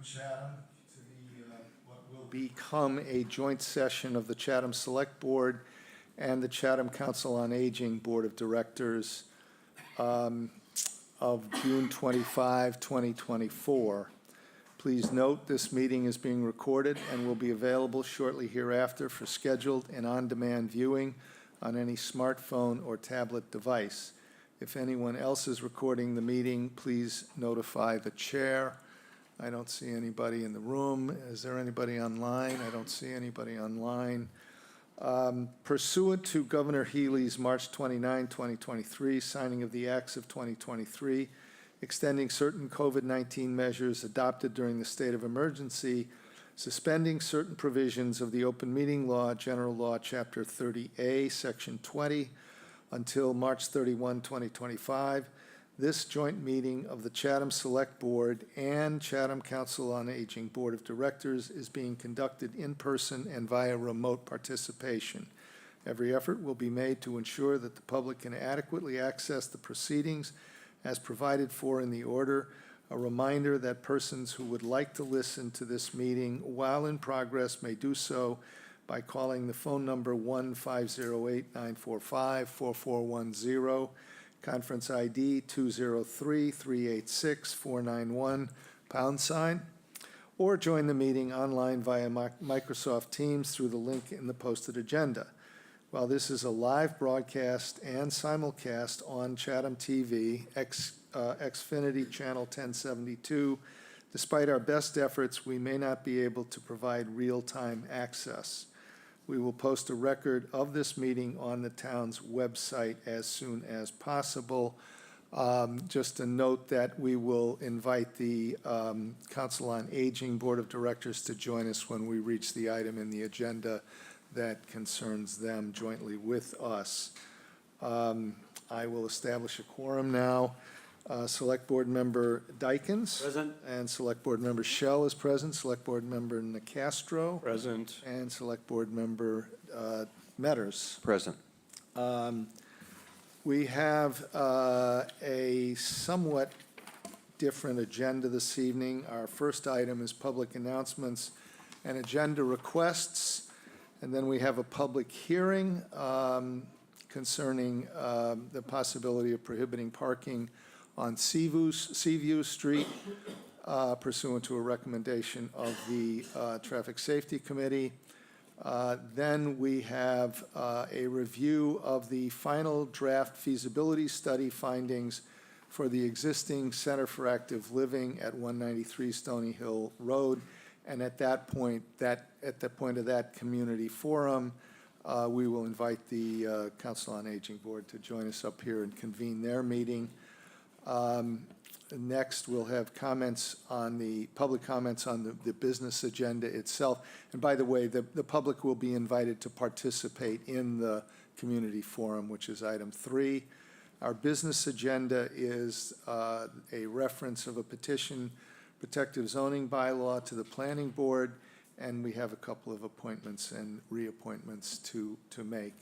Chatham to what will become a joint session of the Chatham Select Board and the Chatham Council on Aging Board of Directors of June 25, 2024. Please note this meeting is being recorded and will be available shortly hereafter for scheduled and on-demand viewing on any smartphone or tablet device. If anyone else is recording the meeting, please notify the chair. I don't see anybody in the room. Is there anybody online? I don't see anybody online. Pursuant to Governor Healy's March 29, 2023, signing of the Acts of 2023, extending certain COVID-19 measures adopted during the state of emergency, suspending certain provisions of the Open Meeting Law, General Law, Chapter 30A, Section 20, until March 31, 2025, this joint meeting of the Chatham Select Board and Chatham Council on Aging Board of Directors is being conducted in person and via remote participation. Every effort will be made to ensure that the public can adequately access the proceedings as provided for in the order. A reminder that persons who would like to listen to this meeting while in progress may do so by calling the phone number 1-508-945-4410, conference ID 203-386-491, #, or join the meeting online via Microsoft Teams through the link in the posted agenda. While this is a live broadcast and simulcast on Chatham TV, Xfinity Channel 1072, despite our best efforts, we may not be able to provide real-time access. We will post a record of this meeting on the town's website as soon as possible. Just a note that we will invite the Council on Aging Board of Directors to join us when we reach the item in the agenda that concerns them jointly with us. I will establish a quorum now. Select Board Member Dykens. Present. And Select Board Member Shell is present. Select Board Member Nicastro. Present. And Select Board Member Metters. Present. We have a somewhat different agenda this evening. Our first item is public announcements and agenda requests. And then we have a public hearing concerning the possibility of prohibiting parking on Seaview Street pursuant to a recommendation of the Traffic Safety Committee. Then we have a review of the final draft feasibility study findings for the existing Center for Active Living at 193 Stony Hill Road. And at that point, at the point of that community forum, we will invite the Council on Aging Board to join us up here and convene their meeting. Next, we'll have comments on public comments on the business agenda itself. And by the way, the public will be invited to participate in the community forum, which is item 3. Our business agenda is a reference of a petition protective zoning bylaw to the planning board, and we have a couple of appointments and reappointments to make.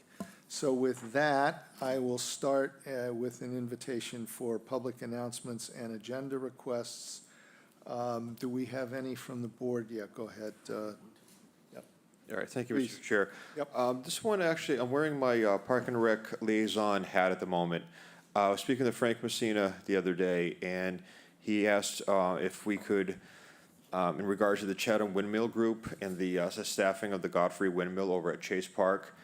So with that, I will start with an invitation for public announcements and agenda requests. Do we have any from the board? Yeah, go ahead. Yep. All right, thank you, Please. Mr. Chair. Yep. Just want to actually, I'm wearing my Park and Rec liaison hat at the moment. I was speaking to Frank Messina the other day, and he asked if we could, in regards to the Chatham Windmill Group and the staffing of the Godfrey Windmill over at Chase Park,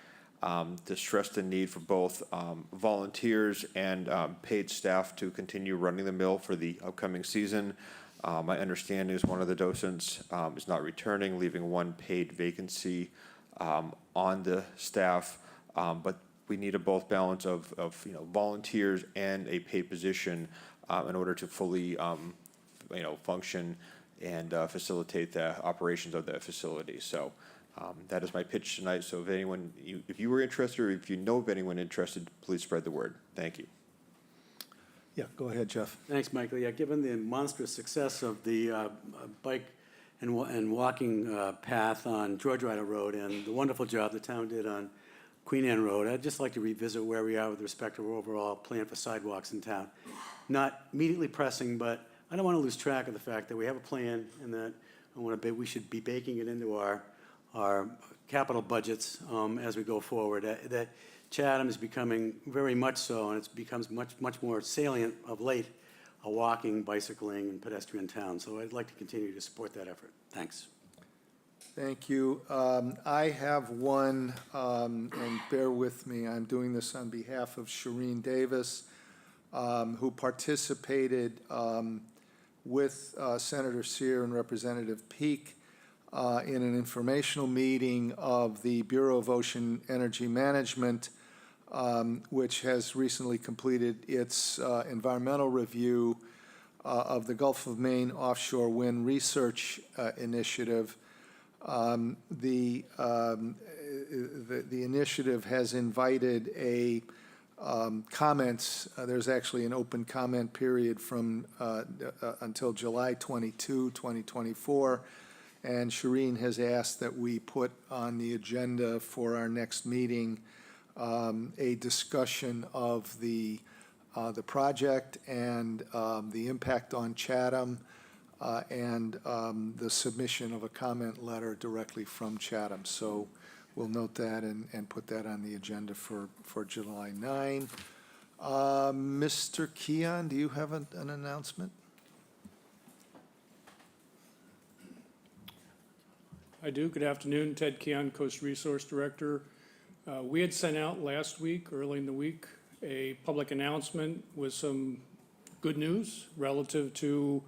to stress the need for both volunteers and paid staff to continue running the mill for the upcoming season. My understanding is one of the docents is not returning, leaving one paid vacancy on the staff, but we need a both balance of volunteers and a paid position in order to fully function and facilitate the operations of the facility. So that is my pitch tonight. So if anyone, if you were interested, or if you know of anyone interested, please spread the word. Thank you. Yeah, go ahead, Jeff. Thanks, Michael. Yeah, given the monstrous success of the bike and walking path on George Ryder Road and the wonderful job the town did on Queen Anne Road, I'd just like to revisit where we are with respect to our overall plan for sidewalks in town. Not immediately pressing, but I don't want to lose track of the fact that we have a plan and that we should be baking it into our capital budgets as we go forward. That Chatham is becoming very much so, and it's becomes much more salient of late, a walking, bicycling, and pedestrian town. So I'd like to continue to support that effort. Thanks. Thank you. I have one, and bear with me, I'm doing this on behalf of Shireen Davis, who participated with Senator Sear and Representative Peake in an informational meeting of the Bureau of Ocean Energy Management, which has recently completed its environmental review of the Gulf of Maine offshore wind research initiative. The initiative has invited comments. There's actually an open comment period from until July 22, 2024, and Shireen has asked that we put on the agenda for our next meeting a discussion of the project and the impact on Chatham, and the submission of a comment letter directly from Chatham. So we'll note that and put that on the agenda for July 9. Mr. Keon, do you have an announcement? I do. Good afternoon. Ted Keon, Coast Resource Director. We had sent out last week, early in the week, a public announcement with some good news relative to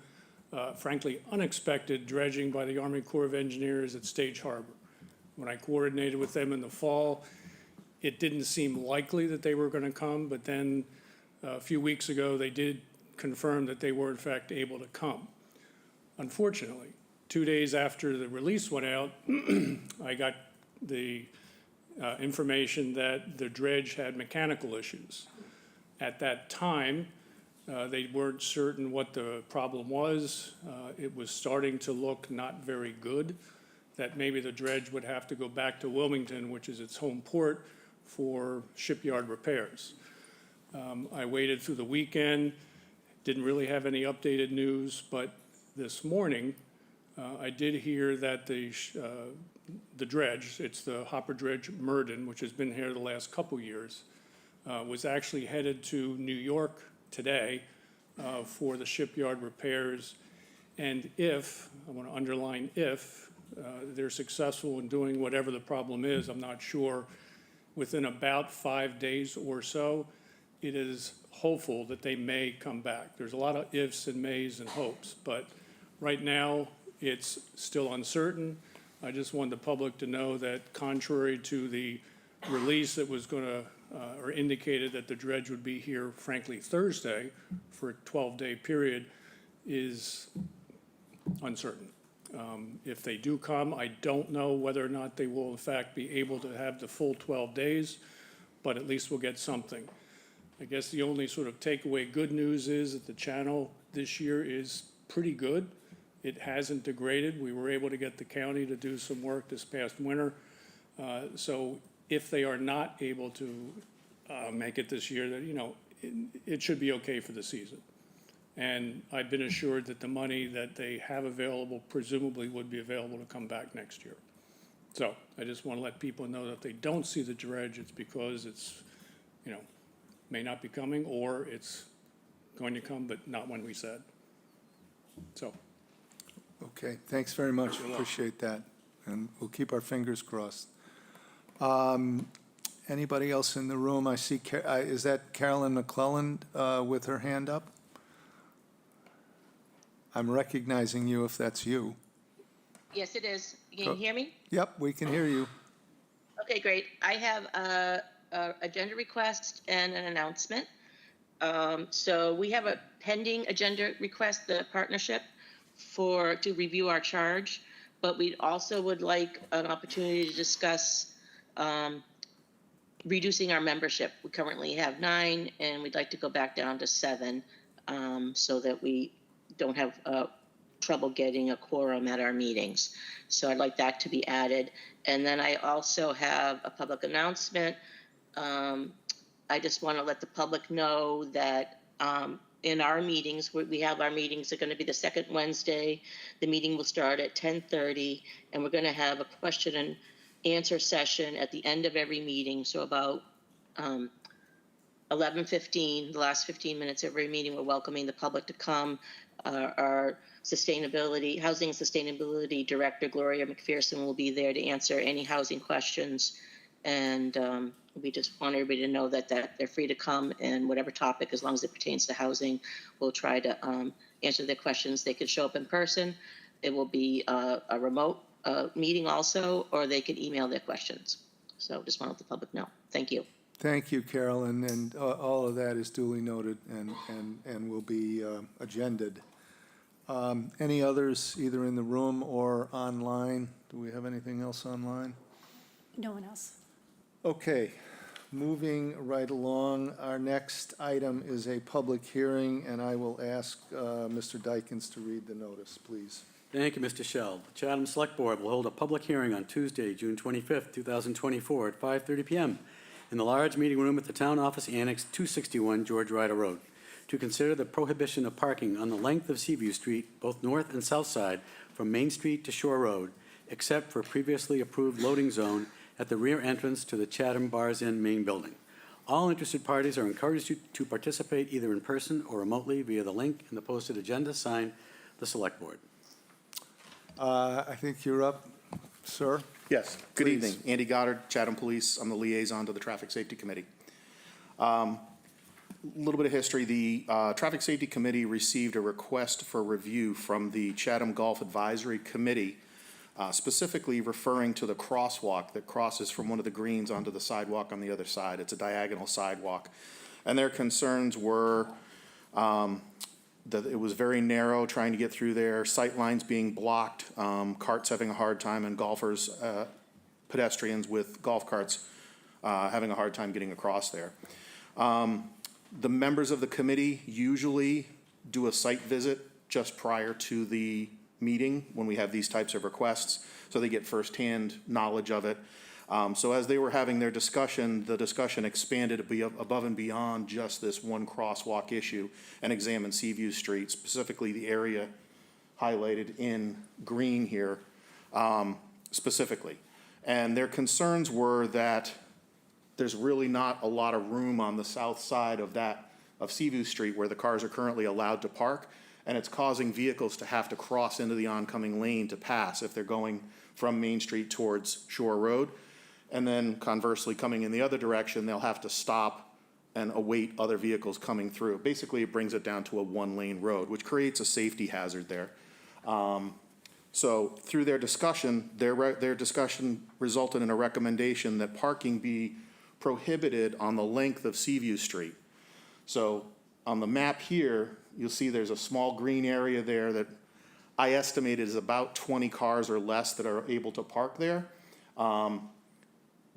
frankly, unexpected dredging by the Army Corps of Engineers at Stage Harbor. When I coordinated with them in the fall, it didn't seem likely that they were going to come, but then a few weeks ago, they did confirm that they were in fact able to come. Unfortunately, 2 days after the release went out, I got the information that the dredge had mechanical issues. At that time, they weren't certain what the problem was. It was starting to look not very good, that maybe the dredge would have to go back to Wilmington, which is its home port, for shipyard repairs. I waited through the weekend, didn't really have any updated news, but this morning, I did hear that the dredge, it's the hopper dredge Murden, which has been here the last couple years, was actually headed to New York today for the shipyard repairs. And if, I want to underline if, they're successful in doing whatever the problem is, I'm not sure, within about 5 days or so, it is hopeful that they may come back. There's a lot of ifs and mays and hopes, but right now it's still uncertain. I just want the public to know that contrary to the release that was going to or indicated that the dredge would be here, frankly, Thursday for a 12-day period, is uncertain. If they do come, I don't know whether or not they will in fact be able to have the full 12 days, but at least we'll get something. I guess the only sort of takeaway good news is that the channel this year is pretty good. It hasn't degraded. We were able to get the county to do some work this past winter. So if they are not able to make it this year, that, you know, it should be okay for the season. And I've been assured that the money that they have available presumably would be available to come back next year. So I just want to let people know that if they don't see the dredge, it's because it's, you know, may not be coming, or it's going to come, but not when we said. So. Okay, thanks very much. Appreciate that. And we'll keep our fingers crossed. Anybody else in the room? I see, is that Carolyn McClellan with her hand up? I'm recognizing you if that's you. Yes, it is. Can you hear me? Yep, we can hear you. Okay, great. I have a agenda request and an announcement. So we have a pending agenda request, the partnership to review our charge, but we also would like an opportunity to discuss reducing our membership. We currently have 9, and we'd like to go back down to 7, so that we don't have trouble getting a quorum at our meetings. So I'd like that to be added. And then I also have a public announcement. I just want to let the public know that in our meetings, we have our meetings are going to be the second Wednesday. The meeting will start at 10:30, and we're going to have a question and answer session at the end of every meeting. So about 11:15, the last 15 minutes of every meeting, we're welcoming the public to come. Our housing sustainability director, Gloria McPherson, will be there to answer any housing questions. And we just want everybody to know that they're free to come, and whatever topic, as long as it pertains to housing, we'll try to answer their questions. They could show up in person. It will be a remote meeting also, or they can email their questions. So just want to let the public know. Thank you. Thank you, Carolyn, and all of that is duly noted and will be agended. Any others, either in the room or online? Do we have anything else online? No one else. Okay, moving right along, our next item is a public hearing, and I will ask Mr. Dykens to read the notice, please. Thank you, Mr. Shell. The Chatham Select Board will hold a public hearing on Tuesday, June 25th, 2024 at 5:30 p.m. in the large meeting room at the Town Office Annex 261 George Ryder Road to consider the prohibition of parking on the length of Seaview Street, both north and south side, from Main Street to Shore Road, except for previously approved loading zone at the rear entrance to the Chatham Bars Inn main building. All interested parties are encouraged to participate either in person or remotely via the link in the posted agenda signed the Select Board. I think you're up, sir. Yes, good Please. evening. Andy Goddard, Chatham Police. I'm the liaison to the Traffic Safety Committee. Little bit of history. The Traffic Safety Committee received a request for review from the Chatham Golf Advisory Committee, specifically referring to the crosswalk that crosses from one of the greens onto the sidewalk on the other side. It's a diagonal sidewalk. And their concerns were that it was very narrow trying to get through there, sight lines being blocked, carts having a hard time, and golfers, pedestrians with golf carts having a hard time getting across there. The members of the committee usually do a site visit just prior to the meeting when we have these types of requests, so they get firsthand knowledge of it. So as they were having their discussion, the discussion expanded above and beyond just this one crosswalk issue and examined Seaview Street, specifically the area highlighted in green here, specifically. And their concerns were that there's really not a lot of room on the south side of Seaview Street where the cars are currently allowed to park, and it's causing vehicles to have to cross into the oncoming lane to pass if they're going from Main Street towards Shore Road. And then conversely, coming in the other direction, they'll have to stop and await other vehicles coming through. Basically, it brings it down to a one-lane road, which creates a safety hazard there. So through their discussion, their discussion resulted in a recommendation that parking be prohibited on the length of Seaview Street. So on the map here, you'll see there's a small green area there that I estimate is about 20 cars or less that are able to park there.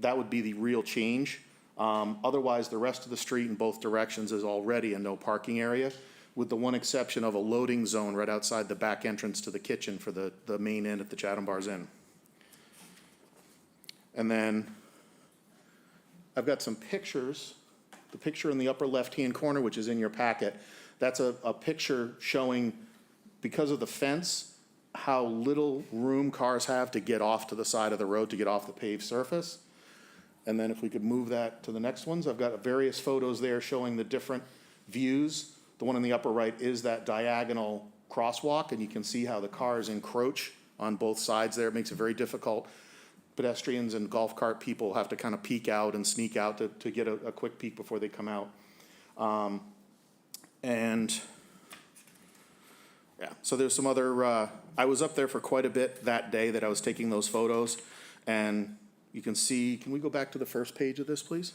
That would be the real change. Otherwise, the rest of the street in both directions is already a no parking area, with the one exception of a loading zone right outside the back entrance to the kitchen for the main inn at the Chatham Bars Inn. And then I've got some pictures. The picture in the upper left-hand corner, which is in your packet, that's a picture showing, because of the fence, how little room cars have to get off to the side of the road to get off the paved surface. And then if we could move that to the next ones, I've got various photos there showing the different views. The one in the upper right is that diagonal crosswalk, and you can see how the cars encroach on both sides there. It makes it very difficult. Pedestrians and golf cart people have to kind of peek out and sneak out to get a quick peek before they come out. And yeah, so there's some other, I was up there for quite a bit that day that I was taking those photos, and you can see, can we go back to the first page of this, please?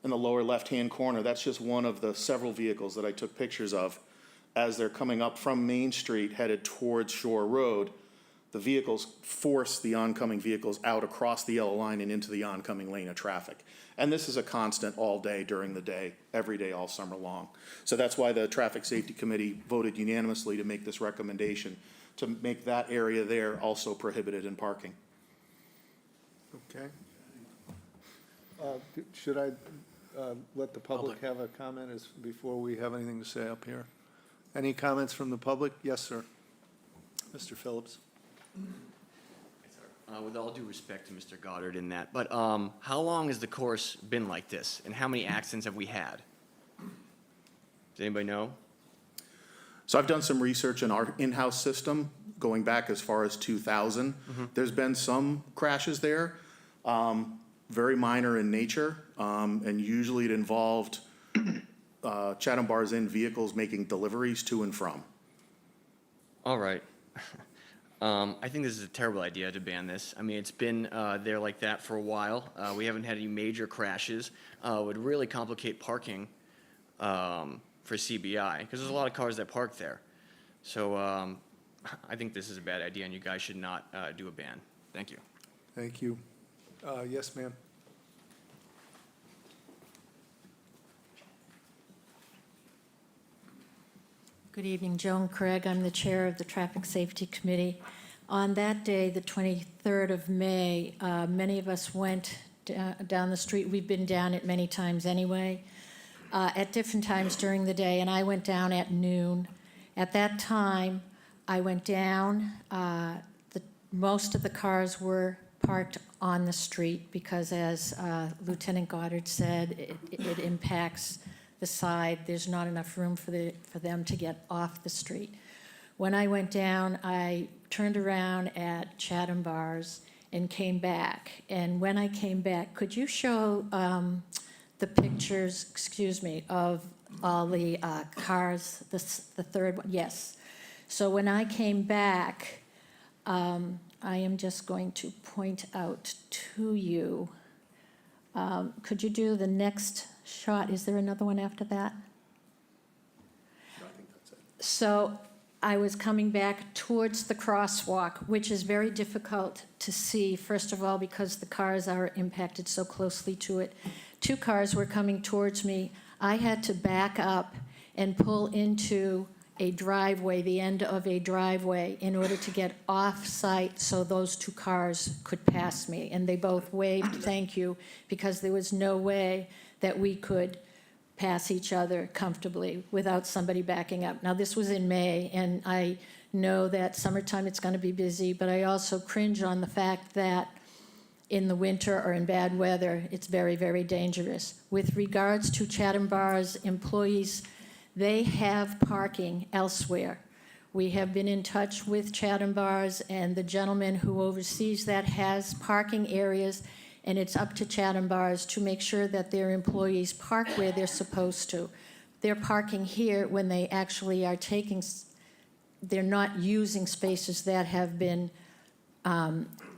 In the lower left-hand corner, that's just one of the several vehicles that I took pictures of. As they're coming up from Main Street headed towards Shore Road, the vehicles force the oncoming vehicles out across the yellow line and into the oncoming lane of traffic. And this is a constant all day, during the day, every day, all summer long. So that's why the Traffic Safety Committee voted unanimously to make this recommendation, to make that area there also prohibited in parking. Okay. Should I let the public have a comment before we have anything to say up here? Any comments from the public? Yes, sir. Mr. Phillips? With all due respect to Mr. Goddard in that, but how long has the course been like this, and how many accidents have we had? Does anybody know? So I've done some research in our in-house system, going back as far as 2000. There's been some crashes there, very minor in nature, and usually it involved Chatham Bars Inn vehicles making deliveries to and from. All right. I think this is a terrible idea to ban this. I mean, it's been there like that for a while. We haven't had any major crashes. It would really complicate parking for CBI, because there's a lot of cars that park there. So I think this is a bad idea, and you guys should not do a ban. Thank you. Thank you. Yes, ma'am. Good evening, Joan Craig. I'm the chair of the Traffic Safety Committee. On that day, the 23rd of May, many of us went down the street. We've been down it many times anyway, at different times during the day, and I went down at noon. At that time, I went down. Most of the cars were parked on the street because, as Lieutenant Goddard said, it impacts the side. There's not enough room for them to get off the street. When I went down, I turned around at Chatham Bars and came back. And when I came back, could you show the pictures, excuse me, of all the cars, the third one? Yes. So when I came back, I am just going to point out to you, could you do the next shot? Is there another one after that? I think that's it. So I was coming back towards the crosswalk, which is very difficult to see, first of all, because the cars are impacted so closely to it. Two cars were coming towards me. I had to back up and pull into a driveway, the end of a driveway, in order to get off-site so those two cars could pass me. And they both waved thank you, because there was no way that we could pass each other comfortably without somebody backing up. Now, this was in May, and I know that summertime it's going to be busy, but I also cringe on the fact that in the winter or in bad weather, it's very, very dangerous. With regards to Chatham Bars employees, they have parking elsewhere. We have been in touch with Chatham Bars, and the gentleman who oversees that has parking areas, and it's up to Chatham Bars to make sure that their employees park where they're supposed to. They're parking here when they actually are they're not using spaces that have been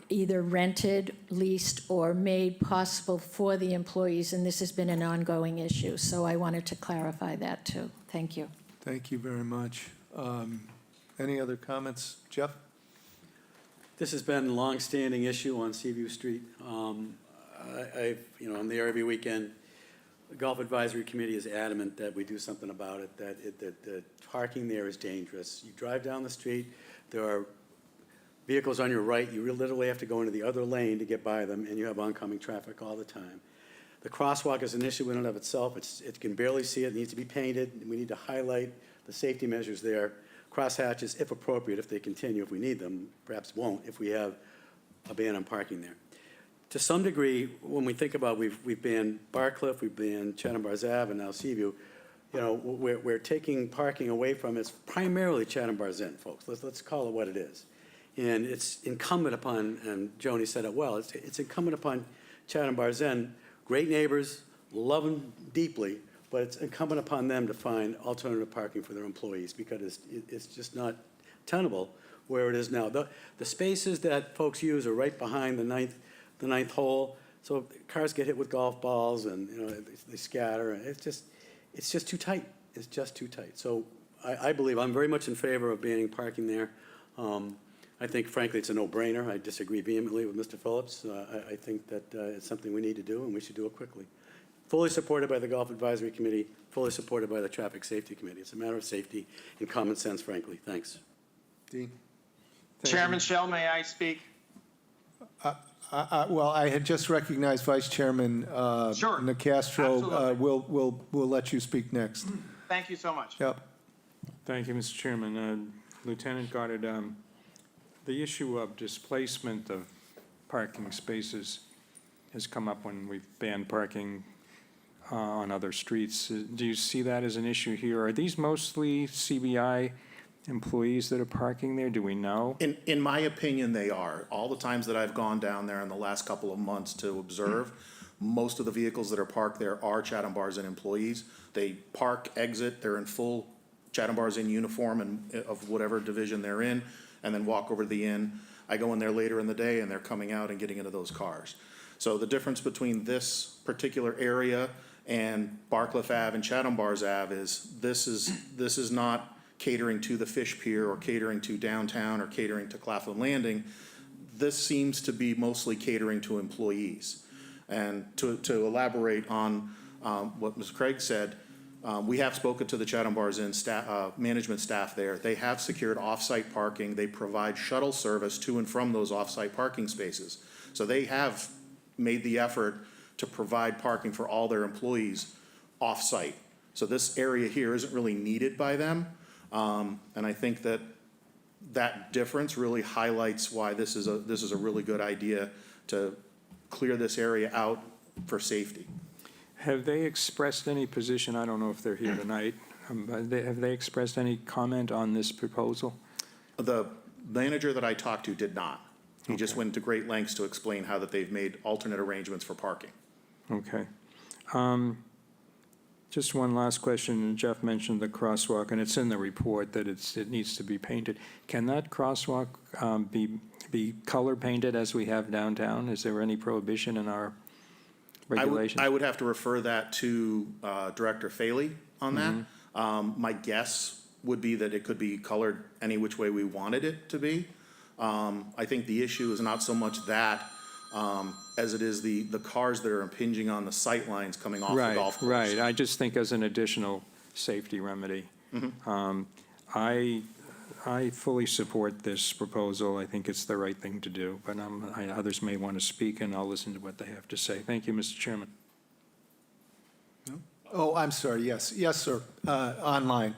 either rented, leased, or made possible for the employees, and this has been an ongoing issue. So I wanted to clarify that too. Thank you. Thank you very much. Any other comments? Jeff? This has been a long-standing issue on Seaview Street. I'm there every weekend. The Golf Advisory Committee is adamant that we do something about it, that the parking there is dangerous. You drive down the street, there are vehicles on your right, you literally have to go into the other lane to get by them, and you have oncoming traffic all the time. The crosswalk is an issue in and of itself. It can barely see it needs to be painted. We need to highlight the safety measures there. Crosshatches, if appropriate, if they continue, if we need them, perhaps won't if we have a ban on parking there. To some degree, when we think about we've banned Barcliff, we've banned Chatham Bars Ave, and now Seaview, we're taking parking away from it's primarily Chatham Bars Inn, folks. Let's call it what it is. And it's incumbent upon, and Joni said it well, it's incumbent upon Chatham Bars Inn, great neighbors, love them deeply, but it's incumbent upon them to find alternative parking for their employees, because it's just not tenable where it is now. The spaces that folks use are right behind the ninth hole, so cars get hit with golf balls and they scatter, and it's just too tight. It's just too tight. So I believe I'm very much in favor of banning parking there. I think, frankly, it's a no-brainer. I disagree vehemently with Mr. Phillips. I think that it's something we need to do, and we should do it quickly. Fully supported by the Golf Advisory Committee, fully supported by the Traffic Safety Committee. It's a matter of safety and common sense, frankly. Thanks. Dean? Thank Chairman Shell, may I speak? Well, I had just recognized Vice Chairman Sure. Nacastro. Absolutely. We'll let you speak next. Thank you so much. Yep. Thank you, Mr. Chairman. Lieutenant Goddard, the issue of displacement of parking spaces has come up when we've banned parking on other streets. Do you see that as an issue here? Are these mostly CBI employees that are parking there? Do we know? In my opinion, they are. All the times that I've gone down there in the last couple of months to observe, most of the vehicles that are parked there are Chatham Bars Inn employees. They park, exit, they're in full Chatham Bars Inn uniform and of whatever division they're in, and then walk over to the inn. I go in there later in the day and they're coming out and getting into those cars. So the difference between this particular area and Barcliff Ave and Chatham Bars Ave is this is not catering to the Fish Pier or catering to downtown or catering to Claflin Landing. This seems to be mostly catering to employees. And to elaborate on what Ms. Craig said, we have spoken to the Chatham Bars Inn staff, management staff there. They have secured off-site parking. They provide shuttle service to and from those off-site parking spaces. So they have made the effort to provide parking for all their employees off-site. So this area here isn't really needed by them. And I think that difference really highlights why this is a really good idea to clear this area out for safety. Have they expressed any position? I don't know if they're here tonight. Have they expressed any comment on this proposal? The manager that I talked to did not. He just went to great lengths to explain how that they've made alternate arrangements for parking. Okay. Just one last question. Jeff mentioned the crosswalk, and it's in the report that it needs to be painted. Can that crosswalk be color painted as we have downtown? Is there any prohibition in our regulations? I would have to refer that to Director Faley on that. My guess would be that it could be colored any which way we wanted it to be. I think the issue is not so much that as it is the cars that are impinging on the sight lines coming off the golf course. Right. I just think as an additional safety remedy. I fully support this proposal. I think it's the right thing to do, but others may want to speak, and I'll listen to what they have to say. Thank you, Mr. Chairman. Oh, I'm sorry, yes. Yes, sir. Online.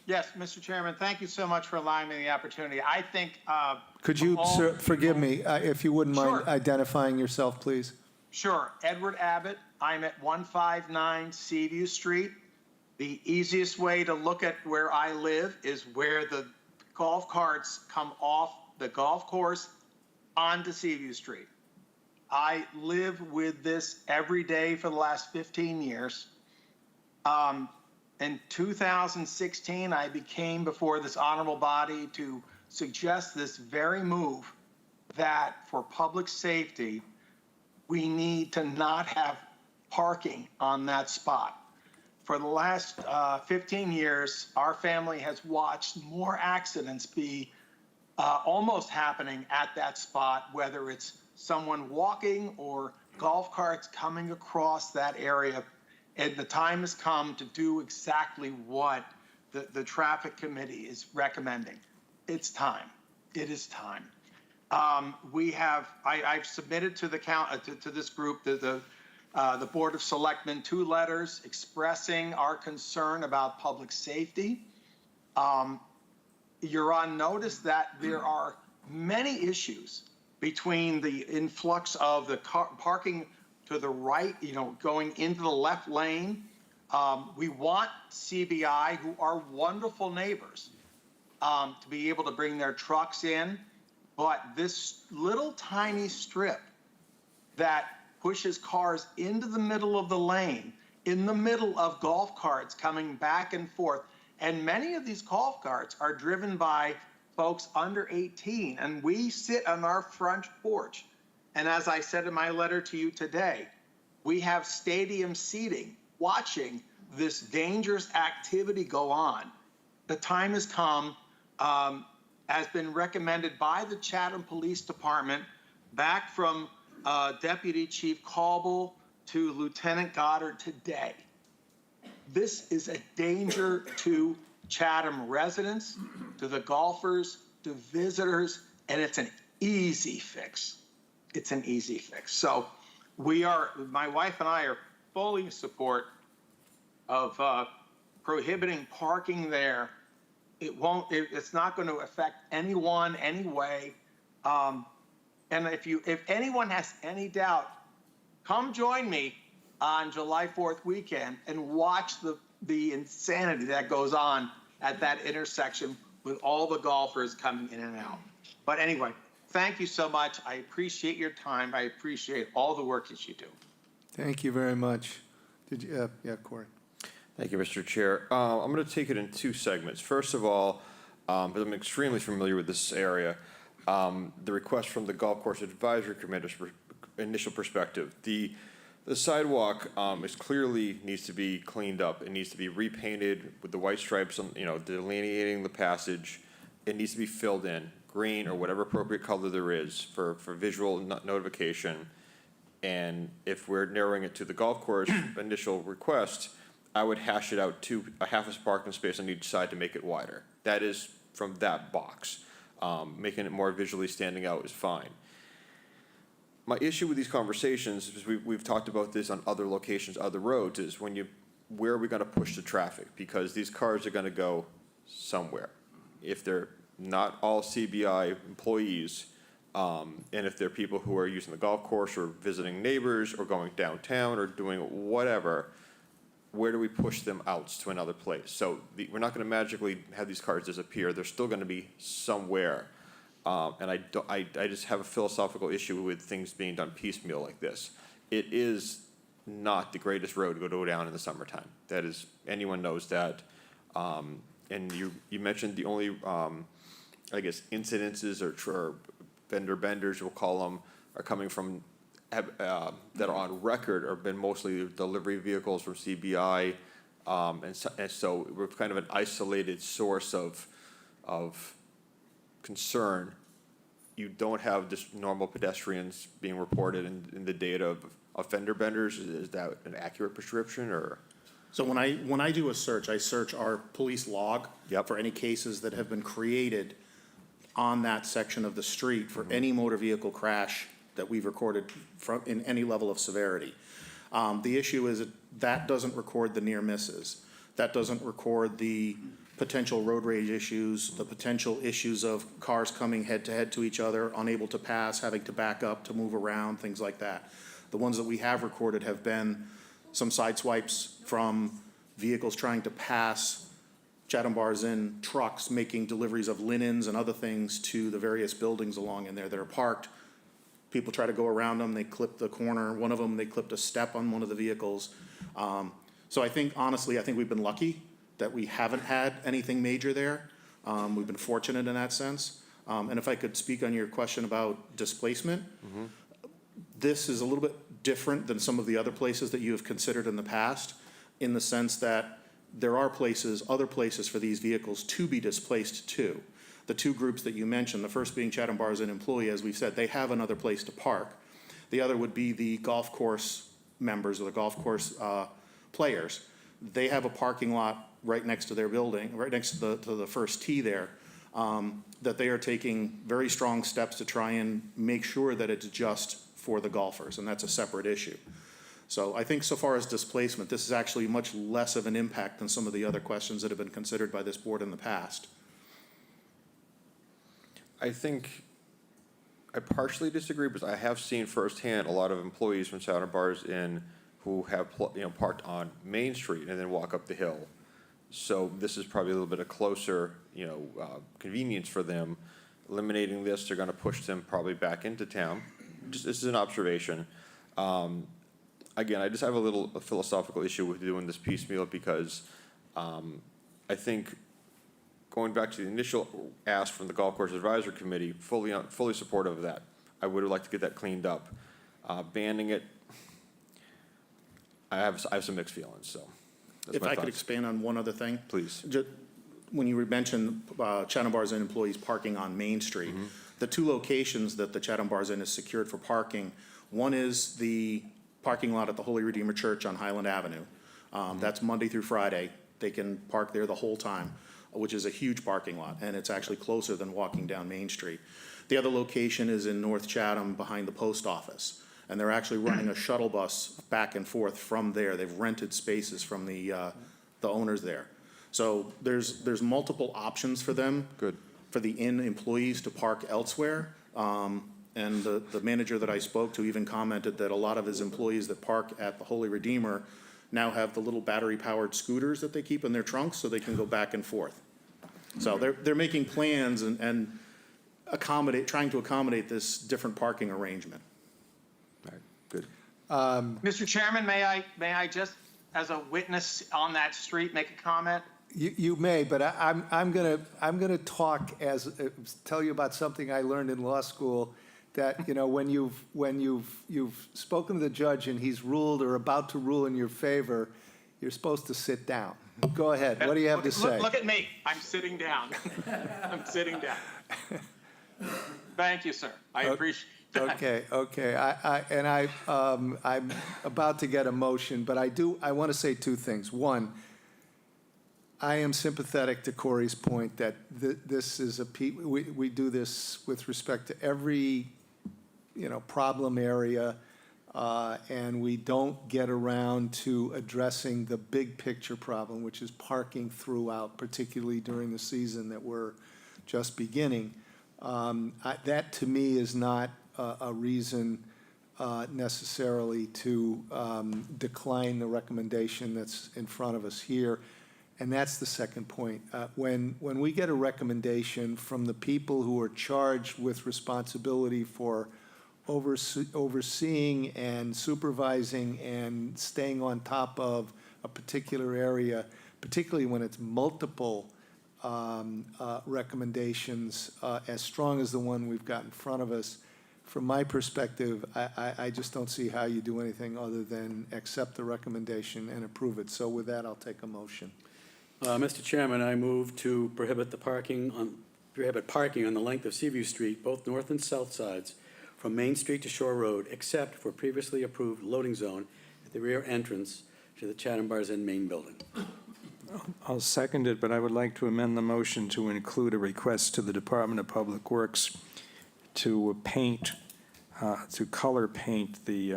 Yes, Mr. Chairman, thank you so much for allowing me the opportunity. I think. Could you, sir, forgive me, if you wouldn't mind Sure. identifying yourself, please? Sure. Edward Abbott. I'm at 159 Seaview Street. The easiest way to look at where I live is where the golf carts come off the golf course onto Seaview Street. I live with this every day for the last 15 years. In 2016, I became before this honorable body to suggest this very move that for public safety, we need to not have parking on that spot. For the last 15 years, our family has watched more accidents be almost happening at that spot, whether it's someone walking or golf carts coming across that area. And the time has come to do exactly what the traffic committee is recommending. It's time. It is time. I've submitted to the to this group the Board of Selectmen 2 letters expressing our concern about public safety. You're on notice that there are many issues between the influx of the parking to the right, going into the left lane. We want CBI, who are wonderful neighbors, to be able to bring their trucks in. But this little tiny strip that pushes cars into the middle of the lane, in the middle of golf carts coming back and forth, and many of these golf carts are driven by folks under 18, and we sit on our front porch. And as I said in my letter to you today, we have stadium seating, watching this dangerous activity go on. The time has come, has been recommended by the Chatham Police Department, back from Deputy Chief Cauble to Lieutenant Goddard today. This is a danger to Chatham residents, to the golfers, to visitors, and it's an easy fix. it's an easy fix. So my wife and I are fully in support of prohibiting parking there. It's not going to affect anyone anyway. And if anyone has any doubt, come join me on July 4th weekend and watch the insanity that goes on at that intersection with all the golfers coming in and out. But anyway, thank you so much. I appreciate your time. I appreciate all the work that you do. Thank you very much. Did you, yeah, Corey? Thank you, Mr. Chair. I'm going to take it in two segments. First of all, because I'm extremely familiar with this area, the request from the Golf Course Advisory Committee's initial perspective. The sidewalk is clearly needs to be cleaned up. It needs to be repainted with the white stripes, delineating the passage. It needs to be filled in, green or whatever appropriate color there is for visual notification. And if we're narrowing it to the golf course initial request, I would hash it out to a half a parking space on each side to make it wider. That is from that box. Making it more visually standing out is fine. My issue with these conversations, is we've talked about this on other locations, other roads, is where are we gonna push the traffic? Because these cars are gonna go somewhere. If they're not all CBI employees, and if they're people who are using the golf course or visiting neighbors or going downtown or doing whatever, where do we push them out to another place? So we're not gonna magically have these cars disappear. They're still gonna be somewhere. And I just have a philosophical issue with things being done piecemeal like this. It is not the greatest road to go down in the summertime. That is, anyone knows that. And you mentioned the only, I guess, incidences or vendor benders, we'll call them, are coming from, that are on record, or been mostly delivery vehicles from CBI. And so we're kind of an isolated source of concern. You don't have just normal pedestrians being reported in the data of fender benders. Is that an accurate prescription, or? So when I do a search, I search our police log for any cases that have been created on that section of the street for any motor vehicle crash that we've recorded in any level of severity. The issue is that doesn't record the near misses. That doesn't record the potential road rage issues, the potential issues of cars coming head to head to each other, unable to pass, having to back up to move around, things like that. The ones that we have recorded have been some side swipes from vehicles trying to pass Chatham Bars Inn trucks making deliveries of linens and other things to the various buildings along in there that are parked. People try to go around them, they clip the corner. One of them, they clipped a step on one of the vehicles. So I think, honestly, I think we've been lucky that we haven't had anything major there. We've been fortunate in that sense. And if I could speak on your question about displacement, this is a little bit different than some of the other places that you have considered in the past, in the sense that there are other places for these vehicles to be displaced to. The two groups that you mentioned, the first being Chatham Bars Inn employee, as we've said, they have another place to park. The other would be the golf course members or the golf course players. They have a parking lot right next to their building, right next to the first tee there, that they are taking very strong steps to try and make sure that it's just for the golfers, and that's a separate issue. So I think so far as displacement, this is actually much less of an impact than some of the other questions that have been considered by this board in the past. I think I partially disagree, because I have seen firsthand a lot of employees from Chatham Bars Inn who have parked on Main Street and then walk up the hill. So this is probably a little bit of closer convenience for them. Eliminating this, they're going to push them probably back into town. This is an observation. Again, I just have a philosophical issue with doing this piecemeal, because I think, going back to the initial ask from the Golf Course Advisory Committee, fully supportive of that. I would like to get that cleaned up. Banning it, I have some mixed feelings, so that's If my I could thoughts. expand on one other thing. Please. When you mentioned Chatham Bars Inn employees parking on Main Street, the two locations that the Chatham Bars Inn is secured for parking, one is the parking lot at the Holy Redeemer Church on Highland Avenue. That's Monday through Friday. They can park there the whole time, which is a huge parking lot, and it's actually closer than walking down Main Street. The other location is in North Chatham behind the post office. And they're actually running a shuttle bus back and forth from there. They've rented spaces from the owners there. So there's multiple options for them. Good. For the inn employees to park elsewhere. And the manager that I spoke to even commented that a lot of his employees that park at the Holy Redeemer now have the little battery-powered scooters that they keep in their trunks so they can go back and forth. So they're making plans and trying to accommodate this different parking arrangement. All right, good. Mr. Chairman, may I just, as a witness on that street, make a comment? You may, but I'm gonna tell you about something I learned in law school, that, you know, when you've spoken to the judge and he's ruled or about to rule in your favor, you're supposed to sit down. Go ahead. What do you have to say? Look at me. I'm sitting down. I'm sitting down. Thank you, sir. I appreciate that. Okay. I'm about to get a motion, but I want to say two things. One, I am sympathetic to Corey's point that this is we do this with respect to every, you know, problem area, and we don't get around to addressing the big picture problem, which is parking throughout, particularly during the season that we're just beginning. That to me is not a reason necessarily to decline the recommendation that's in front of us here. And that's the second point. When we get a recommendation from the people who are charged with responsibility for overseeing and supervising and staying on top of a particular area, particularly when it's multiple recommendations as strong as the one we've got in front of us, from my perspective, I just don't see how you do anything other than accept the recommendation and approve it. So with that, I'll take a motion. Mr. Chairman, I move to prohibit parking on the length of Seaview Street, both north and south sides, from Main Street to Shore Road, except for previously approved loading zone at the rear entrance to the Chatham Bars Inn main building. I'll second it, but I would like to amend the motion to include a request to the Department of Public Works to color paint the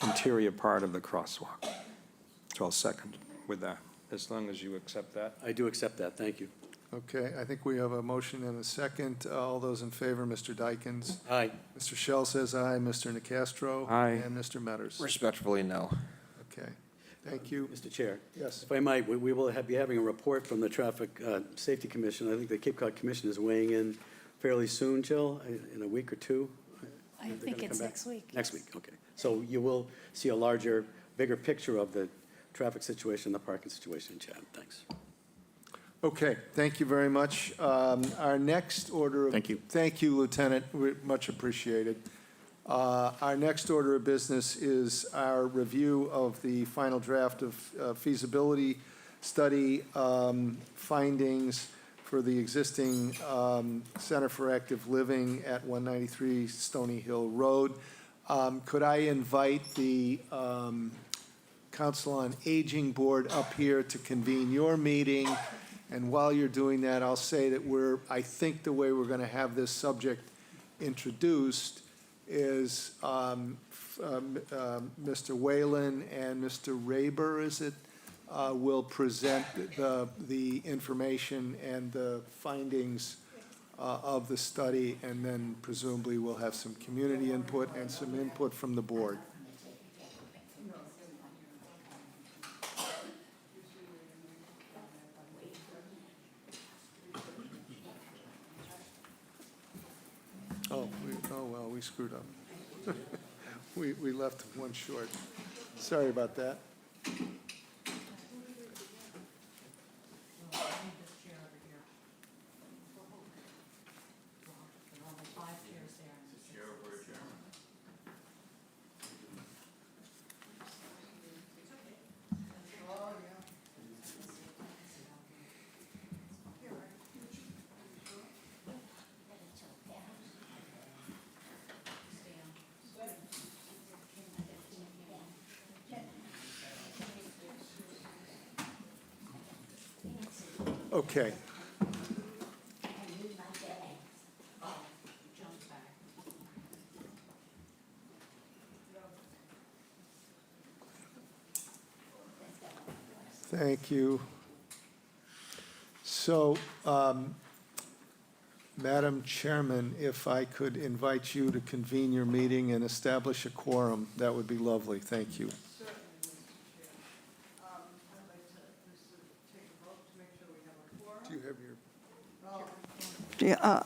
interior part of the crosswalk. So I'll second with that, as long as you accept that. I do accept that, thank you. Okay, I think we have a motion and a second. All those in favor, Mr. Dykens? Aye. Mr. Shell says aye. Mr. Nacastro? Aye. And Mr. Metters? Respectfully, no. Okay, thank you. Mr. Chair. Yes. If I might, we will be having a report from the Traffic Safety Commission. I think the Cape Cod Commission is weighing in fairly soon, Jill, in a week or two. I think it's next week. Next week, okay. So you will see a larger, bigger picture of the traffic situation, the parking situation in Chatham. Thanks. Okay, thank you very much. Our next order of... Thank you. Thank you, Lieutenant, much appreciated. Our next order of business is our review of the final draft of feasibility study findings for the existing Center for Active Living at 193 Stony Hill Road. Could I invite the Council on Aging Board up here to convene your meeting? And while you're doing that, I'll say that I think the way we're going to have this subject introduced is Mr. Whalen and Mr. Raber, is it, will present the information and the findings of the study, and then presumably we'll have some community input and some input from the board. Well, we screwed up. We left one short. Sorry about that. Okay. Thank you. So, Madam Chairman, if I could invite you to convene your meeting and establish a quorum, that would be lovely. Thank you. Do you have your? Yeah,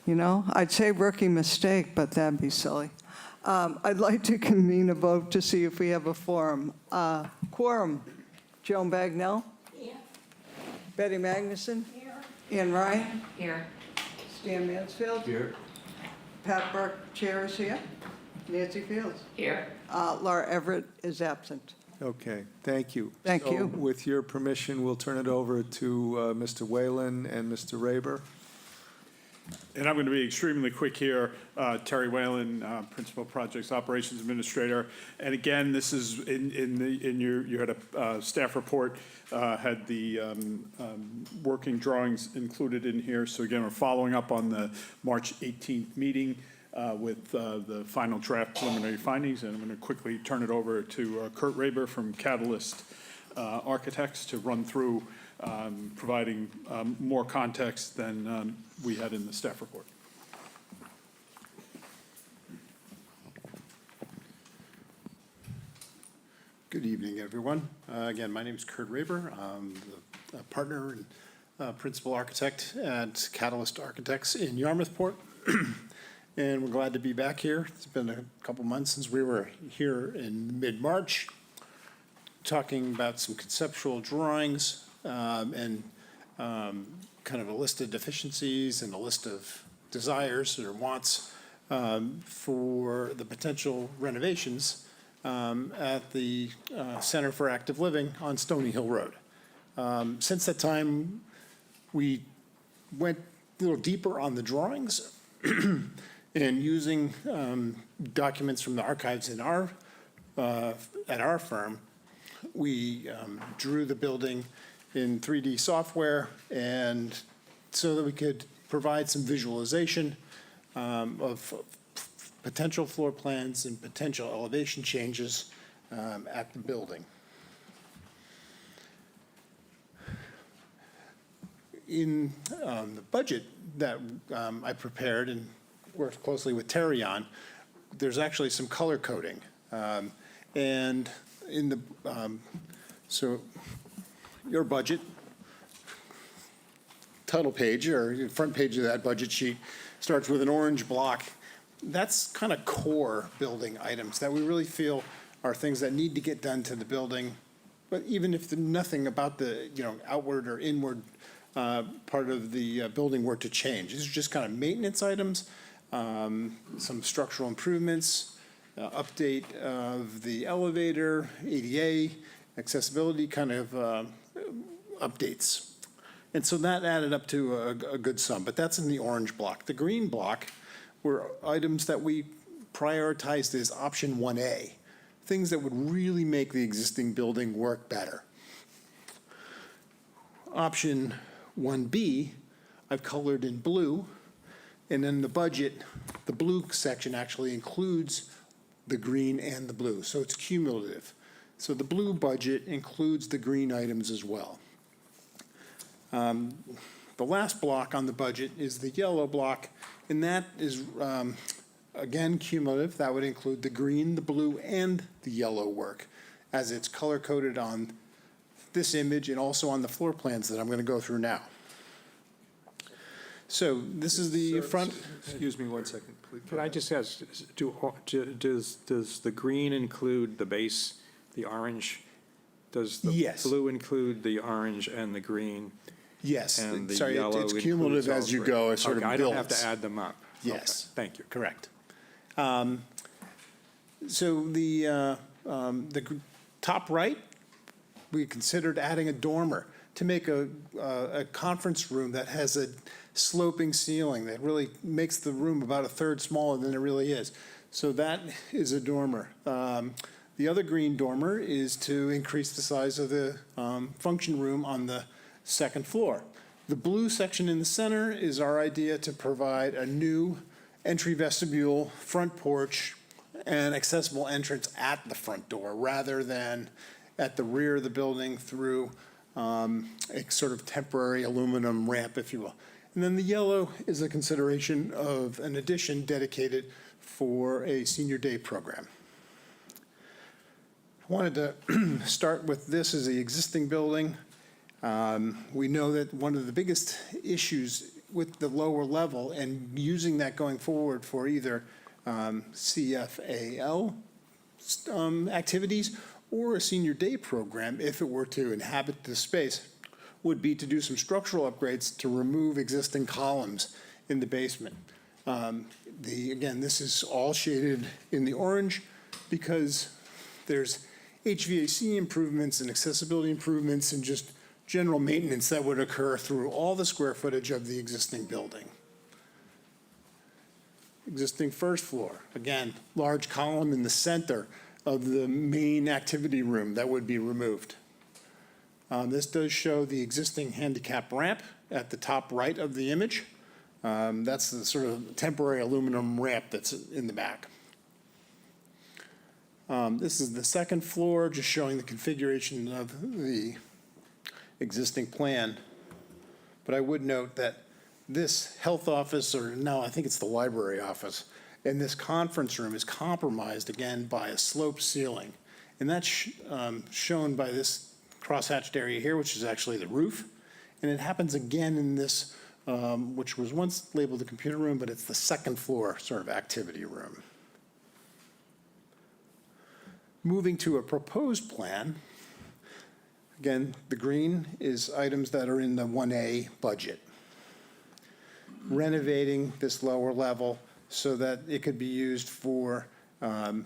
you know, I'd say rookie mistake, but that'd be silly. I'd like to convene a vote to see if we have a quorum. Joan Bagnell? Here. Betty Magnuson? Here. Ann Ryan? Here. Stan Mansfield? Here. Pat Burke, chair is here. Nancy Fields? Here. Laura Everett is absent. Okay, thank you. Thank So, you. with your permission, we'll turn it over to Mr. Whalen and Mr. Raber. And I'm going to be extremely quick here. Terry Whalen, Principal Projects Operations Administrator. And again, this is you had a staff report, had the working drawings included in here. So again, we're following up on the March 18th meeting with the final draft preliminary findings. And I'm going to quickly turn it over to Kurt Raber from Catalyst Architects to run through providing more context than we had in the staff report. Good evening, everyone. Again, my name is Kurt Raber. I'm the partner and principal architect at Catalyst Architects in Yarmouthport. And we're glad to be back here. It's been a couple months since we were here in mid-March, talking about some conceptual drawings and kind of a list of deficiencies and a list of desires or wants for the potential renovations at the Center for Active Living on Stony Hill Road. Since that time, we went a little deeper on the drawings and using documents from the archives in our at our firm, we drew the building in 3D software, and so that we could provide some visualization of potential floor plans and potential elevation changes at the building. In the budget that I prepared and worked closely with Terry on, there's actually some color coding. And in the, so your budget, title page or front page of that budget sheet starts with an orange block. That's kind of core building items that we really feel are things that need to get done to the building. But even if nothing about the, outward or inward part of the building were to change, these are just kind of maintenance items, some structural improvements, update of the elevator, ADA, accessibility kind of updates. And so that added up to a good sum, but that's in the orange block. The green block were items that we prioritized as option 1A, things that would really make the existing building work better. Option 1B, I've colored in blue, and then the budget, the blue section actually includes the green and the blue, so it's cumulative. So the blue budget includes the green items as well. The last block on the budget is the yellow block, and that is, again, cumulative. That would include the green, the blue, and the yellow work, as it's color-coded on this image and also on the floor plans that I'm going to go through now. So this is the front. Excuse me one second, please. Could I just ask, does the green include the base, the orange? Does the Yes. blue include the orange and the green? Yes, And the sorry, yellow it's cumulative includes all as you three? go, it sort of Okay, I builds. don't have to add them up. Yes. Okay, thank you. Correct. So the top right, we considered adding a dormer to make a conference room that has a sloping ceiling that really makes the room about a third smaller than it really is. So that is a dormer. The other green dormer is to increase the size of the function room on the second floor. The blue section in the center is our idea to provide a new entry vestibule, front porch, and accessible entrance at the front door rather than at the rear of the building through a sort of temporary aluminum ramp, if you will. And then the yellow is a consideration of an addition dedicated for a senior day program. I wanted to start with this as the existing building. We know that one of the biggest issues with the lower level and using that going forward for either CFAL activities or a senior day program, if it were to inhabit this space, would be to do some structural upgrades to remove existing columns in the basement. Again, this is all shaded in the orange because there's HVAC improvements and accessibility improvements and just general maintenance that would occur through all the square footage of the existing building. Existing first floor, again, large column in the center of the main activity room that would be removed. This does show the existing handicap ramp at the top right of the image. That's the sort of temporary aluminum ramp that's in the back. This is the second floor, just showing the configuration of the existing plan. But I would note that this health office, or no, I think it's the library office, and this conference room is compromised again by a sloped ceiling. And that's shown by this crosshatched area here, which is actually the roof. And it happens again in this, which was once labeled the computer room, but it's the second floor sort of activity room. Moving to a proposed plan, again, the green is items that are in the 1A budget. Renovating this lower level so that it could be used for the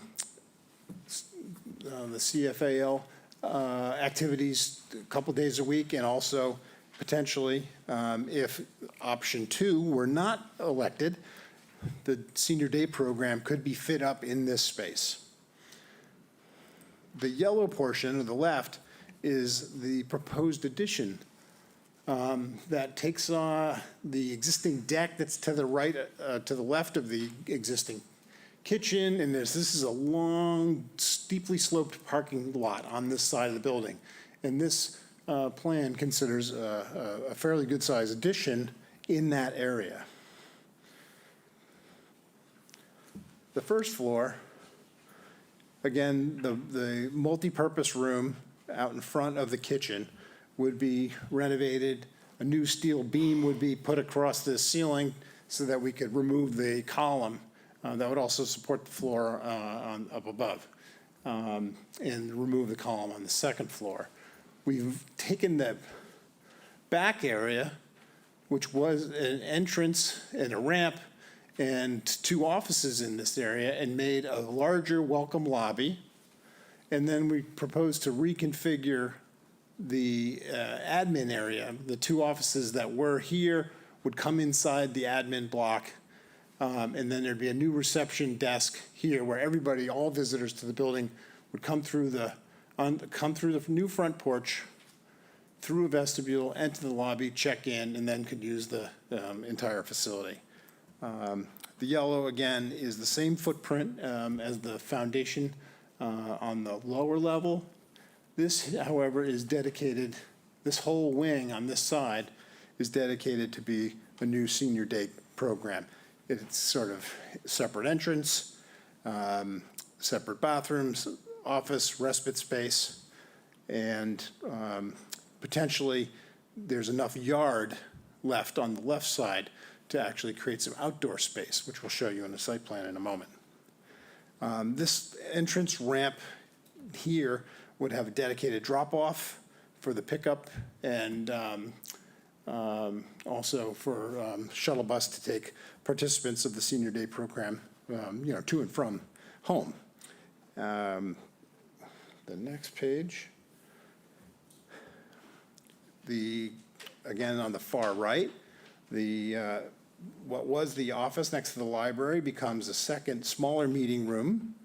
CFAL activities a couple days a week, and also potentially, if option 2 were not elected, the senior day program could be fit up in this space. The yellow portion of the left is the proposed addition that takes the existing deck that's to the right, to the left of the existing kitchen, and this is a long, steeply sloped parking lot on this side of the building. And this plan considers a fairly good size addition in that area. The first floor, again, the multi-purpose room out in front of the kitchen would be renovated. A new steel beam would be put across the ceiling so that we could remove the column that would also support the floor up above, and remove the column on the second floor. We've taken the back area, which was an entrance and a ramp and 2 offices in this area, and made a larger welcome lobby. And then we proposed to reconfigure the admin area. The 2 offices that were here would come inside the admin block, and then there'd be a new reception desk here where everybody, all visitors to the building, would come through the new front porch, through a vestibule, enter the lobby, check in, and then could use the entire facility. The yellow, again, is the same footprint as the foundation on the lower level. This, however, is dedicated, this whole wing on this side is dedicated to be a new senior day program. It's sort of separate entrance, separate bathrooms, office, respite space, and potentially there's enough yard left on the left side to actually create some outdoor space, which we'll show you in the site plan in a moment. This entrance ramp here would have a dedicated drop-off for the pickup, and also for shuttle bus to take participants of the senior day program, to and from home. The next page, again on the far right, what was the office next to the library becomes a second smaller meeting room.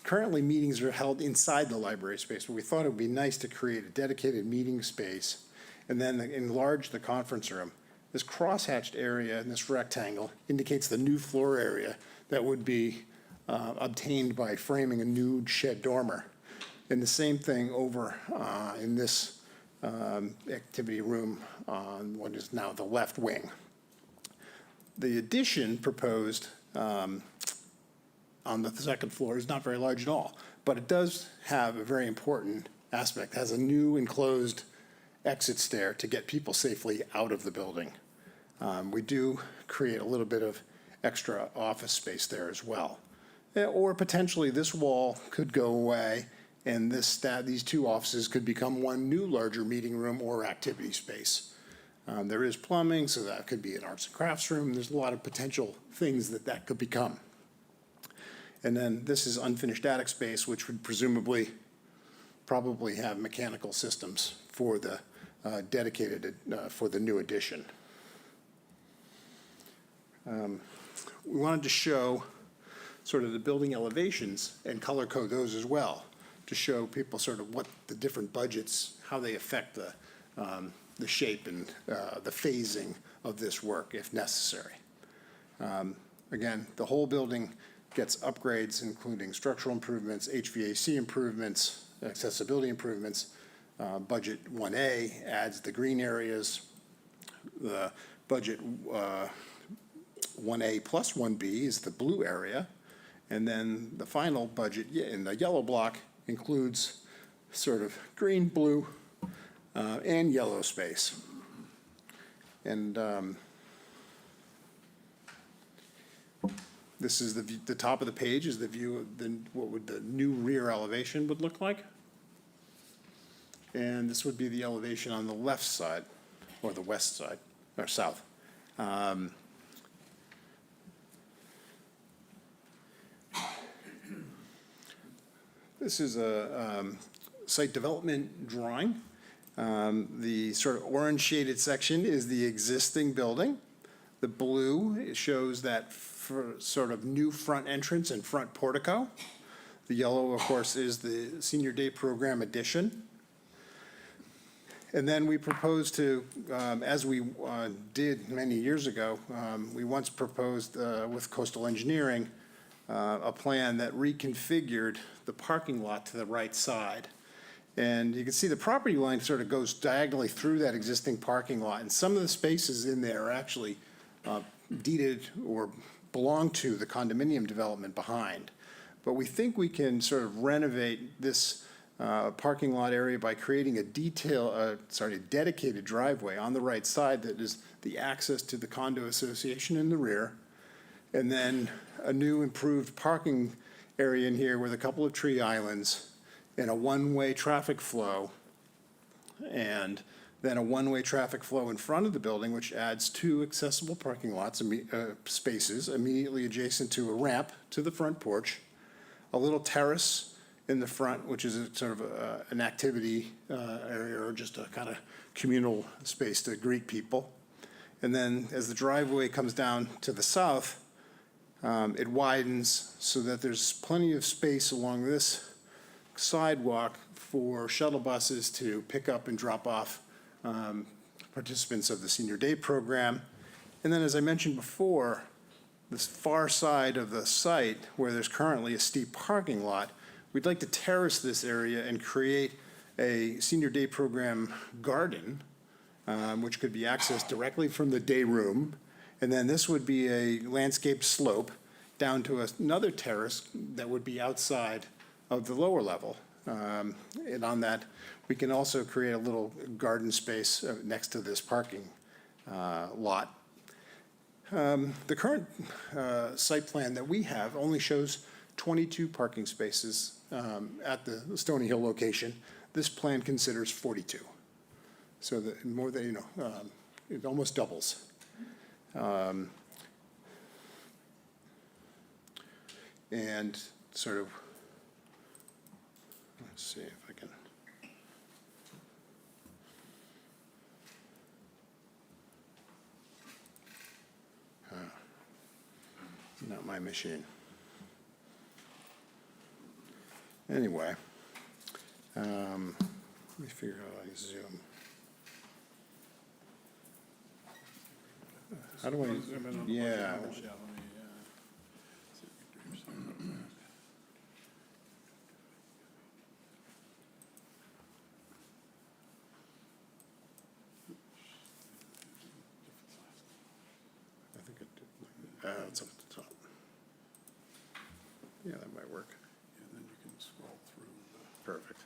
Currently, meetings are held inside the library space, but we thought it would be nice to create a dedicated meeting space and then enlarge the conference room. This crosshatched area in this rectangle indicates the new floor area that would be obtained by framing a new shed dormer. And the same thing over in this activity room on what is now the left wing. The addition proposed on the second floor is not very large at all, but it does have a very important aspect. It has a new enclosed exit stair to get people safely out of the building. We do create a little bit of extra office space there as well. Or potentially this wall could go away and these two offices could become one new larger meeting room or activity space. There is plumbing, so that could be an arts and crafts room. There's a lot of potential things that could become. And then this is unfinished attic space, which would probably have mechanical systems for the dedicated for the new addition. We wanted to show sort of the building elevations and color code those as well, to show people sort of what the different budgets, how they affect the shape and the phasing of this work if necessary. Again, the whole building gets upgrades, including structural improvements, HVAC improvements, accessibility improvements. Budget 1A adds the green areas. The budget 1A plus 1B is the blue area. And then the final budget in the yellow block includes sort of green, blue, and yellow space. And this is the top of the page is the view of what would the new rear elevation would look like. And this would be the elevation on the left side, or the west side, or south. This is a site development drawing. The sort of orange shaded section is the existing building. The blue, it shows that sort of new front entrance and front portico. The yellow, of course, is the Senior Day Program addition. And then we propose to, as we did many years ago, we once proposed with Coastal Engineering a plan that reconfigured the parking lot to the right side. And you can see the property line sort of goes diagonally through that existing parking lot. And some of the spaces in there are actually deeded or belong to the condominium development behind. But we think we can sort of renovate this parking lot area by creating a dedicated driveway on the right side that is the access to the condo association in the rear. And then a new improved parking area in here with a couple of tree islands and a one-way traffic flow. And then a one-way traffic flow in front of the building, which adds two accessible parking lots, spaces immediately adjacent to a ramp to the front porch, a little terrace in the front, which is sort of an activity area or just a kind of communal space to greet people. And then as the driveway comes down to the south, it widens so that there's plenty of space along this sidewalk for shuttle buses to pick up and drop off participants of the Senior Day Program. And then, as I mentioned before, this far side of the site where there's currently a steep parking lot, we'd like to terrace this area and create a Senior Day Program garden, which could be accessed directly from the day room. And then this would be a landscaped slope down to another terrace that would be outside of the lower level. And on that, we can also create a little garden space next to this parking lot. The current site plan that we have only shows 22 parking spaces at the Stony Hill location. This plan considers 42. So more than, it almost doubles. And sort of, let's see if I can. Not my machine. Anyway, let me figure out how to zoom. How do I, yeah. It's up at the top. Yeah, that might work. And then you can scroll through Perfect.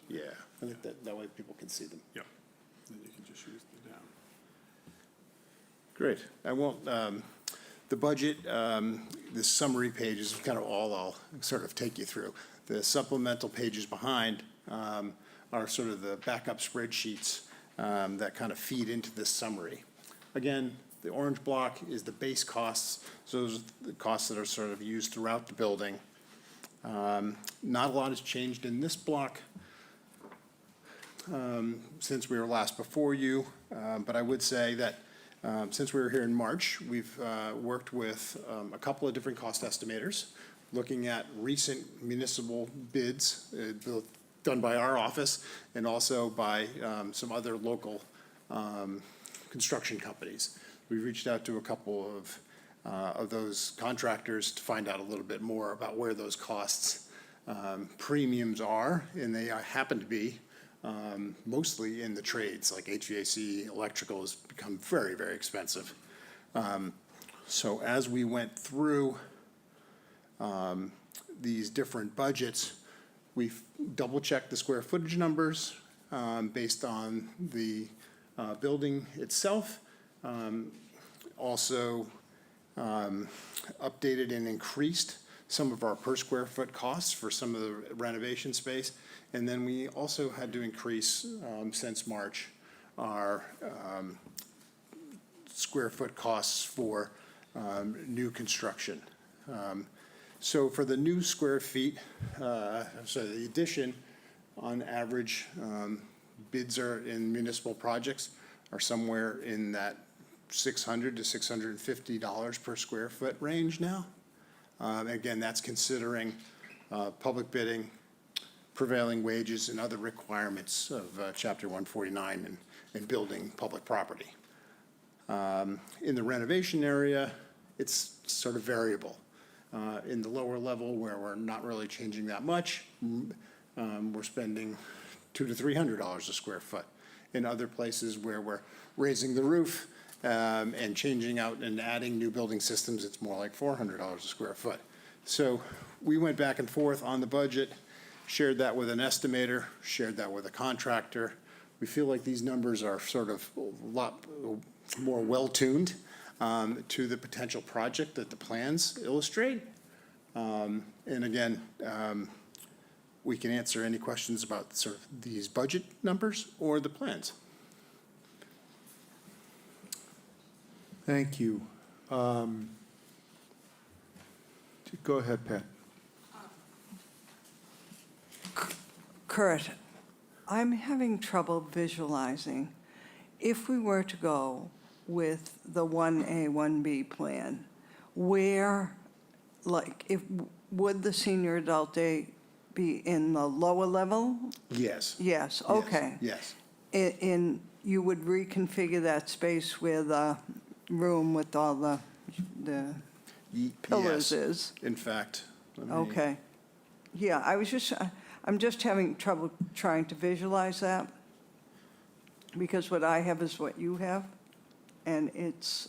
Yeah, I think that way people can see them. yeah, then you can just use the down. Great. I won't, the budget, the summary page is kind of all I'll sort of take you through. The supplemental pages behind are sort of the backup spreadsheets that kind of feed into this summary. Again, the orange block is the base costs. So those are the costs that are sort of used throughout the building. Not a lot has changed in this block since we were last before you, but I would say that since we were here in March, we've worked with a couple of different cost estimators, looking at recent municipal bids done by our office and also by some other local construction companies. We reached out to a couple of those contractors to find out a little bit more about where those costs premiums are, and they happen to be mostly in the trades, like HVAC, electrical has become very, very expensive. So as we went through these different budgets, we've double-checked the square footage numbers based on the building itself. Also updated and increased some of our per square foot costs for some of the renovation space. And then we also had to increase, since March, our square foot costs for new construction. So for the new square feet, so the addition, on average, bids are in municipal projects are somewhere in that $600 to $650 per square foot range now. Again, that's considering public bidding, prevailing wages, and other requirements of Chapter 149 and building public property. In the renovation area, it's sort of variable. In the lower level, where we're not really changing that much, we're spending $200 to $300 a square foot. In other places where we're raising the roof and changing out and adding new building systems, it's more like $400 a square foot. So we went back and forth on the budget, shared that with an estimator, shared that with a contractor. We feel like these numbers are sort of a lot more well-tuned to the potential project that the plans illustrate. And again, we can answer any questions about sort of these budget numbers or the plans. Thank you. Go ahead, Pat. Kurt, I'm having trouble visualizing if we were to go with the 1A, 1B plan, where, like, would the senior adult day be in the lower level? Yes. Yes, okay. Yes. You would reconfigure that space where the room with all the pillars Yes. is? In fact. let me- Okay. Yeah, I'm just having trouble trying to visualize that, because what I have is what you have, and it's,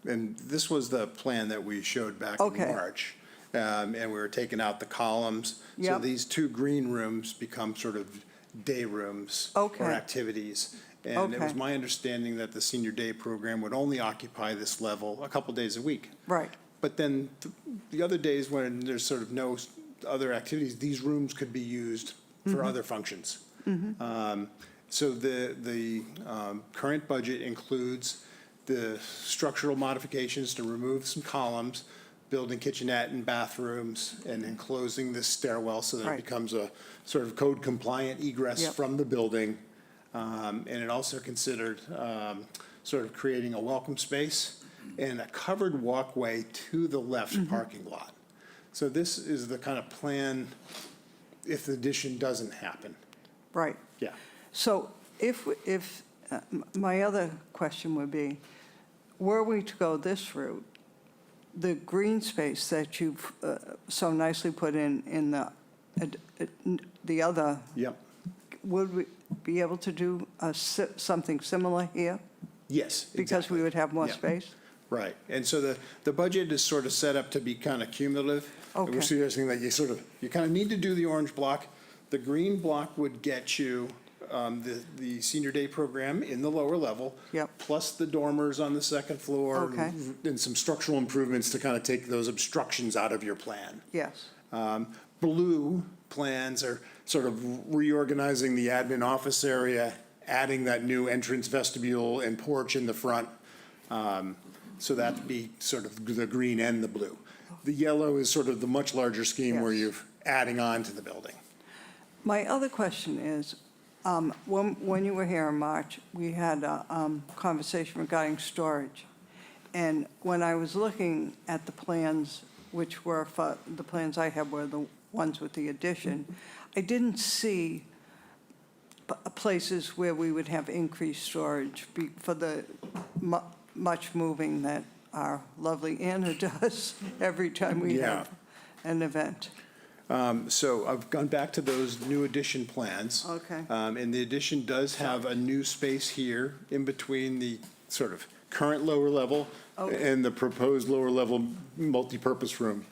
And this was the plan that we showed back in Okay. March. And we were taking out the columns. So Yep. these two green rooms become sort of day rooms. Okay. Or activities. And it was Okay. my understanding that the senior day program would only occupy this level a couple days a week. right, But then the other days when there's sort of no other activities, these rooms could be used for other functions. So the current budget includes the structural modifications to remove some columns, building kitchenette and bathrooms, and enclosing this stairwell so that it Right. becomes a sort of code compliant egress Yep. from the building. And it also considered sort of creating a welcome space and a covered walkway to the left parking lot. So this is the kind of plan if the addition doesn't happen. right. Yeah. So my other question would be, were we to go this route, the green space that you've so nicely put in the other, Yep. would we be able to do something similar here? Yes. Because we would have more Yeah. space? Right, and so the budget is sort of set up to be kind of cumulative. Okay. We're suggesting that you kind of need to do the orange block. The green block would get you the senior day program in the lower level. Yep. Plus the dormers on the second floor. Okay. And some structural improvements to kind of take those obstructions out of your plan. Yes. Blue plans are sort of reorganizing the admin office area, adding that new entrance vestibule and porch in the front. So that'd be sort of the green and the blue. The yellow is sort of the much larger scheme where Yes. you're adding on to the building. My other question is, when you were here in March, we had a conversation regarding storage. And when I was looking at the plans, which were, the plans I have were the ones with the addition, I didn't see places where we would have increased storage for the much moving that our lovely Anna does every time we Yeah. have an event. So I've gone back to those new addition plans. Okay. And the addition does have a new space here in between the sort of current lower level Okay. and the proposed lower level multipurpose room.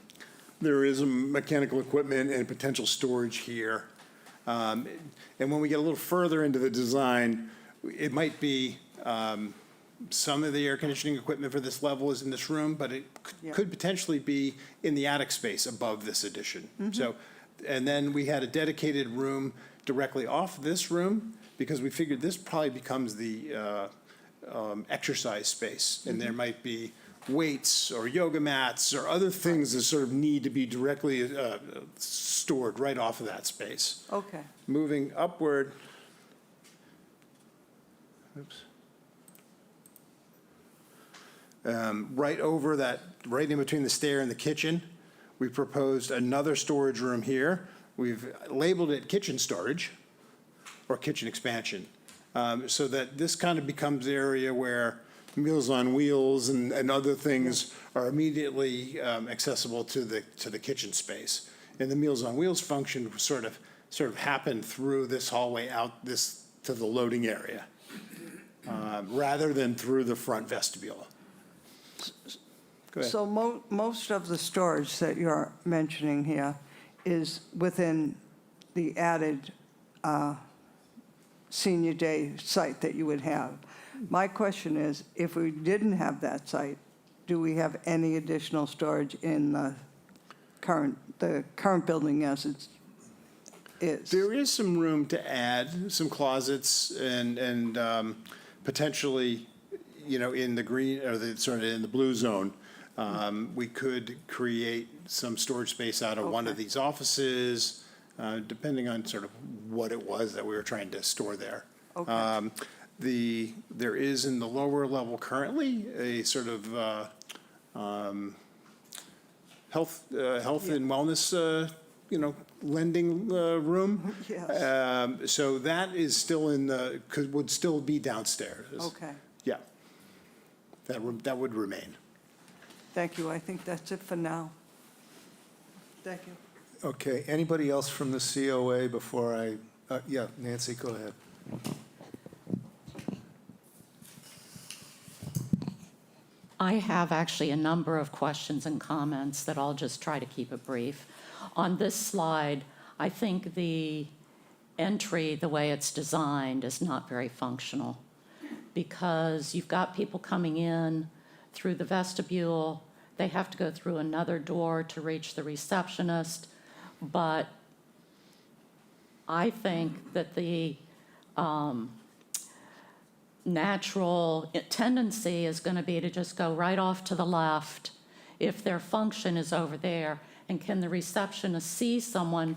There is a mechanical equipment and potential storage here. And when we get a little further into the design, it might be, some of the air conditioning equipment for this level is in this room, but it Yeah. could potentially be in the attic space above this addition. So, and then we had a dedicated room directly off this room because we figured this probably becomes the exercise space. And there might be weights or yoga mats or other things that sort of need to be directly stored right off of that space. Okay. Moving upward. Oops. Right over that, right in between the stair and the kitchen, we proposed another storage room here. We've labeled it kitchen storage or kitchen expansion, so that this kind of becomes the area where Meals on Wheels and other things are immediately accessible to the kitchen space. And the Meals on Wheels function sort of happened through this hallway out this to the loading area, rather than through the front vestibule. Go ahead. So most of the storage that you're mentioning here is within the added senior day site that you would have. My question is, if we didn't have that site, do we have any additional storage in the current building as it is? There is some room to add some closets and potentially, in the green, or in the blue zone, we could create some storage space out of one of Okay. these offices, depending on sort of what it was that we were trying to store there. Okay. There is in the lower level currently a sort of health and wellness, lending room. Yes. So that is still would still be downstairs. Okay. Yeah. That would remain. Thank you. I think that's it for now. Thank you. Okay, anybody else from the COA before yeah, Nancy, go ahead. I have actually a number of questions and comments that I'll just try to keep it brief. On this slide, I think the entry, the way it's designed, is not very functional because you've got people coming in through the vestibule. They have to go through another door to reach the receptionist. But I think that the natural tendency is going to be to just go right off to the left if their function is over there. And can the receptionist see someone?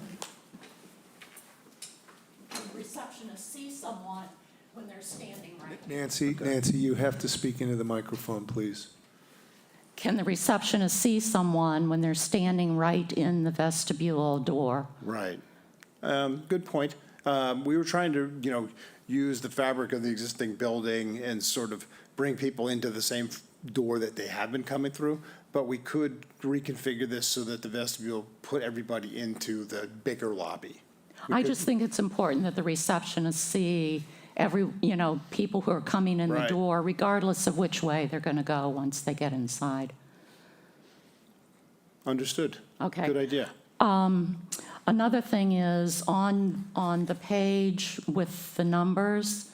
Can the receptionist see someone when they're standing right there? Nancy, you have to speak into the microphone, please. Can the receptionist see someone when they're standing right in the vestibule door? Right. Good point. We were trying to, use the fabric of the existing building and sort of bring people into the same door that they have been coming through, but we could reconfigure this so that the vestibule put everybody into the bigger lobby. I just think it's important that the receptionists see people who are coming in the Right. door, regardless of which way they're going to go once they get inside. Understood. Okay. Good idea. Another thing is on the page with the numbers,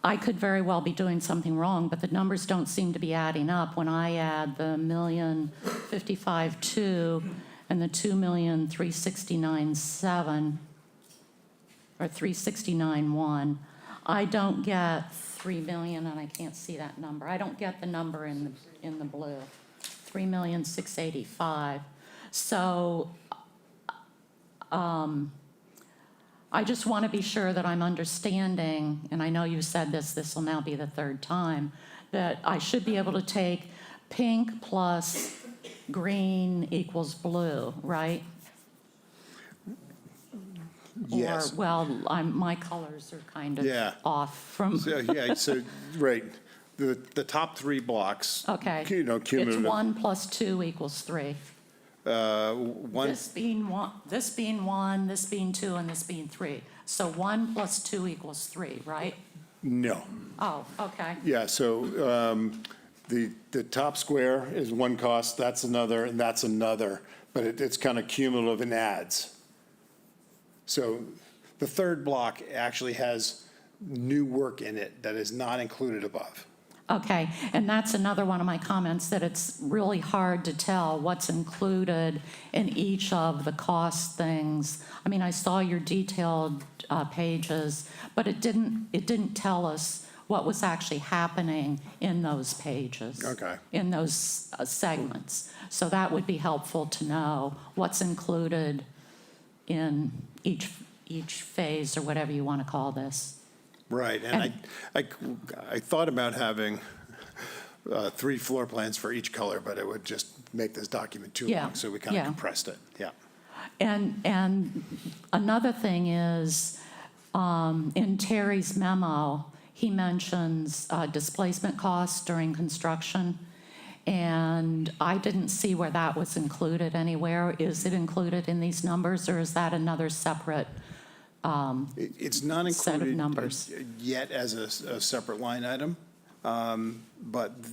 I could very well be doing something wrong, but the numbers don't seem to be adding up when I add the 1,055,200 and the 2,369,700 or 369,100. I don't get 3 million, and I can't see that number. I don't get the number in the blue. 3,685,000. So I just want to be sure that I'm understanding, and I know you said this will now be the third time, that I should be able to take pink plus green equals blue, right? Yes. Or, well, my colors are kind of Yeah. off from, So, right, the top three blocks. okay. It's Cumulative. 1 plus 2 equals 3. One, This being 1, this being 1, this being 2, and this being 3. So 1 plus 2 equals 3, right? no. Oh, okay. Yeah, so the top square is one cost, that's another, and that's another, but it's kind of cumulative and adds. So the third block actually has new work in it that is not included above. Okay, and that's another one of my comments, that it's really hard to tell what's included in each of the cost things. I mean, I saw your detailed pages, but it didn't tell us what was actually happening in those pages. Okay. In those segments. So that would be helpful to know what's included in each phase, or whatever you want to call this. Right, and I thought about having 3 floor plans for each color, but it would just make this document too Yeah, long, so we kind of yeah. compressed it, yeah. And another thing is, in Terry's memo, he mentions displacement costs during construction, and I didn't see where that was included anywhere. Is it included in these numbers, or is that another separate? It's not Set of included numbers. yet as a separate line item, but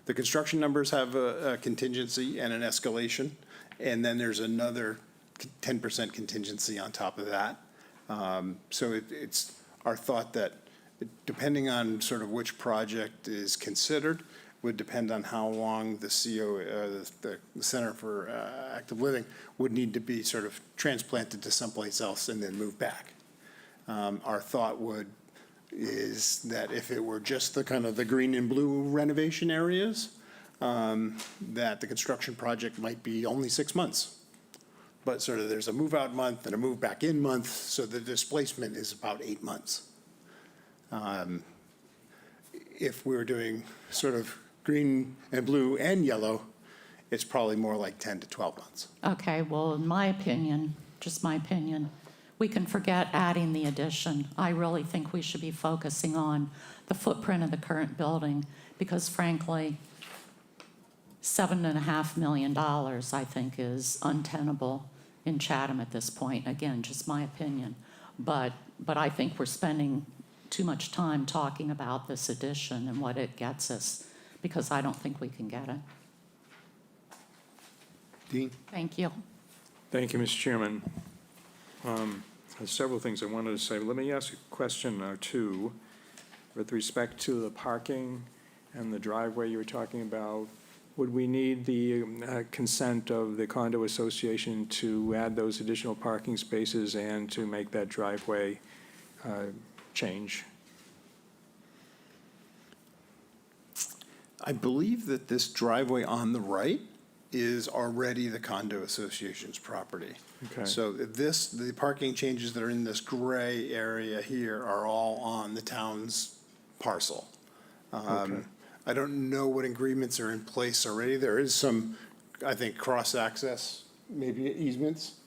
the construction numbers have a contingency and an escalation, and then there's another 10% contingency on top of that. So it's our thought that depending on sort of which project is considered, would depend on how long the the Center for Active Living would need to be sort of transplanted to someplace else and then move back. Our thought is that if it were just the kind of the green and blue renovation areas, that the construction project might be only 6 months. But sort of there's a move out month and a move back in month, so the displacement is about 8 months. If we were doing sort of green and blue and yellow, it's probably more like 10 to 12 months. Okay, well, in my opinion, just my opinion, we can forget adding the addition. I really think we should be focusing on the footprint of the current building, because frankly, $7.5 million, I think, is untenable in Chatham at this point. Again, just my opinion. But I think we're spending too much time talking about this addition and what it gets us, because I don't think we can get it. Dean? Thank you. Thank you, Mr. Chairman. There's several things I wanted to say. Let me ask a question or two with respect to the parking and the driveway you were talking about. Would we need the consent of the condo association to add those additional parking spaces and to make that driveway change? I believe that this driveway on the right is already the condo association's property. Okay. So the parking changes that are in this gray area here are all on the town's parcel. Okay. I don't know what agreements are in place already. There is some, I think, cross-access, maybe easements.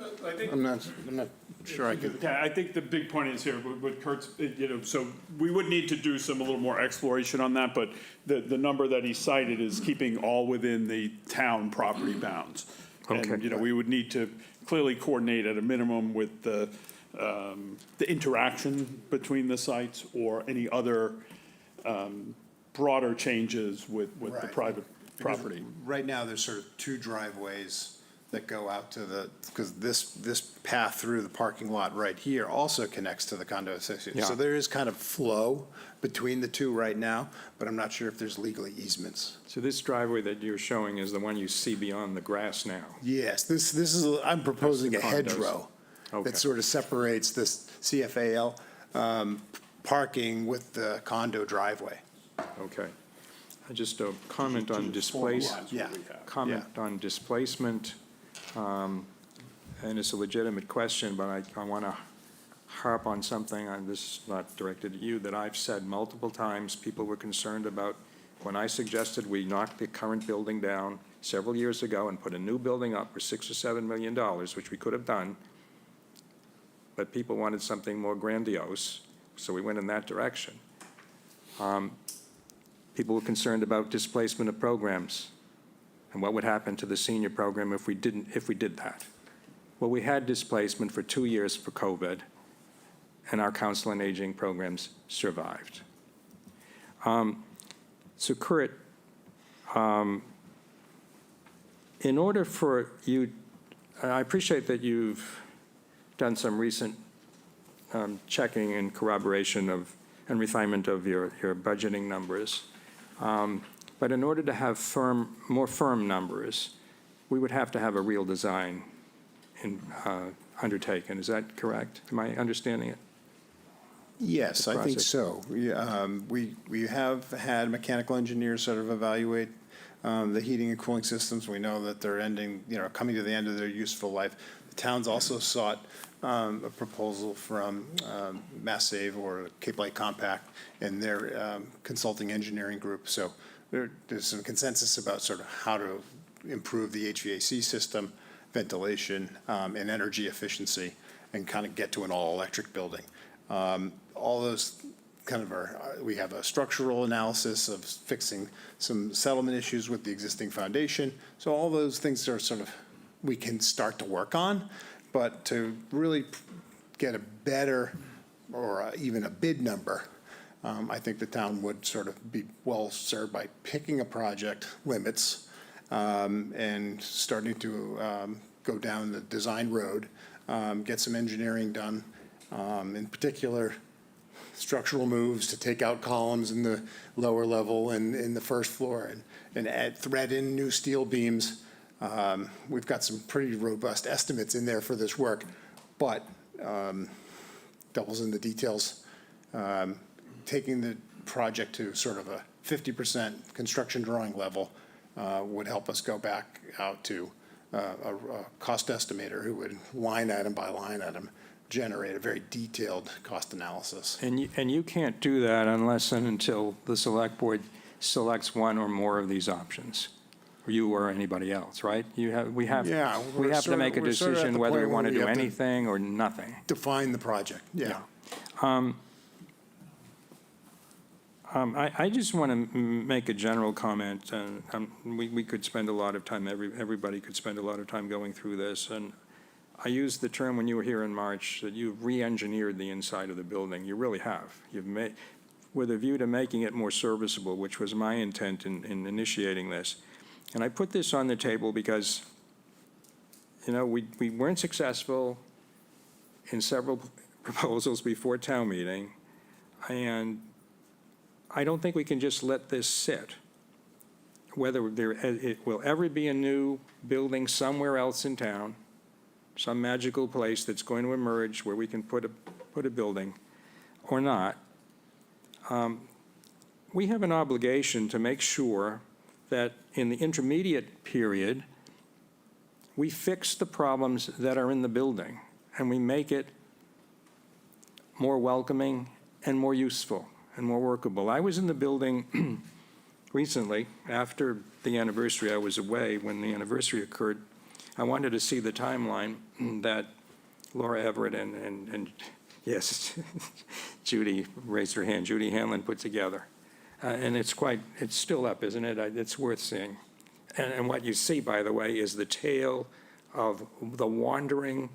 I'm not sure I could. Yeah, I think the big point is here, with Kurt's, so we would need to do a little more exploration on that, but the number that he cited is keeping all within the town property bounds. Okay. And, we would need to clearly coordinate at a minimum with the interaction between the sites or any other broader changes with the Right. private Because property. Right now, there's sort of two driveways that go out to because this path through the parking lot right here also connects to the condo association. Yeah. So there is kind of flow between the two right now, but I'm not sure if there's legally easements. So this driveway that you're showing is the one you see beyond the grass now? Yes, this is, I'm proposing a That's the condos. hedgerow Okay. that sort of separates this CFAL parking with the condo driveway. Okay. Just a comment on displacement. Yeah. Comment on displacement, and it's a legitimate question, but I want to harp on something, and this is not directed at you, that I've said multiple times. People were concerned about when I suggested we knock the current building down several years ago and put a new building up for $6 or $7 million, which we could have done, but people wanted something more grandiose, so we went in that direction. People were concerned about displacement of programs and what would happen to the senior program if we did that. Well, we had displacement for 2 years for COVID, and our council on aging programs survived. So Kurt, in order for you, I appreciate that you've done some recent checking and corroboration of and refinement of your budgeting numbers. But in order to have more firm numbers, we would have to have a real design undertaken. Is that correct? Am I understanding it? Yes, The I think project. so. We have had mechanical engineers sort of evaluate the heating and cooling systems. We know that they're coming to the end of their useful life. The town's also sought a proposal from Mass Save or Cape Light Compact and their consulting engineering group. So there's some consensus about sort of how to improve the HVAC system, ventilation, and energy efficiency, and kind of get to an all-electric building. All those kind of we have a structural analysis of fixing some settlement issues with the existing foundation. So all those things are sort of, we can start to work on, but to really get a better or even a bid number, I think the town would sort of be well served by picking a project limits and starting to go down the design road, get some engineering done, in particular structural moves to take out columns in the lower level and in the first floor and thread in new steel beams. We've got some pretty robust estimates in there for this work, but doubles in the details. Taking the project to sort of a 50% construction drawing level would help us go back out to a cost estimator who would line item by line item generate a very detailed cost analysis. And you can't do that unless and until the select board selects one or more of these options, or you or anybody else, right? We have we're to sort of- make a we're sort of at decision the whether we point want where to we do have to anything or nothing. Define the project, yeah. I just want to make a general comment, and we could spend a lot of time, everybody could spend a lot of time going through this, and I used the term when you were here in March, that you've re-engineered the inside of the building. You really have. You've made, with a view to making it more serviceable, which was my intent in initiating this. And I put this on the table because, we weren't successful in several proposals before town meeting, and I don't think we can just let this sit. Whether it will ever be a new building somewhere else in town, some magical place that's going to emerge where we can put a building or not, we have an obligation to make sure that in the intermediate period, we fix the problems that are in the building and we make it more welcoming and more useful and more workable. I was in the building recently, after the anniversary. I was away when the anniversary occurred. I wanted to see the timeline that Laura Everett and yes, Judy raised her hand, Judy Hanlon put together. And it's still up, isn't it? It's worth seeing. And what you see, by the way, is the tale of the wandering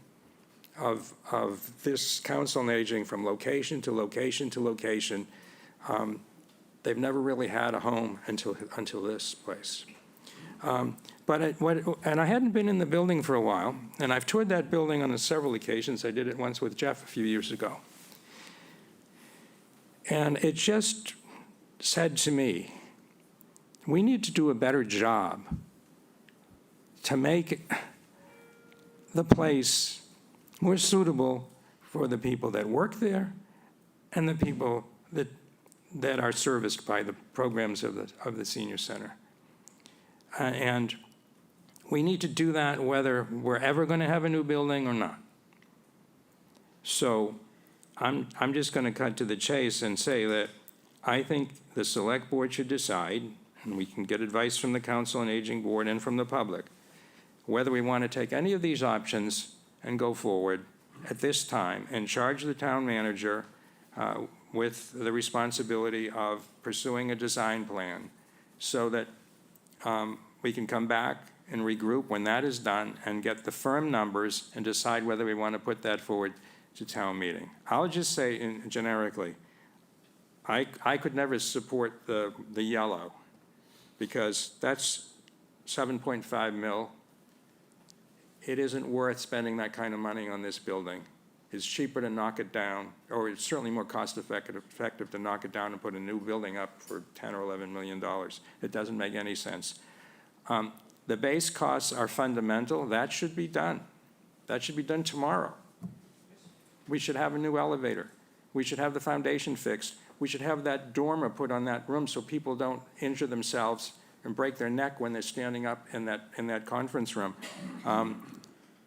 of this council on aging from location to location to location. They've never really had a home until this place. And I hadn't been in the building for a while, and I've toured that building on several occasions. I did it once with Jeff a few years ago. And it just said to me, we need to do a better job to make the place more suitable for the people that work there and the people that are serviced by the programs of the senior center. And we need to do that whether we're ever going to have a new building or not. So I'm just going to cut to the chase and say that I think the select board should decide, and we can get advice from the Council on Aging Board and from the public, whether we want to take any of these options and go forward at this time and charge the town manager with the responsibility of pursuing a design plan so that we can come back and regroup when that is done and get the firm numbers and decide whether we want to put that forward to town meeting. I'll just say generically, I could never support the yellow because that's 7.5 mil. It isn't worth spending that kind of money on this building. It's cheaper to knock it down, or it's certainly more cost effective to knock it down and put a new building up for $10 or $11 million. It doesn't make any sense. The base costs are fundamental. That should be done. That should be done tomorrow. We should have a new elevator. We should have the foundation fixed. We should have that dormer put on that room so people don't injure themselves and break their neck when they're standing up in that conference room.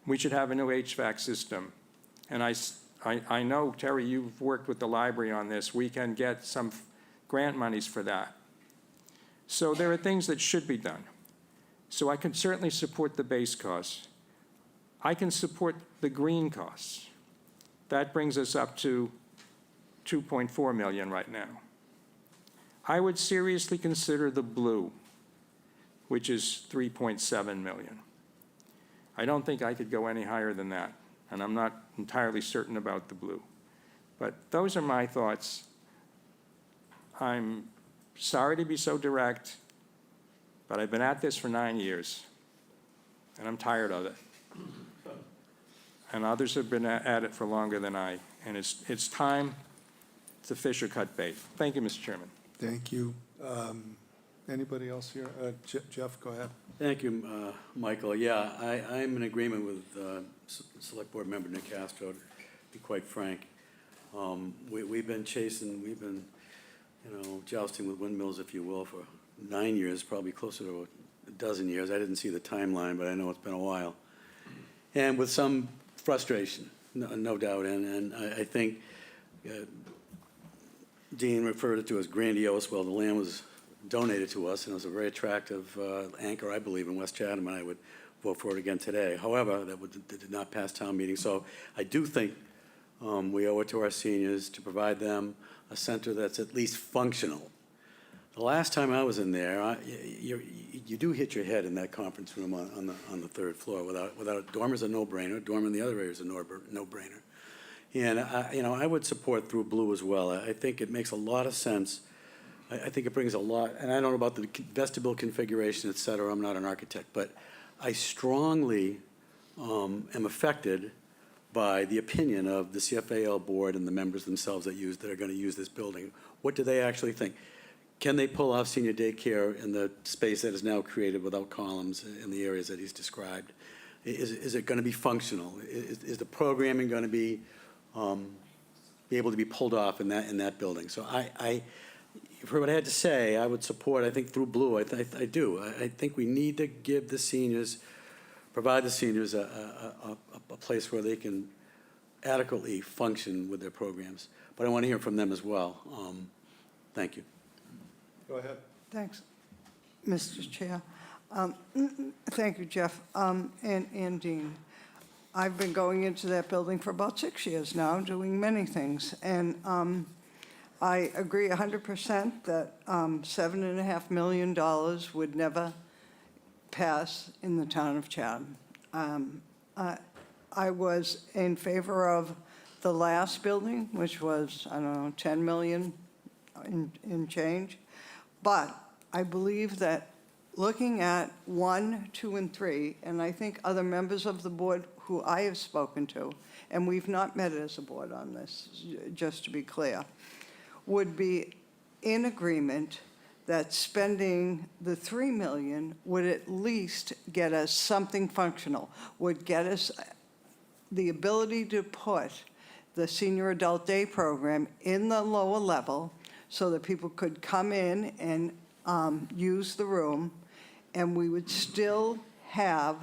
We should have a new HVAC system. And I know, Terry, you've worked with the library on this. We can get some grant monies for that. So there are things that should be done. So I can certainly support the base costs. I can support the green costs. That brings us up to 2.4 million right now. I would seriously consider the blue, which is 3.7 million. I don't think I could go any higher than that, and I'm not entirely certain about the blue. But those are my thoughts. I'm sorry to be so direct, but I've been at this for 9 years, and I'm tired of it. And others have been at it for longer than I, and it's time to fish or cut bait. Thank you, Mr. Chairman. Thank you. Anybody else here? Jeff, go ahead. Thank you, Michael. Yeah, I'm in agreement with Select Board Member Nick Castro, to be quite frank. We've been jousting with windmills, if you will, for 9 years, probably closer to a dozen years. I didn't see the timeline, but I know it's been a while. And with some frustration, no doubt. And I think Dean referred to it as grandiose. Well, the land was donated to us, and it was a very attractive anchor, I believe, in West Chatham, and I would vote for it again today. However, that did not pass town meeting. So I do think we owe it to our seniors to provide them a center that's at least functional. The last time I was in there, you do hit your head in that conference room on the third floor. Without dormer's a no-brainer. Dormer in the other area is a no-brainer. And I would support through blue as well. I think it makes a lot of sense. I think it brings a lot, and I don't know about the vestibule configuration, et cetera. I'm not an architect, but I strongly am affected by the opinion of the CFAL board and the members themselves that are going to use this building. What do they actually think? Can they pull off senior daycare in the space that is now created without columns in the areas that he's described? Is it going to be functional? Is the programming going to be able to be pulled off in that building? So you've heard what I had to say. I would support, I think, through blue. I do. I think we need to give the seniors, provide the seniors a place where they can adequately function with their programs. But I want to hear from them as well. Thank you. Go ahead. Thanks, Mr. Chair. Thank you, Jeff, and Dean. I've been going into that building for about 6 years now, doing many things, and I agree 100% that $7.5 million would never pass in the town of Chatham. I was in favor of the last building, which was, I don't know, 10 million in change, but I believe that looking at 1, 2, and 3, and I think other members of the board who I have spoken to, and we've not met as a board on this, just to be clear, would be in agreement that spending the 3 million would at least get us something functional, would get us the ability to put the senior adult day program in the lower level so that people could come in and use the room, and we would still have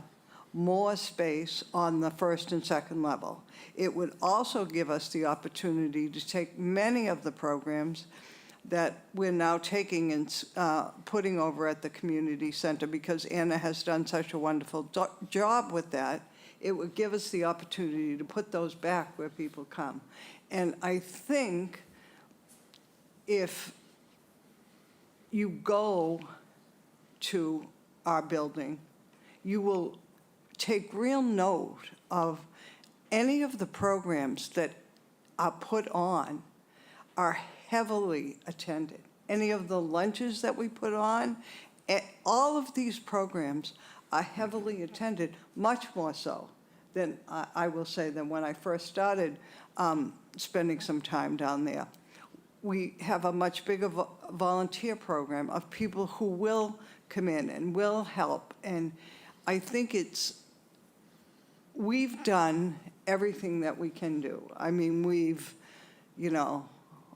more space on the first and second level. It would also give us the opportunity to take many of the programs that we're now taking and putting over at the community center, because Anna has done such a wonderful job with that. It would give us the opportunity to put those back where people come. And I think if you go to our building, you will take real note of any of the programs that are put on are heavily attended. Any of the lunches that we put on, all of these programs are heavily attended, much more so than, I will say, than when I first started spending some time down there. We have a much bigger volunteer program of people who will come in and will help. And I think we've done everything that we can do. I mean, we've,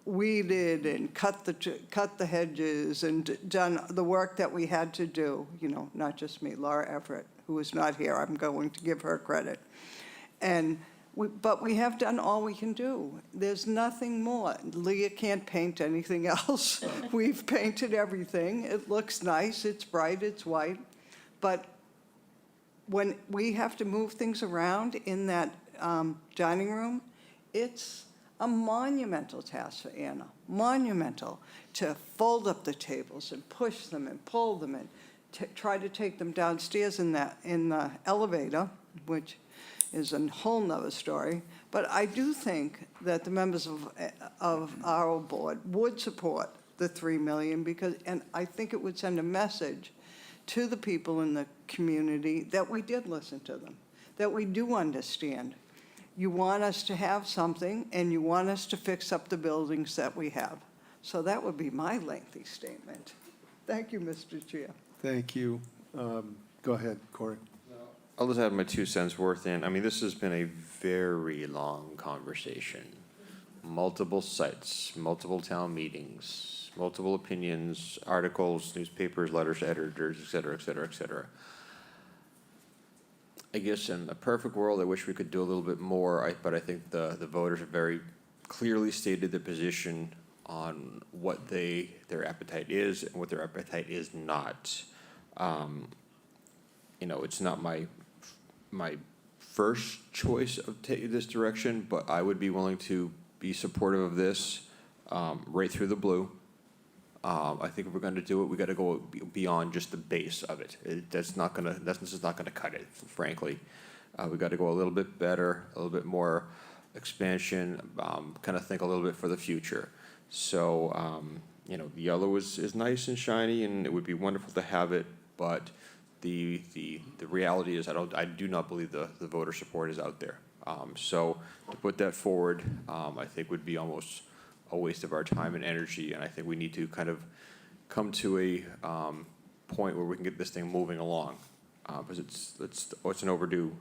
weeded and cut the hedges and done the work that we had to do, not just me, Laura Everett, who is not here. I'm going to give her credit. But we have done all we can do. There's nothing more. Leah can't paint anything else. We've painted everything. It looks nice, it's bright, it's white. But when we have to move things around in that dining room, it's a monumental task for Anna, monumental, to fold up the tables and push them and pull them and try to take them downstairs in the elevator, which is a whole nother story. But I do think that the members of our board would support the 3 million and I think it would send a message to the people in the community that we did listen to them, that we do understand. You want us to have something, and you want us to fix up the buildings that we have. So that would be my lengthy statement. Thank you, Mr. Chair. Thank you. Go ahead, Corey. I'll just add my 2 cents worth in. I mean, this has been a very long conversation. Multiple sites, multiple town meetings, multiple opinions, articles, newspapers, letters to editors, et cetera, et cetera, et cetera. I guess in a perfect world, I wish we could do a little bit more, but I think the voters have very clearly stated their position on what their appetite is and what their appetite is not. It's not my first choice of taking this direction, but I would be willing to be supportive of this right through the blue. I think if we're going to do it, we got to go beyond just the base of it. That's just not going to cut it, frankly. We got to go a little bit better, a little bit more expansion, kind of think a little bit for the future. So, yellow is nice and shiny, and it would be wonderful to have it, but the reality is I do not believe the voter support is out there. So to put that forward, I think would be almost a waste of our time and energy, and I think we need to kind of come to a point where we can get this thing moving along, because it's an overdue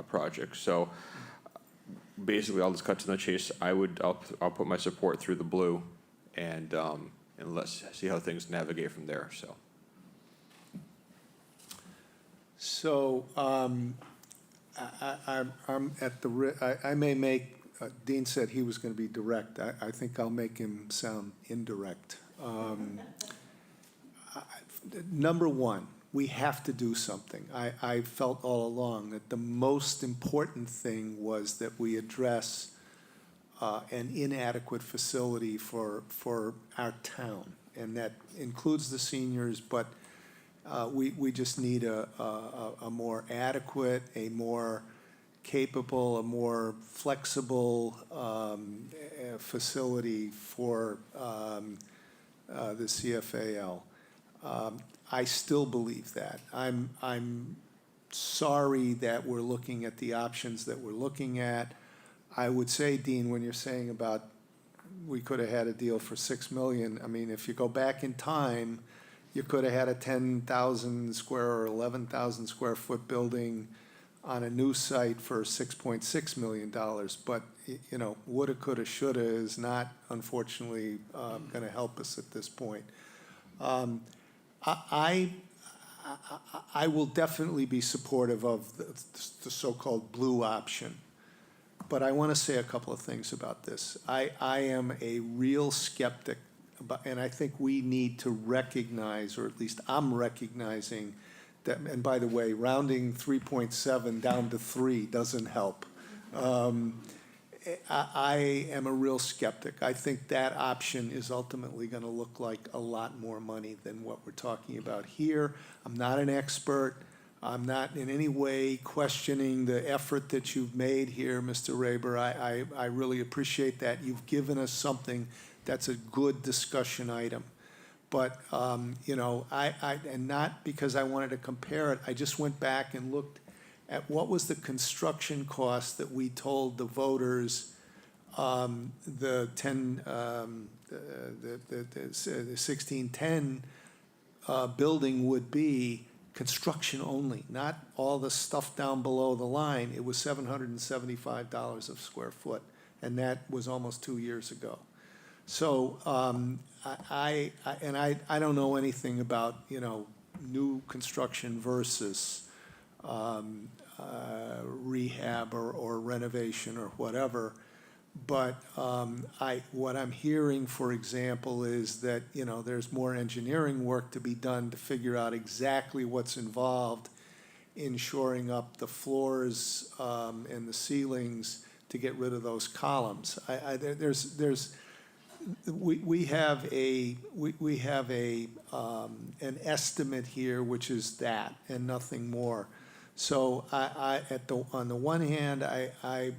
project. So basically, I'll just cut to the chase. I'll put my support through the blue, and let's see how things navigate from there. So I'm at I may make. Dean said he was going to be direct. I think I'll make him sound indirect. Number one, we have to do something. I felt all along that the most important thing was that we address an inadequate facility for our town. And that includes the seniors, but we just need a more adequate, a more capable, a more flexible facility for the CFAL. I still believe that. I'm sorry that we're looking at the options that we're looking at. I would say, Dean, when you're saying about we could have had a deal for $6 million, I mean, if you go back in time, you could have had a 10,000 square or 11,000 square foot building on a new site for $6.6 million. But, you know, woulda, coulda, shoulda is not, unfortunately, going to help us at this point. I will definitely be supportive of the so-called blue option. But I want to say a couple of things about this. I am a real skeptic, and I think we need to recognize, or at least I'm recognizing, that, and by the way, rounding 3.7 down to 3 doesn't help. I am a real skeptic. I think that option is ultimately going to look like a lot more money than what we're talking about here. I'm not an expert. I'm not in any way questioning the effort that you've made here, Mr. Raber. I really appreciate that. You've given us something that's a good discussion item. But, you know, and not because I wanted to compare it, I just went back and looked at what was the construction cost that we told the voters the 1610 building would be. Construction only, not all the stuff down below the line. It was $775 a square foot, and that was almost 2 years ago. So I don't know anything about, you know, new construction versus rehab or renovation or whatever. But what I'm hearing, for example, is that, you know, there's more engineering work to be done to figure out exactly what's involved in shoring up the floors and the ceilings to get rid of those columns. We have an estimate here, which is that and nothing more. So on the one hand, I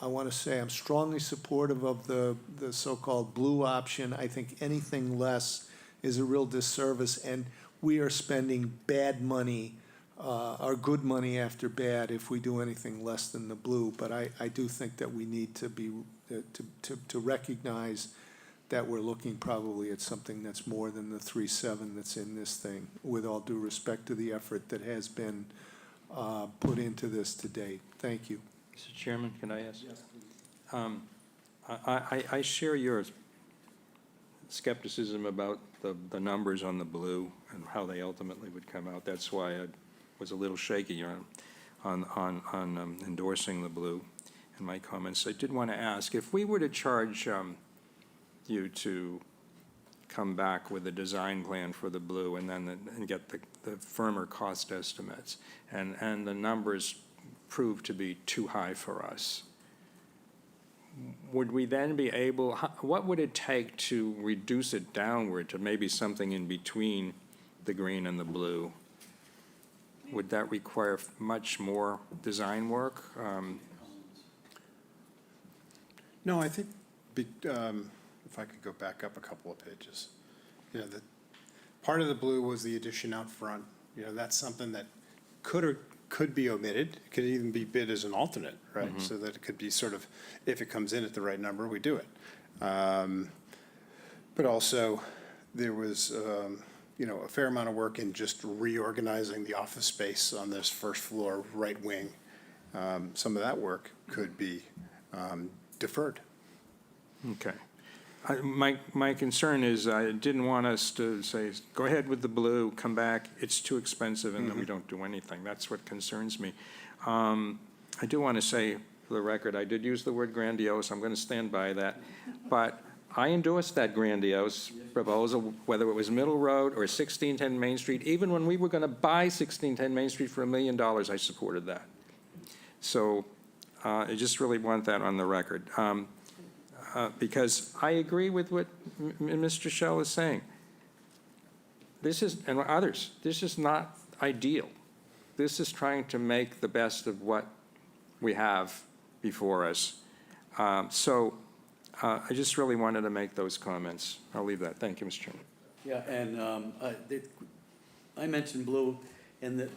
want to say I'm strongly supportive of the so-called blue option. I think anything less is a real disservice, and we are spending bad money, or good money after bad, if we do anything less than the blue. But I do think that we need to be to recognize that we're looking probably at something that's more than the 3.7 that's in this thing, with all due respect to the effort that has been put into this to date. Thank you. Mr. Chairman, can I ask? Yes, please. I share your skepticism about the numbers on the blue and how they ultimately would come out. That's why I was a little shaky on endorsing the blue in my comments. I did want to ask, if we were to charge you to come back with a design plan for the blue and then and get the firmer cost estimates, and the numbers prove to be too high for us, would we then be able, what would it take to reduce it downward to maybe something in between the green and the blue? Would that require much more design work? No, I think, if I could go back up a couple of pages. You know, the part of the blue was the addition out front. You know, that's something that could be omitted. It could even be bid as an alternate, right? Mm-hmm. So that it could be sort of, if it comes in at the right number, we do it. But also, there was, you know, a fair amount of work in just reorganizing the office space on this first floor right wing. Some of that work could be deferred. Okay. My concern is I didn't want us to say, go ahead with the blue, come back, it's too expensive, and then we don't do anything. That's what concerns me. I do want to say, for the record, I did use the word grandiose. I'm going to stand by that. But I endorsed that grandiose proposal, whether it was Middle Road or 1610 Main Street. Even when we were going to buy 1610 Main Street for $1 million, I supported that. So I just really want that on the record. Because I agree with what Mr. Shell is saying. This is, and others, this is not ideal. This is trying to make the best of what we have before us. I just really wanted to make those comments. I'll leave that. Thank you, Mr. Chairman. Yeah, and I mentioned blue in the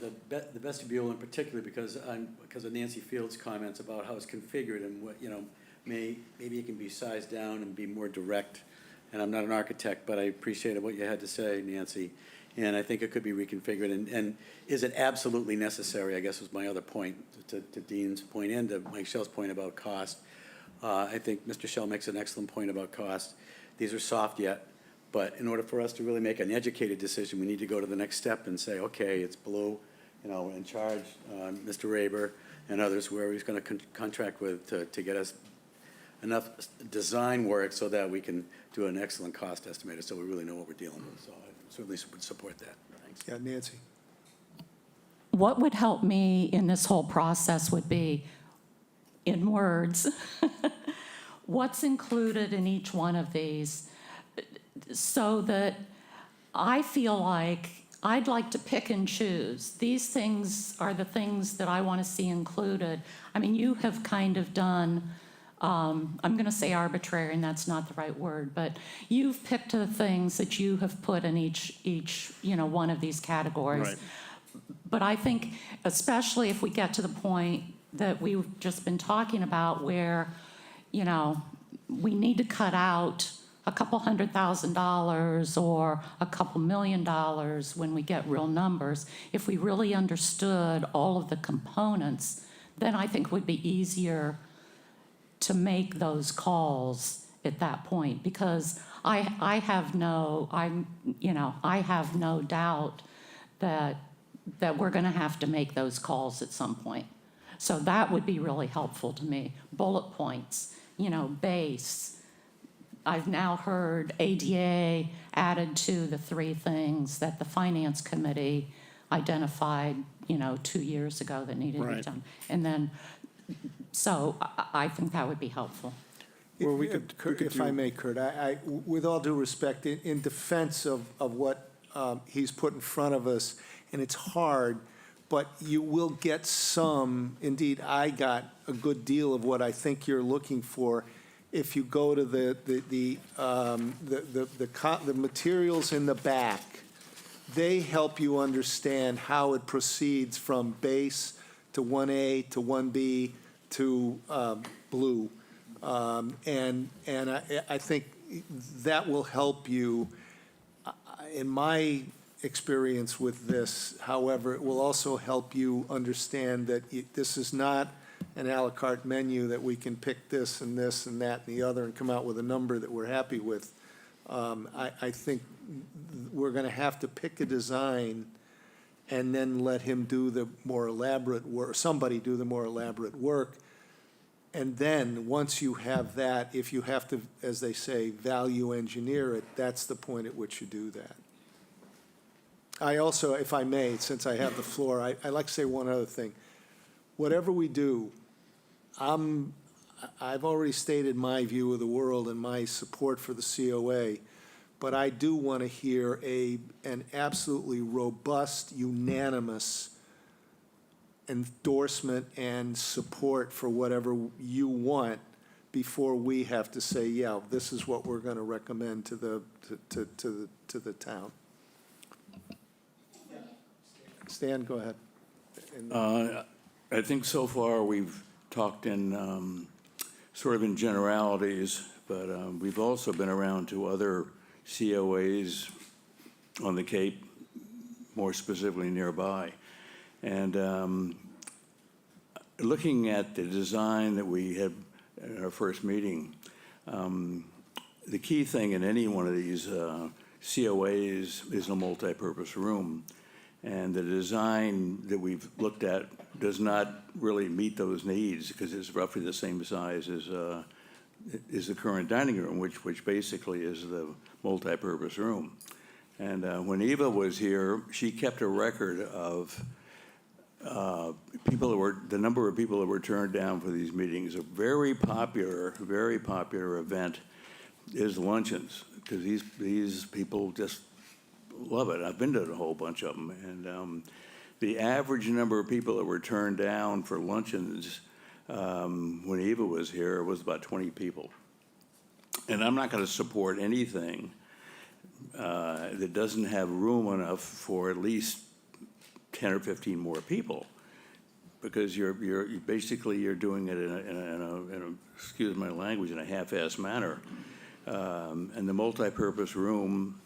vestibule in particular because of Nancy Field's comments about how it's configured and what, maybe it can be sized down and be more direct. And I'm not an architect, but I appreciated what you had to say, Nancy. And I think it could be reconfigured. And is it absolutely necessary, I guess was my other point, to Dean's point and to Mike Shell's point about cost. I think Mr. Shell makes an excellent point about cost. These are soft yet, but in order for us to really make an educated decision, we need to go to the next step and say, okay, it's blue, in charge, Mr. Raber and others, where he's going to contract with to get us enough design work so that we can do an excellent cost estimator so we really know what we're dealing with. So I certainly would support that. Thanks. Yeah, Nancy. What would help me in this whole process would be, in words, what's included in each one of these, so that I feel like I'd like to pick and choose. These things are the things that I want to see included. I mean, you have kind of done, I'm going to say arbitrary, and that's not the right word, but you've picked the things that you have put in each one of these categories. Right. But I think, especially if we get to the point that we've just been talking about where, we need to cut out a couple $100,000 or a couple $1 million when we get real numbers. If we really understood all of the components, then I think it would be easier to make those calls at that point, because I have no doubt that we're going to have to make those calls at some point. So that would be really helpful to me. Bullet points, base. I've now heard ADA added to the 3 things that the Finance Committee identified, 2 years ago that needed to be Right. done. And then, so I think that would be helpful. Well, Kurt, if I may, Kurt, I, with all due respect, in defense of what he's put in front of us, and it's hard, but you will get some, indeed, I got a good deal of what I think you're looking for if you go to the materials in the back. They help you understand how it proceeds from base to 1A to 1B to blue. And I think that will help you. In my experience with this, however, it will also help you understand that this is not an a la carte menu that we can pick this and this and that and the other and come out with a number that we're happy with. I think we're going to have to pick a design and then let him do the more elaborate work, somebody do the more elaborate work. And then, once you have that, if you have to, as they say, value engineer it, that's the point at which you do that. I also, if I may, since I have the floor, I'd like to say one other thing. Whatever we do, I've already stated my view of the world and my support for the COA, but I do want to hear an absolutely robust, unanimous endorsement and support for whatever you want before we have to say, yeah, this is what we're going to recommend to the town. Stan, go ahead. I think so far we've talked in sort of in generalities, but we've also been around to other COAs on the Cape, more specifically nearby. And looking at the design that we had in our first meeting, the key thing in any one of these COAs is a multi-purpose room. And the design that we've looked at does not really meet those needs because it's roughly the same size as is the current dining room, which basically is the multipurpose room. And when Eva was here, she kept a record of the number of people that were turned down for these meetings. A very popular event is luncheons, because these people just love it. I've been to a whole bunch of them, and the average number of people that were turned down for luncheons when Eva was here was about 20 people. And I'm not going to support anything that doesn't have room enough for at least 10 or 15 more people, because you're basically doing it in a excuse my language, in a half-assed manner. And the multipurpose room,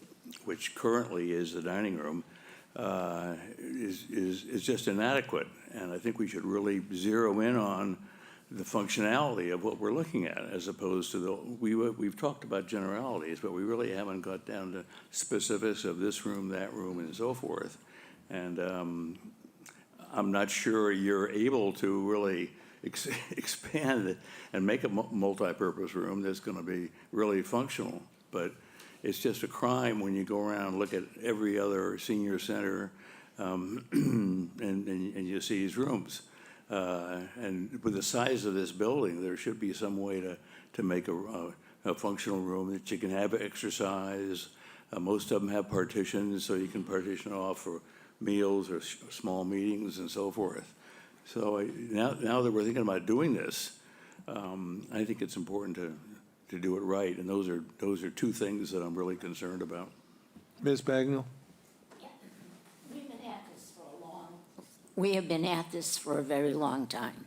which currently is the dining room, is just inadequate. And I think we should really zero in on the functionality of what we're looking at, as opposed to we've talked about generalities, but we really haven't got down to specifics of this room, that room, and so forth. And I'm not sure you're able to really expand it and make a multi-purpose room that's going to be really functional. But it's just a crime when you go around and look at every other senior center and you see these rooms. And with the size of this building, there should be some way to make a functional room that you can have exercise. Most of them have partitions, so you can partition off for meals or small meetings and so forth. So now that we're thinking about doing this, I think it's important to do it right. And those are two things that I'm really concerned about. Ms. Bagnell? We have been at this for a very long time.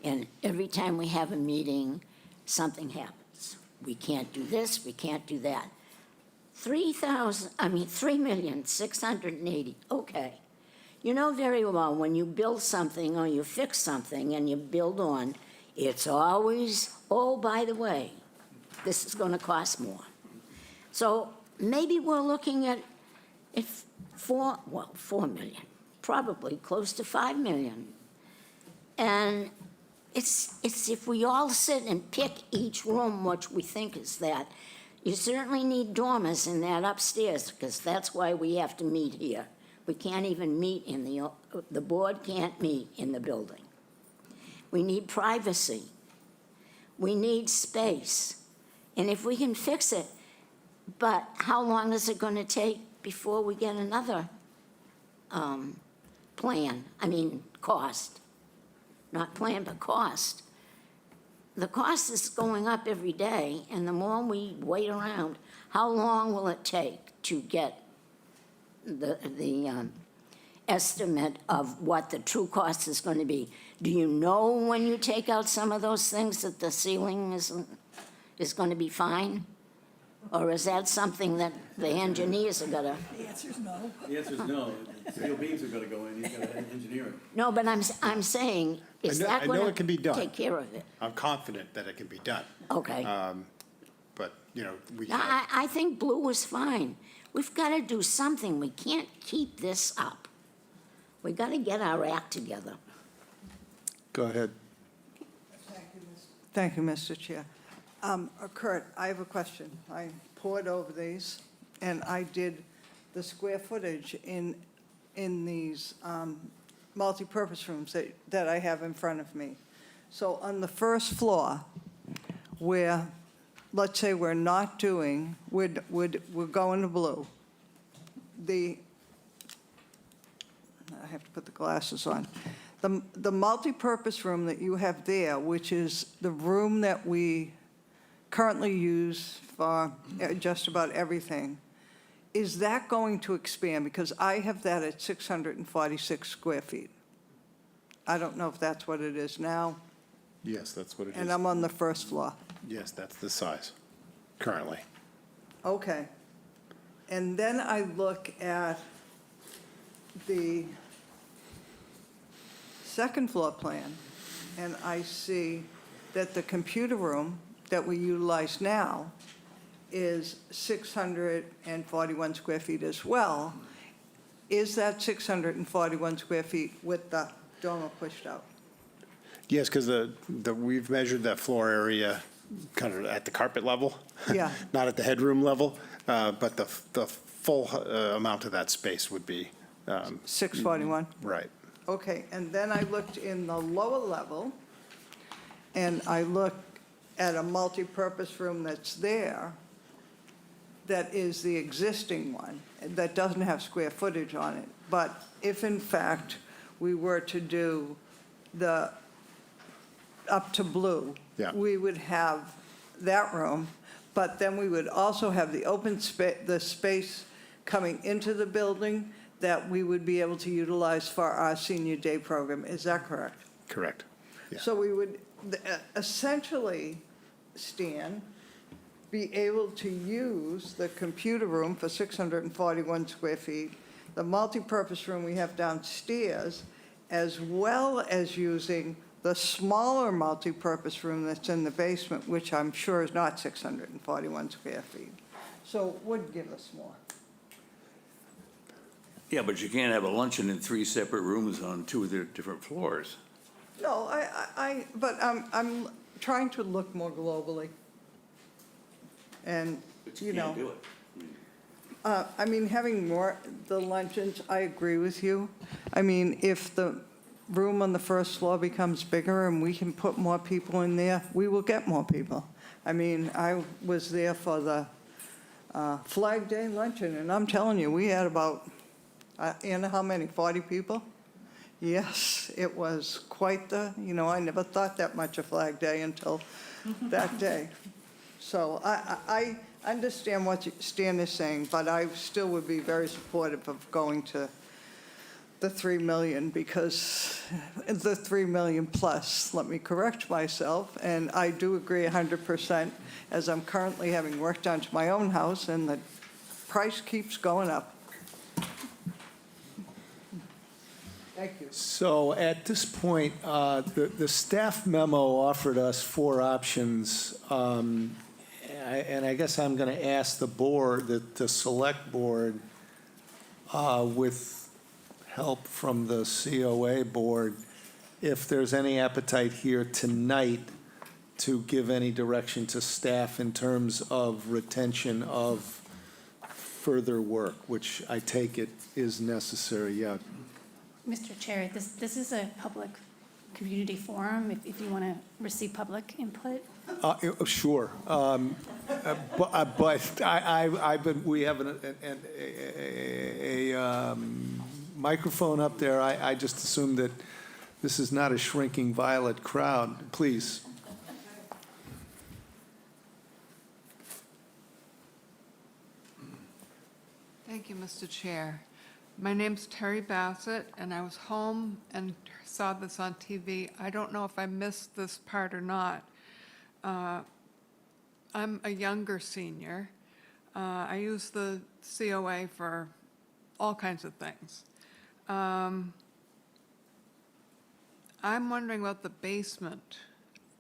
And every time we have a meeting, something happens. We can't do this, we can't do that. 3,680,000, okay. You know very well when you build something or you fix something and you build on, it's always, oh, by the way, this is going to cost more. So maybe we're looking at 4 million, probably close to 5 million. And it's if we all sit and pick each room which we think is that. You certainly need dormers in that upstairs, because that's why we have to meet here. We can't even meet in the board can't meet in the building. We need privacy. We need space. And if we can fix it, but how long is it going to take before we get another cost? Not plan, but cost. The cost is going up every day, and the more we wait around, how long will it take to get the estimate of what the true cost is going to be? Do you know when you take out some of those things that the ceiling is going to be fine? Or is that something that the engineers are going to? The answer is no. The answer is no. Steel beams are going to go in, you've got to engineer it. No, but I'm saying, is that I know going it can be to done. take care of it? I'm confident that it can be done. Okay. But, we No, can't. I think blue is fine. We've got to do something. We can't keep this up. We got to get our act together. Go ahead. Thank you, Mr. Chair. Kurt, I have a question. I poured over these, and I did the square footage in these multipurpose rooms that I have in front of me. So on the first floor, where, let's say we're not doing, we're going to blue. I have to put the glasses on. The multipurpose room that you have there, which is the room that we currently use for just about everything, is that going to expand? Because I have that at 646 square feet. I don't know if that's what it is now, Yes, that's what it is. and I'm on the first floor. Yes, that's the size currently. Okay. And then I look at the second floor plan, and I see that the computer room that we utilize now is 641 square feet as well. Is that 641 square feet with the dormer pushed out? Yes, because we've measured that floor area kind of at the carpet level. Yeah. Not at the headroom level, but the full amount of that space would be, 641. right. Okay, and then I looked in the lower level, and I looked at a multipurpose room that's there, that is the existing one, that doesn't have square footage on it. But if in fact we were to do the up to blue, Yeah. we would have that room, but then we would also have the open space, the space coming into the building that we would be able to utilize for our senior day program. Is that correct? Correct. Yeah. So we would essentially, Stan, be able to use the computer room for 641 square feet, the multipurpose room we have downstairs, as well as using the smaller multipurpose room that's in the basement, which I'm sure is not 641 square feet. So it would give us more. Yeah, but you can't have a luncheon in 3 separate rooms on 2 of the different floors. No, but I'm trying to look more globally. And, you know. Can't do it. I mean, having more, the luncheons, I agree with you. I mean, if the room on the first floor becomes bigger and we can put more people in there, we will get more people. I mean, I was there for the Flag Day luncheon, and I'm telling you, we had about, Anna, how many, 40 people? Yes, it was quite I never thought that much of Flag Day until that day. So I understand what Stan is saying, but I still would be very supportive of going to the 3 million, because the 3 million plus, let me correct myself, and I do agree 100%, as I'm currently having work done to my own house, and the price keeps going up. Thank you. So at this point, the staff memo offered us 4 options. And I guess I'm going to ask the board, the select board, with help from the COA board, if there's any appetite here tonight to give any direction to staff in terms of retention of further work, which I take it is necessary, yeah. Mr. Chair, this is a public community forum, if you want to receive public input. Sure. But we have a microphone up there. I just assume that this is not a shrinking violet crowd. Please. Thank you, Mr. Chair. My name's Terry Bassett, and I was home and saw this on TV. I don't know if I missed this part or not. I'm a younger senior. I use the COA for all kinds of things. I'm wondering about the basement.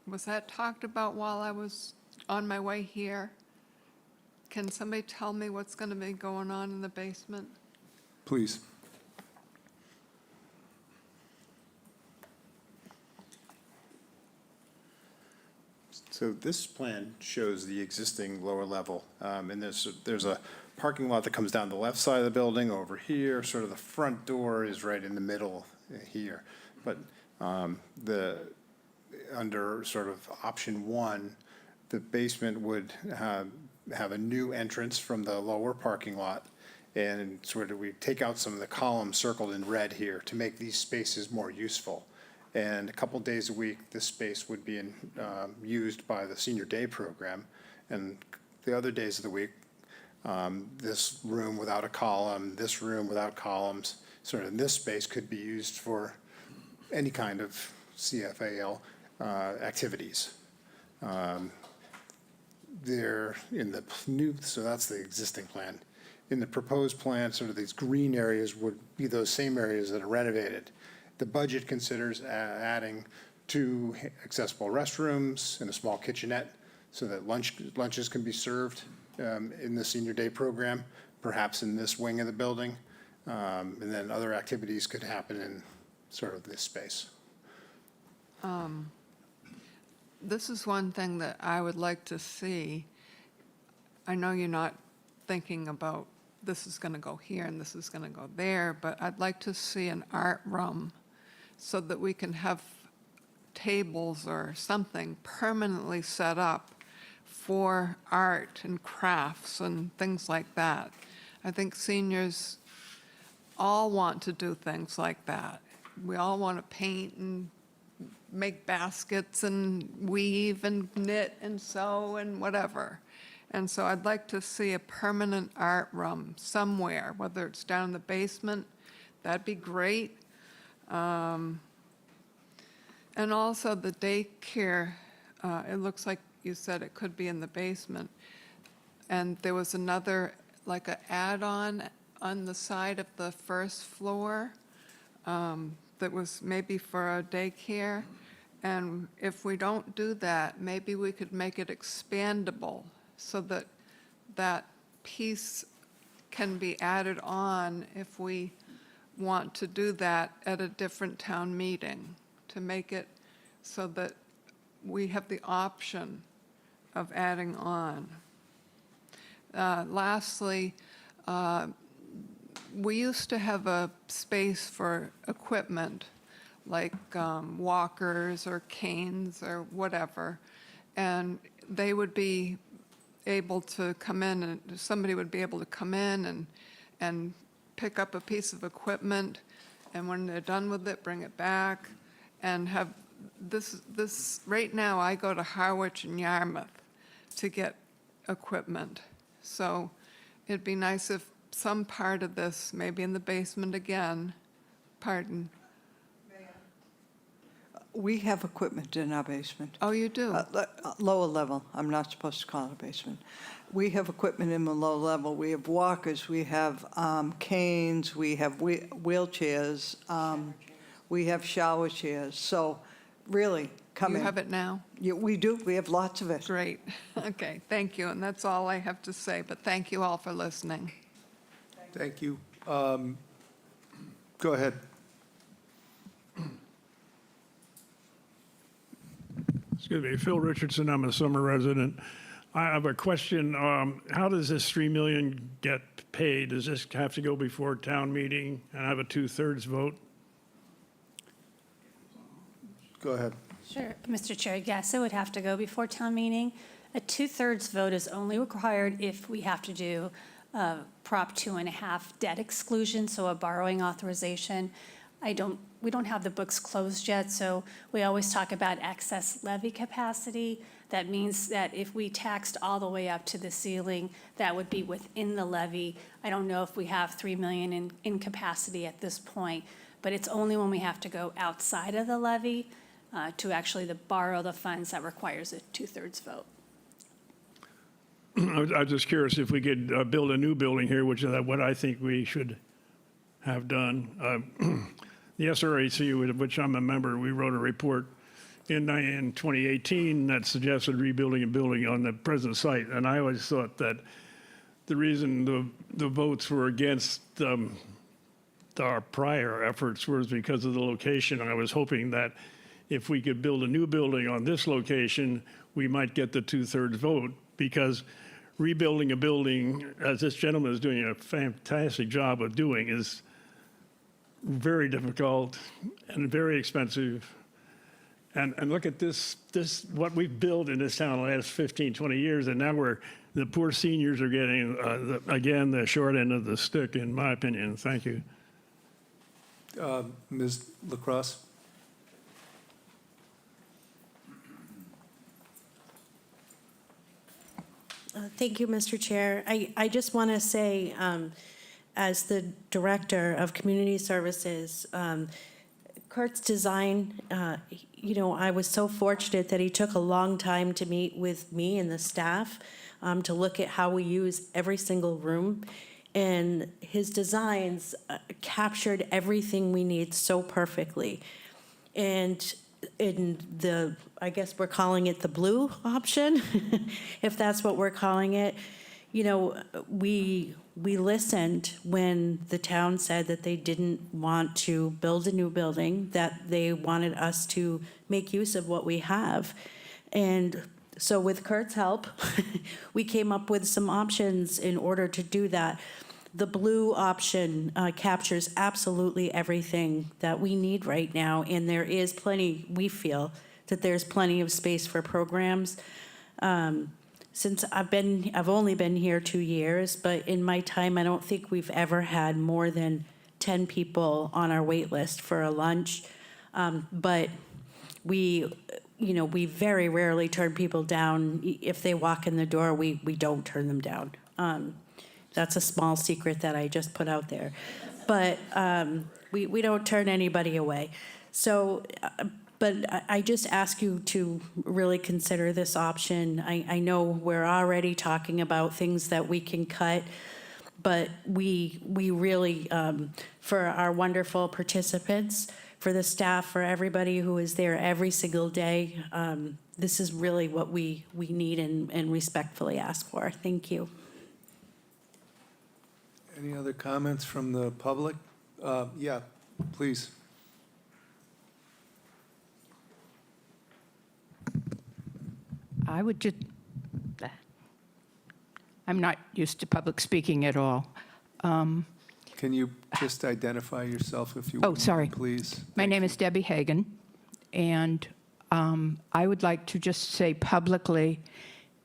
Was that talked about while I was on my way here? Can somebody tell me what's going to be going on in the basement? Please. So this plan shows the existing lower level, and there's a parking lot that comes down the left side of the building over here. Sort of the front door is right in the middle here. But under sort of option 1, the basement would have a new entrance from the lower parking lot, and sort of we take out some of the columns circled in red here to make these spaces more useful. And a couple days a week, this space would be used by the senior day program. And the other days of the week, this room without a column, this room without columns, sort of this space could be used for any kind of CFAL activities. They're in the new, so that's the existing plan. In the proposed plan, sort of these green areas would be those same areas that are renovated. The budget considers adding 2 accessible restrooms and a small kitchenette so that lunches can be served in the senior day program, perhaps in this wing of the building. And then other activities could happen in sort of this space. this is one thing that I would like to see. I know you're not thinking about this is going to go here and this is going to go there, but I'd like to see an art room so that we can have tables or something permanently set up for art and crafts and things like that. I think seniors all want to do things like that. We all want to paint and make baskets and weave and knit and sew and whatever. And so I'd like to see a permanent art room somewhere, whether it's down in the basement, that'd be great. And also the daycare, it looks like you said it could be in the basement. And there was another, like an add-on on the side of the first floor that was maybe for a daycare. And if we don't do that, maybe we could make it expandable so that that piece can be added on if we want to do that at a different town meeting, to make it so that we have the option of adding on. Lastly, we used to have a space for equipment like walkers or canes or whatever, and they would be able to come in, and somebody would be able to come in and pick up a piece of equipment, and when they're done with it, bring it back, and have this right now, I go to Harwich and Yarmouth to get equipment. So it'd be nice if some part of this, maybe in the basement again, pardon. We have equipment in our basement. Oh, you do? Lower level, I'm not supposed to call it a basement. We have equipment in the low level. We have walkers, we have canes, we have wheelchairs, we have shower chairs. So really, come in. You have it now? Yeah, we do, we have lots of it. Great. Okay, thank you, and that's all I have to say, but thank you all for listening. Thank you. Go ahead. Excuse me, Phil Richardson, I'm a summer resident. I have a question. How does this 3 million get paid? Does this have to go before town meeting and have a 2/3 vote? Go ahead. Sure, Mr. Chair, yes, it would have to go before town meeting. A 2/3 vote is only required if we have to do Prop 2.5 debt exclusion, so a borrowing authorization. We don't have the books closed yet, so we always talk about excess levy capacity. That means that if we taxed all the way up to the ceiling, that would be within the levy. I don't know if we have 3 million in capacity at this point, but it's only when we have to go outside of the levy to actually borrow the funds that requires a 2/3 vote. I was just curious if we could build a new building here, which is what I think we should have done. The SRAC, of which I'm a member, we wrote a report in 2018 that suggested rebuilding a building on the present site. And I always thought that the reason the votes were against our prior efforts was because of the location. I was hoping that if we could build a new building on this location, we might get the 2/3 vote, because rebuilding a building, as this gentleman is doing a fantastic job of doing, is very difficult and very expensive. And look at this, what we've built in this town the last 15, 20 years, and now the poor seniors are getting, again, the short end of the stick, in my opinion. Thank you. Ms. LaCrosse? Thank you, Mr. Chair. I just want to say, as the Director of Community Services, Kurt's design, I was so fortunate that he took a long time to meet with me and the staff to look at how we use every single room. And his designs captured everything we need so perfectly. And in I guess we're calling it the blue option, if that's what we're calling it, we listened when the town said that they didn't want to build a new building, that they wanted us to make use of what we have. And so with Kurt's help, we came up with some options in order to do that. The blue option captures absolutely everything that we need right now, and there is plenty, we feel, that there's plenty of space for programs. Since I've only been here 2 years, but in my time, I don't think we've ever had more than 10 people on our wait list for a lunch. But we very rarely turn people down. If they walk in the door, we don't turn them down. That's a small secret that I just put out there. But we don't turn anybody away. So, but I just ask you to really consider this option. I know we're already talking about things that we can cut, but we really, for our wonderful participants, for the staff, for everybody who is there every single day, this is really what we need and respectfully ask for. Thank you. Any other comments from the public? Yeah, please. I would just, I'm not used to public speaking at all. Can you just identify yourself if you would? Oh, sorry. Please. My name is Debbie Hagan, and I would like to just say publicly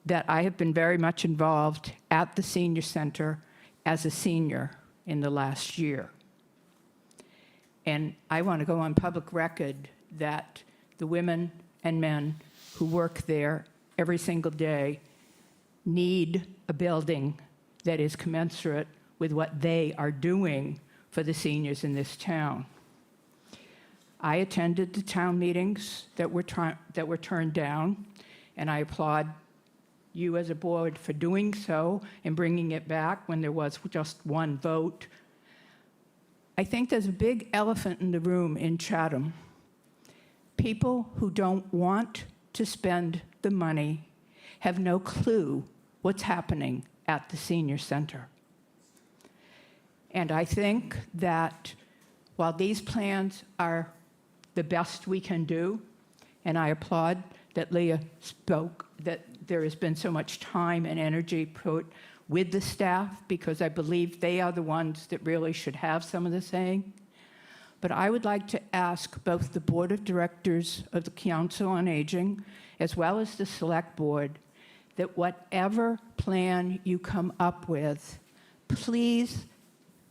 that I have been very much involved at the senior center as a senior in the last year. And I want to go on public record that the women and men who work there every single day need a building that is commensurate with what they are doing for the seniors in this town. I attended the town meetings that were turned down, and I applaud you as a board for doing so and bringing it back when there was just one vote. I think there's a big elephant in the room in Chatham. People who don't want to spend the money have no clue what's happening at the senior center. And I think that while these plans are the best we can do, and I applaud that Leah spoke, that there has been so much time and energy put with the staff, because I believe they are the ones that really should have some of the saying. But I would like to ask both the Board of Directors of the Council on Aging, as well as the Select Board, that whatever plan you come up with, please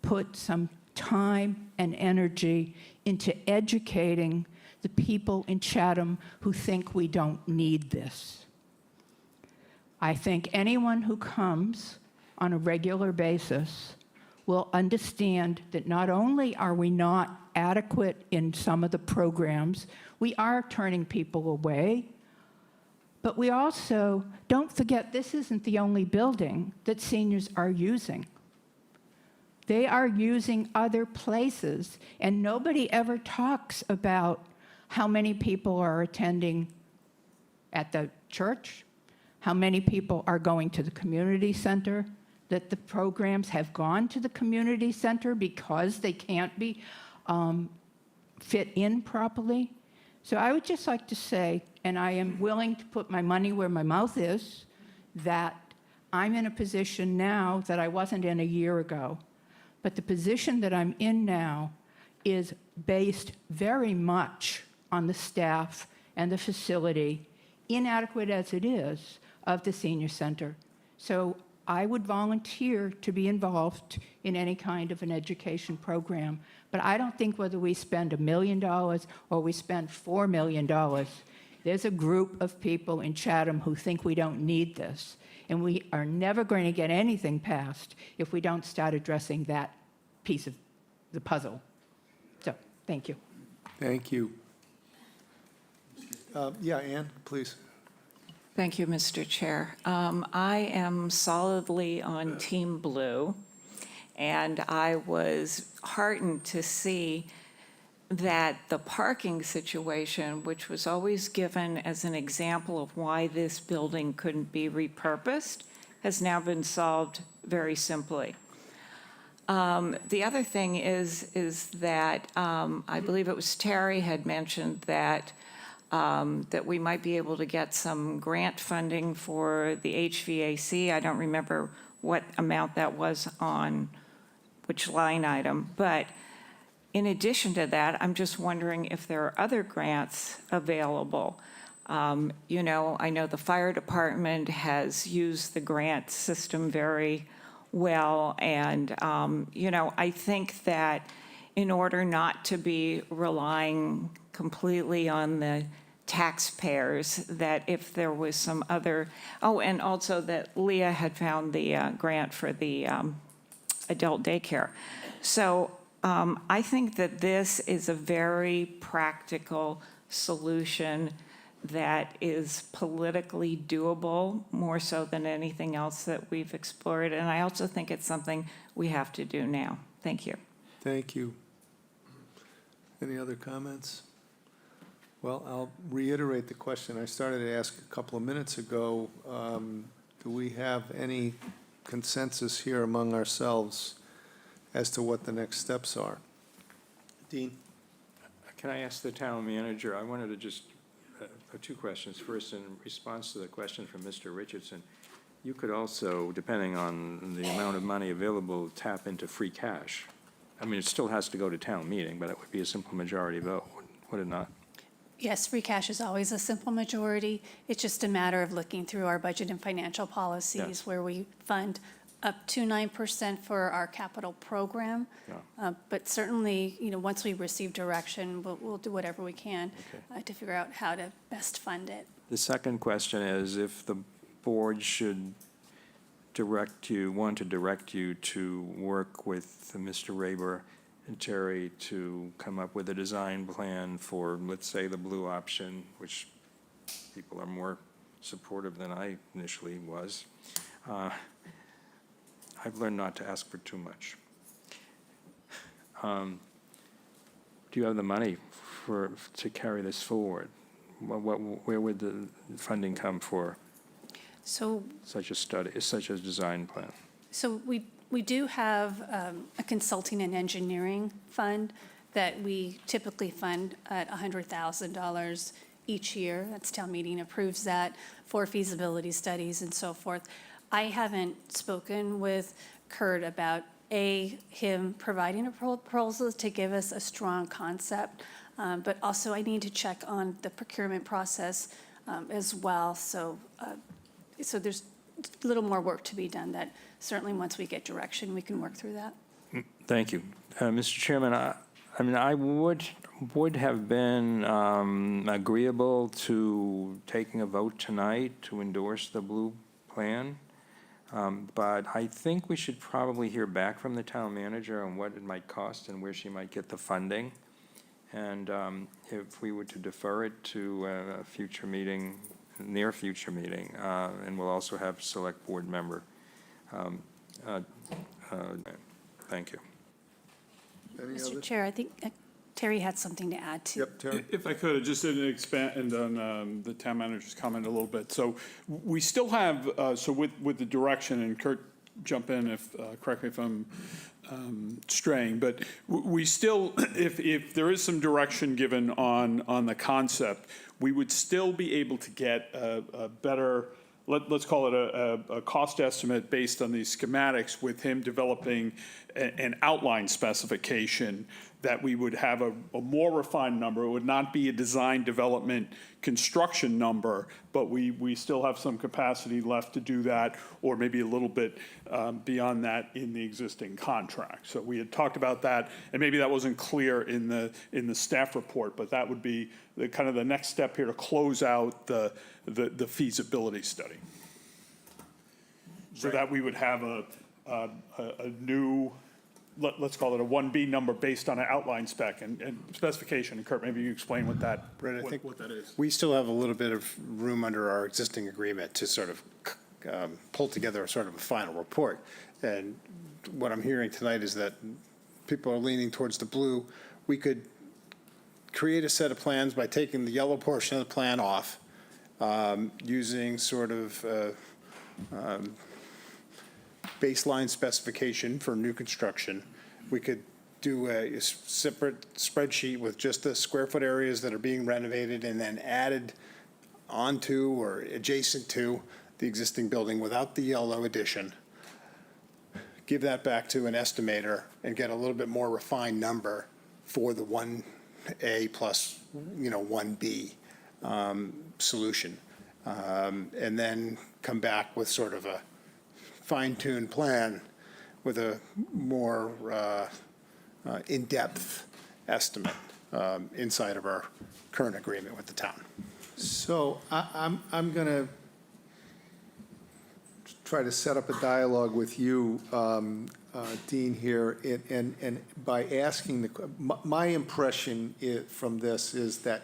put some time and energy into educating the people in Chatham who think we don't need this. I think anyone who comes on a regular basis will understand that not only are we not adequate in some of the programs, we are turning people away, but we also don't forget this isn't the only building that seniors are using. They are using other places, and nobody ever talks about how many people are attending at the church, how many people are going to the community center, that the programs have gone to the community center because they can't be fit in properly. So I would just like to say, and I am willing to put my money where my mouth is, that I'm in a position now that I wasn't in a year ago. But the position that I'm in now is based very much on the staff and the facility, inadequate as it is, of the senior center. So I would volunteer to be involved in any kind of an education program. But I don't think whether we spend $1 million or we spend $4 million, there's a group of people in Chatham who think we don't need this. And we are never going to get anything passed if we don't start addressing that piece of the puzzle. So, thank you. Thank you. Yeah, Ann, please. Thank you, Mr. Chair. I am solidly on Team Blue, and I was heartened to see that the parking situation, which was always given as an example of why this building couldn't be repurposed, has now been solved very simply. The other thing is that I believe it was Terry had mentioned that that we might be able to get some grant funding for the HVAC. I don't remember what amount that was on which line item, but in addition to that, I'm just wondering if there are other grants available. You know, I know the fire department has used the grant system very well, and, you know, I think that in order not to be relying completely on the taxpayers, that if there was some other, oh, and also that Leah had found the grant for the adult daycare. So I think that this is a very practical solution that is politically doable, more so than anything else that we've explored. And I also think it's something we have to do now. Thank you. Thank you. Any other comments? Well, I'll reiterate the question I started to ask a couple of minutes ago. Do we have any consensus here among ourselves as to what the next steps are? Dean? Can I ask the town manager, I wanted to just, two questions. First, in response to the question from Mr. Richardson, you could also, depending on the amount of money available, tap into free cash. I mean, it still has to go to town meeting, but it would be a simple majority vote, would it not? Yes, free cash is always a simple majority. It's just a matter of looking through our budget and financial policies Yes. where we fund up to 9% for our capital program. Yeah. But certainly, you know, once we receive direction, we'll do whatever we can to figure out how to best fund it. The second question is, if the board should want to direct you to work with Mr. Raber and Terry to come up with a design plan for, let's say, the blue option, which people are more supportive than I initially was. I've learned not to ask for too much. Do you have the money to carry this forward? Where would the funding come for So such a study, such a design plan? So we do have a consulting and engineering fund that we typically fund at $100,000 each year. That's town meeting approves that for feasibility studies and so forth. I haven't spoken with Kurt about him providing a proposal to give us a strong concept, but also I need to check on the procurement process as well. So there's a little more work to be done that certainly once we get direction, we can work through that. Thank you. Mr. Chairman, I mean, I would have been agreeable to taking a vote tonight to endorse the blue plan, but I think we should probably hear back from the town manager on what it might cost and where she might get the funding. And if we were to defer it to a future meeting, near future meeting, and we'll also have select board member. Thank you. Mr. Chair, I think Terry had something to add too. Yep, Terry. If I could, just to expand on the town manager's comment a little bit. So we still have, so with the direction, and Kurt, jump in if, correct me if I'm straying, but we still, if there is some direction given on the concept, we would still be able to get a better, let's call it a cost estimate based on these schematics with him developing an outline specification that we would have a more refined number. It would not be a design development construction number, but we still have some capacity left to do that, or maybe a little bit beyond that in the existing contract. So we had talked about that, and maybe that wasn't clear in the staff report, but that would be the kind of the next step here to close out the feasibility study. So that we would have a new, let's call it a 1B number based on an outline spec and specification. And Kurt, maybe you explain what that, Brett, I think what that is. we still have a little bit of room under our existing agreement to sort of pull together a sort of a final report. And what I'm hearing tonight is that people are leaning towards the blue. We could create a set of plans by taking the yellow portion of the plan off, using sort of baseline specification for new construction. We could do a separate spreadsheet with just the square foot areas that are being renovated and then added onto or adjacent to the existing building without the yellow addition. Give that back to an estimator and get a little bit more refined number for the 1A plus, 1B solution. And then come back with sort of a fine-tuned plan with a more in-depth estimate inside of our current agreement with the town. So I'm going to try to set up a dialogue with you, Dean, here, and by asking my impression from this is that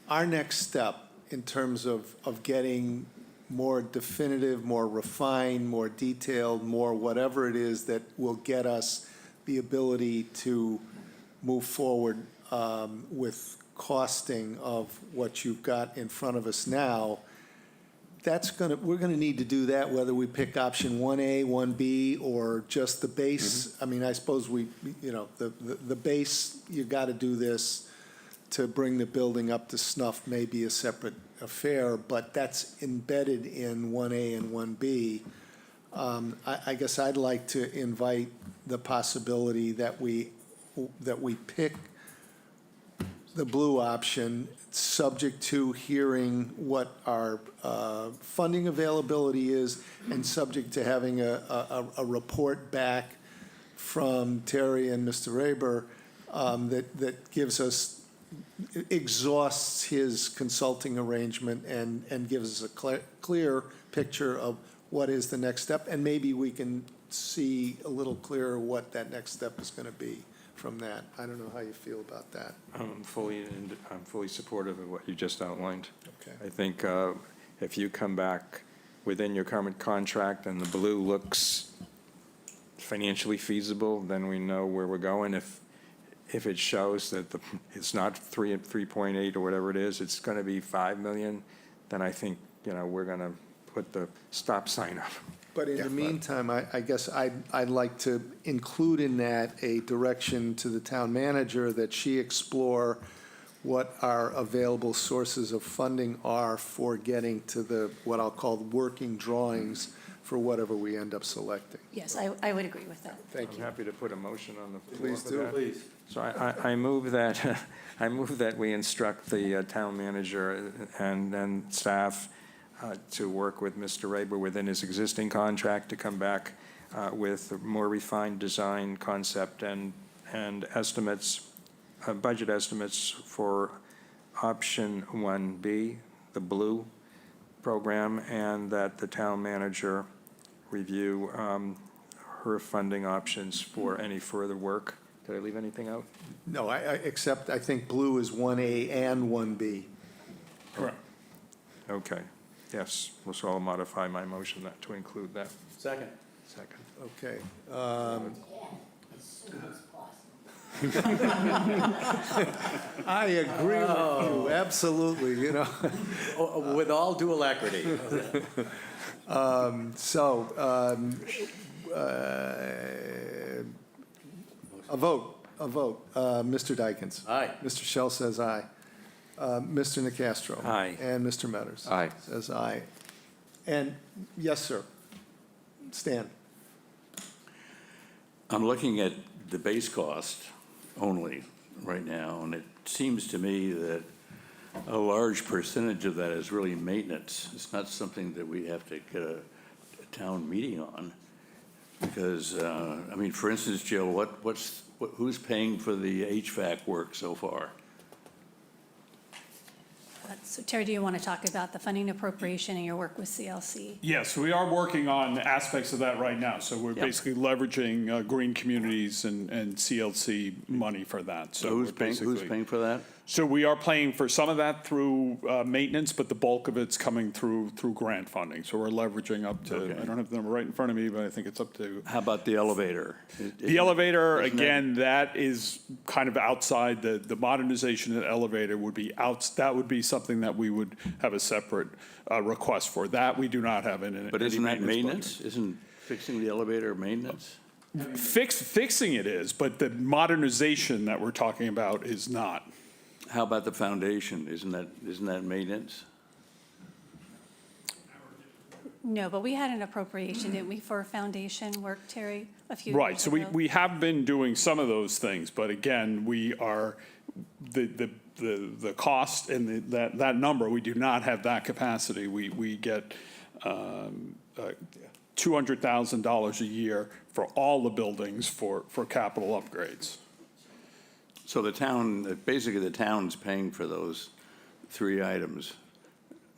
our next step in terms of getting more definitive, more refined, more detailed, more whatever it is that will get us the ability to move forward with costing of what you've got in front of us now, we're gonna need to do that whether we pick option 1A, 1B, or just the base. I mean, I suppose the base, you gotta do this to bring the building up to snuff, may be a separate affair, but that's embedded in 1A and 1B. I guess I'd like to invite the possibility that we pick the blue option, subject to hearing what our funding availability is, and subject to having a report back from Terry and Mr. Raber that gives us, exhausts his consulting arrangement and gives us a clear picture of what is the next step, and maybe we can see a little clearer what that next step is going to be from that. I don't know how you feel about that. I'm fully supportive of what you just outlined. Okay. I think if you come back within your current contract and the blue looks financially feasible, then we know where we're going. If it shows that it's not 3.8 or whatever it is, it's going to be 5 million, then I think, we're going to put the stop sign up. But in the meantime, I guess I'd like to include in that a direction to the town manager that she explore what our available sources of funding are for getting to what I'll call working drawings for whatever we end up selecting. Yes, I would agree with that. Thank I'm you. happy to put a motion on the floor Please for do. that. Please. So I move that, we instruct the town manager and then staff to work with Mr. Raber within his existing contract to come back with a more refined design concept and estimates, budget estimates for option 1B, the blue program, and that the town manager review her funding options for any further work. Did I leave anything out? No, except I think blue is 1A and 1B. Correct. Okay, yes, so I'll modify my motion to include that. Second. Okay. I agree with you, absolutely, With all due alacrity. A vote. Mr. Dykens. Aye. Mr. Shell says aye. Mr. Nacastro. Aye. And Mr. Metters. Aye. Says aye. And, yes, sir. Stan. I'm looking at the base cost only right now, and it seems to me that a large percentage of that is really maintenance. It's not something that we have to get a town meeting on. Because, for instance, Jill, who's paying for the HVAC work so far? So Terry, do you want to talk about the funding appropriation and your work with CLC? Yes, we are working on aspects of that right now. So we're Yep. basically leveraging green communities and CLC money for that. So Who's we're paying for that? So we are paying for some of that through maintenance, but the bulk of it's coming through grant funding. So we're leveraging up to, Okay. I don't have the number right in front of me, but I think it's up to. How about the elevator? The elevator, isn't that- again, that is kind of outside, the modernization of the elevator would be that would be something that we would have a separate request for. That we do not have in it. But isn't that maintenance? Isn't fixing the elevator maintenance? Fixing it is, but the modernization that we're talking about is not. How about the foundation? Isn't that maintenance? No, but we had an appropriation, didn't we, for foundation work, Terry, a few years ago? Right, so we have been doing some of those things, but again, we are, the cost and that number, we do not have that capacity. We get $200,000 a year for all the buildings for capital upgrades. So the town, basically the town's paying for those three items,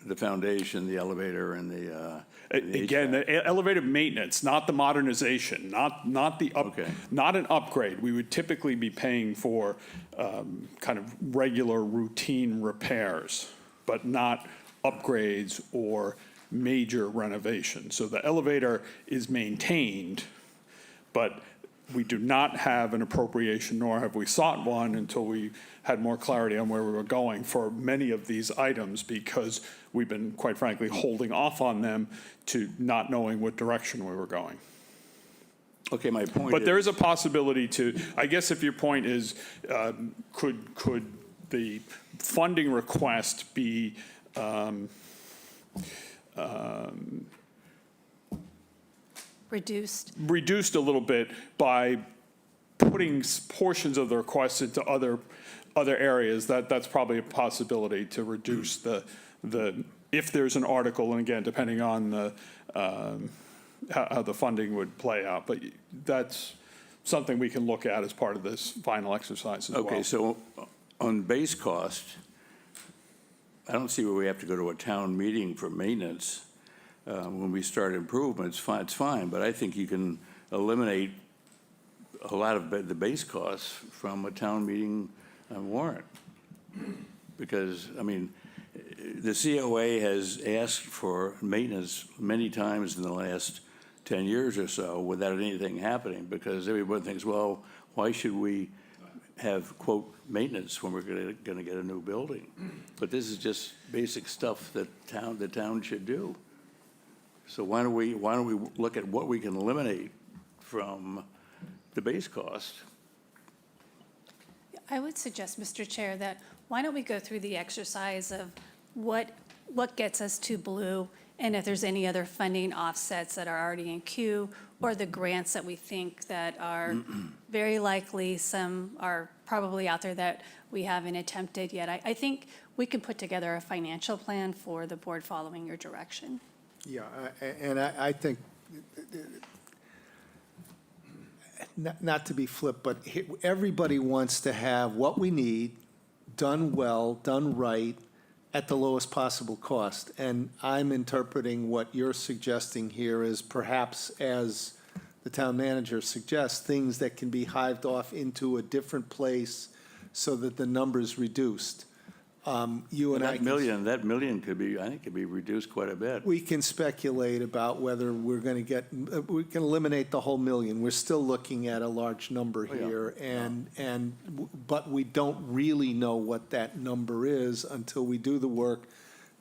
the foundation, the elevator, and the Again, the elevator maintenance, not the modernization, not an upgrade. We would typically be paying for kind of regular routine repairs, but not upgrades or major renovations. So the elevator is maintained, but we do not have an appropriation, nor have we sought one until we had more clarity on where we were going for many of these items, because we've been, quite frankly, holding off on them to not knowing what direction we were going. Okay, my point But there is- is a possibility to, I guess if your point is, could the funding request be Reduced a little bit by putting portions of the request into other areas? That's probably a possibility to reduce the if there's an article, and again, depending on how the funding would play out. But that's something we can look at as part of this final exercise as well. Okay, so on base cost, I don't see where we have to go to a town meeting for maintenance. When we start improvements, it's fine, but I think you can eliminate a lot of the base costs from a town meeting warrant. Because, I mean, the COA has asked for maintenance many times in the last 10 years or so without anything happening, because everyone thinks, well, why should we have, quote, maintenance when we're gonna get a new building? But this is just basic stuff that the town should do. So why don't we look at what we can eliminate from the base cost? I would suggest, Mr. Chair, that why don't we go through the exercise of what gets us to blue, and if there's any other funding offsets that are already in queue, or the grants that we think that are very likely, some are probably out there that we haven't attempted yet. I think we can put together a financial plan for the board following your direction. Yeah, and I think, not to be flip, but everybody wants to have what we need, done well, done right, at the lowest possible cost. And I'm interpreting what you're suggesting here as perhaps, as the town manager suggests, things that can be hived off into a different place so that the number's reduced. You and I. That million could be, I think, could be reduced quite a bit. We can speculate about whether we're going to get, we can eliminate the whole million. We're still looking at a large number Oh, yeah. here, but we don't really know what that number is until we do the work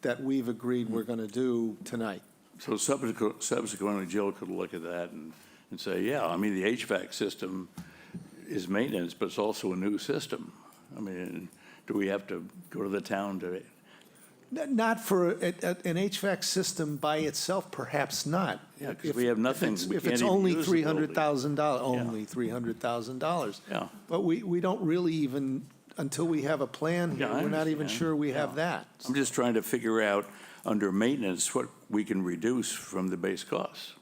that we've agreed we're going to do tonight. So subsequently, Jill could look at that and say, yeah, I mean, the HVAC system is maintenance, but it's also a new system. I mean, do we have to go to the town to? Not for an HVAC system by itself, perhaps not. Yeah, because we have nothing. If it's only $300,000, only $300,000. Yeah. But we don't really even, until we have a plan here, Yeah, I we're not even understand. sure we have that. I'm just trying to figure out, under maintenance, what we can reduce from the base costs.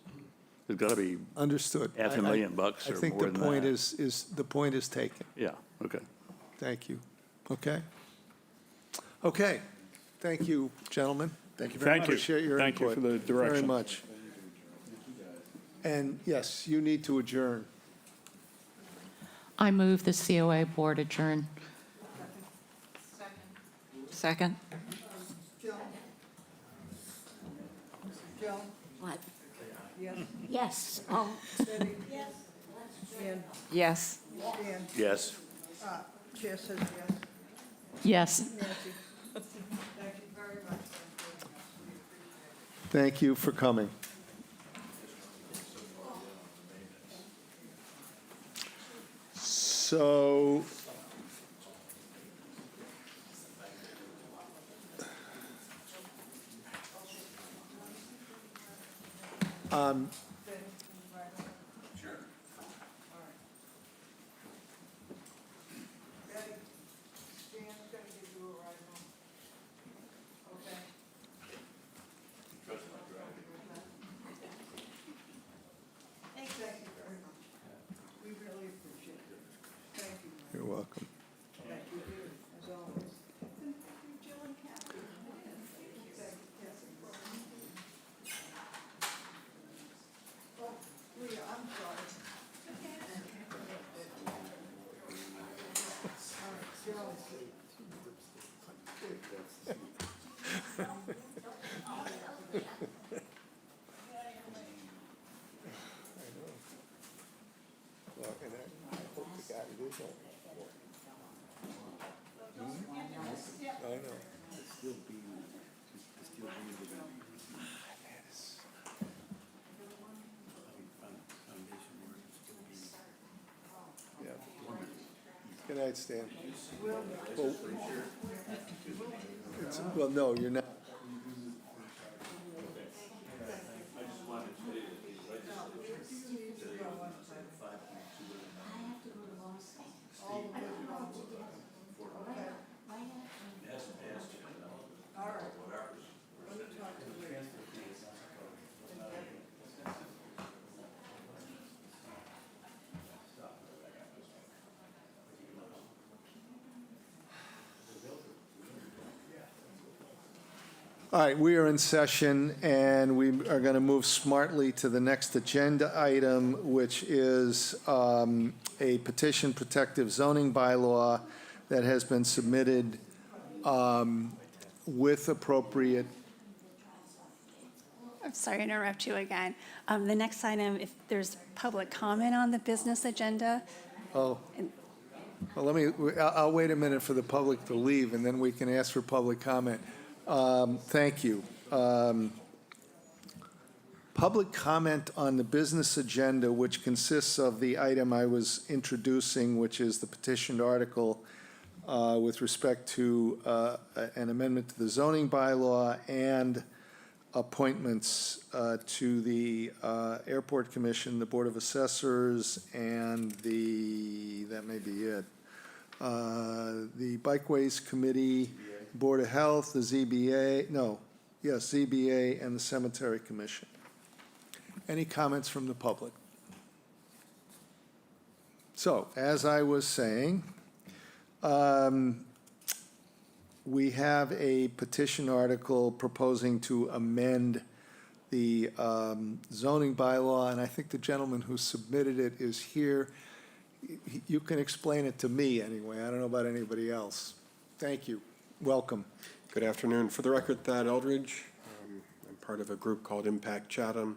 There's got to be. Understood. $500,000 or I think more the than point that. the point is taken. Yeah, okay. Thank you. Okay? Okay. Thank you, gentlemen. Thank you very Thank you. Appreciate your Thank you input. for the direction. Very much. And yes, you need to adjourn. I move the COA board adjourn. Second. What? Yes. Oh. Yes. Yes. Chair says yes. Yes. Nancy, thank you very much. Thank you for coming. So, you're welcome. Well, and I hope to God it is only four. I know. Yeah. Good night, Stan. Well, well, no, you're not. All right, we are in session, and we are going to move smartly to the next agenda item, which is a petition protective zoning bylaw that has been submitted with appropriate. I'm sorry to interrupt you again. The next item, if there's public comment on the business agenda. Oh, well, I'll wait a minute for the public to leave, and then we can ask for public comment. Thank you. Public comment on the business agenda, which consists of the item I was introducing, which is the petitioned article with respect to an amendment to the zoning bylaw and appointments to the Airport Commission, the Board of Assessors, and that may be it. The Bikeways Committee, Board of Health, the ZBA, ZBA, and the Cemetery Commission. Any comments from the public? So, as I was saying, we have a petition article proposing to amend the zoning bylaw, and I think the gentleman who submitted it is here. You can explain it to me anyway. I don't know about anybody else. Thank you. Welcome. Good afternoon. For the record, Thad Eldridge. I'm part of a group called Impact Chatham.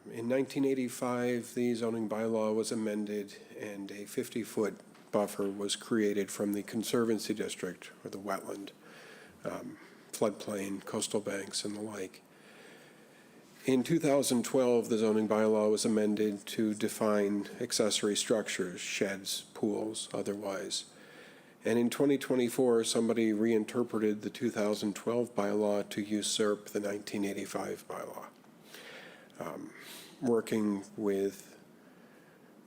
In 1985, the zoning bylaw was amended and a 50-foot buffer was created from the Conservancy District, or the wetland, floodplain, coastal banks, and the like. In 2012, the zoning bylaw was amended to define accessory structures, sheds, pools, otherwise. And in 2024, somebody reinterpreted the 2012 bylaw to usurp the 1985 bylaw. Working with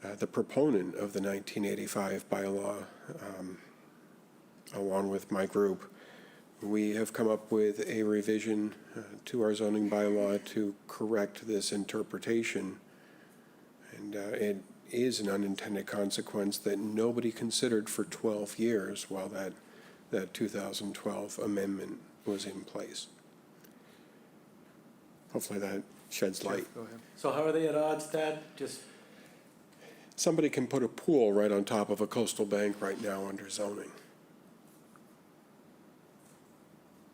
the proponent of the 1985 bylaw, along with my group, we have come up with a revision to our zoning bylaw to correct this interpretation. And it is an unintended consequence that nobody considered for 12 years while that 2012 amendment was in place. Hopefully that sheds light. Go ahead. So how are they at odds, Thad? Somebody can put a pool right on top of a coastal bank right now under zoning.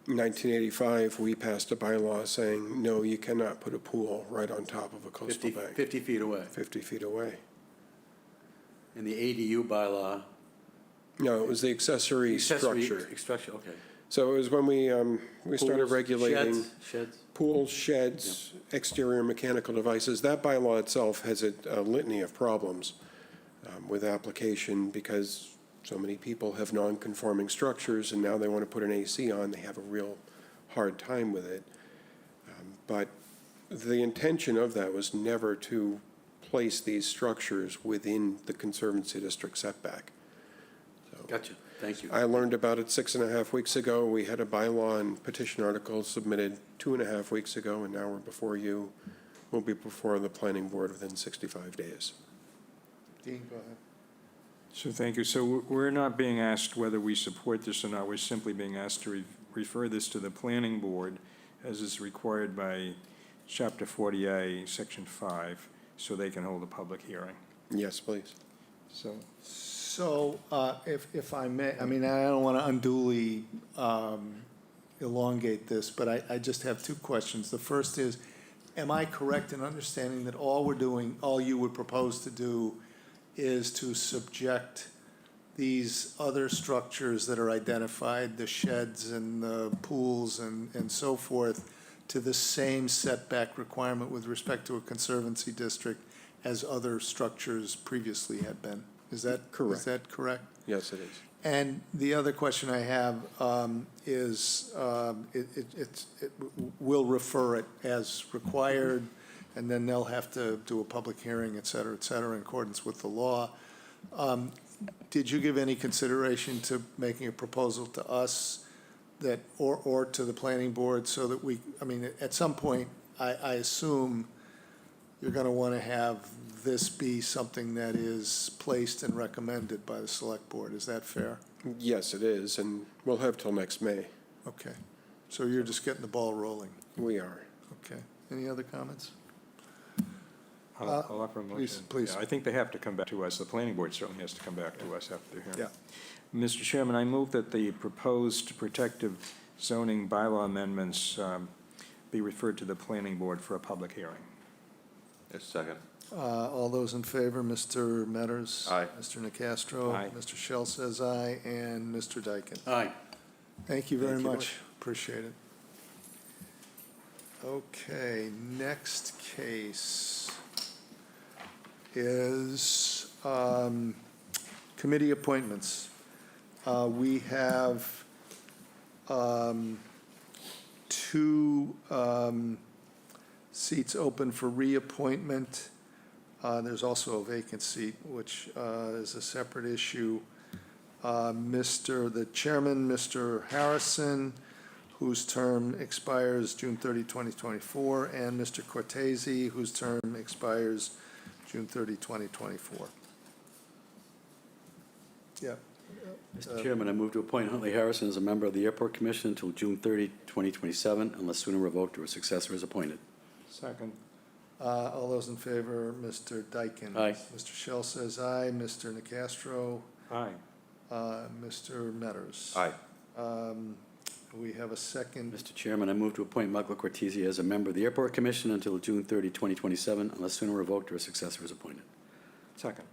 In 1985, we passed a bylaw saying, no, you cannot put a pool right on top of a coastal bank. 50 feet away. 50 feet away. In the ADU bylaw. No, it was the accessory structure. Structure, okay. So it was when we started Pools, regulating sheds. pools, sheds, exterior mechanical devices. That bylaw itself has a litany of problems. with application because so many people have non-conforming structures and now they want to put an AC on. They have a real hard time with it. But the intention of that was never to place these structures within the Conservancy District setback. Gotcha. Thank you. I learned about it 6.5 weeks ago. We had a bylaw and petition article submitted 2.5 weeks ago, and now we're before you. We'll be before the planning board within 65 days. Dean, go ahead. So thank you. So we're not being asked whether we support this or not. We're simply being asked to refer this to the planning board as is required by Chapter 40A, Section 5, so they can hold a public hearing. Yes, please. So, if I may, I mean, I don't want to unduly elongate this, but I just have two questions. The first is, am I correct in understanding that all we're doing, all you would propose to do is to subject these other structures that are identified, the sheds and the pools and so forth, to the same setback requirement with respect to a conservancy district as other structures previously had been? Is that correct? Is that correct? Yes, it is. And the other question I have is, we'll refer it as required, and then they'll have to do a public hearing, et cetera, in accordance with the law. Did you give any consideration to making a proposal to us that, or to the planning board, so that we, I mean, at some point, I assume you're going to want to have this be something that is placed and recommended by the select board. Is that fair? Yes, it is, and we'll have till next May. Okay. So you're just getting the ball rolling. We are. Okay. Any other comments? I'll offer a motion. Please. Yeah, I think they have to come back to us. The planning board certainly has to come back to us after the hearing. Yeah. Mr. Chairman, I move that the proposed protective zoning bylaw amendments be referred to the planning board for a public hearing. Yes, second. All those in favor, Mr. Metters? Aye. Mr. Nacastro? Aye. Mr. Shell says aye, and Mr. Dyken? Aye. Thank you very Thank you. much. Appreciate it. Okay, next case is committee appointments. We have two seats open for reappointment. There's also a vacant seat, which is a separate issue. The chairman, Mr. Harrison, whose term expires June 30, 2024, and Mr. Cortese, whose term expires June 30, 2024. Yeah. Mr. Chairman, I move to appoint Huntley Harrison as a member of the Airport Commission until June 30, 2027, unless sooner revoked or a successor is appointed. Second. All those in favor, Mr. Dyken? Aye. Mr. Shell says aye. Mr. Nacastro? Aye. Mr. Metters? Aye. We have a second. Mr. Chairman, I move to appoint Michael Cortese as a member of the Airport Commission until June 30, 2027, unless sooner revoked or a successor is appointed. Second.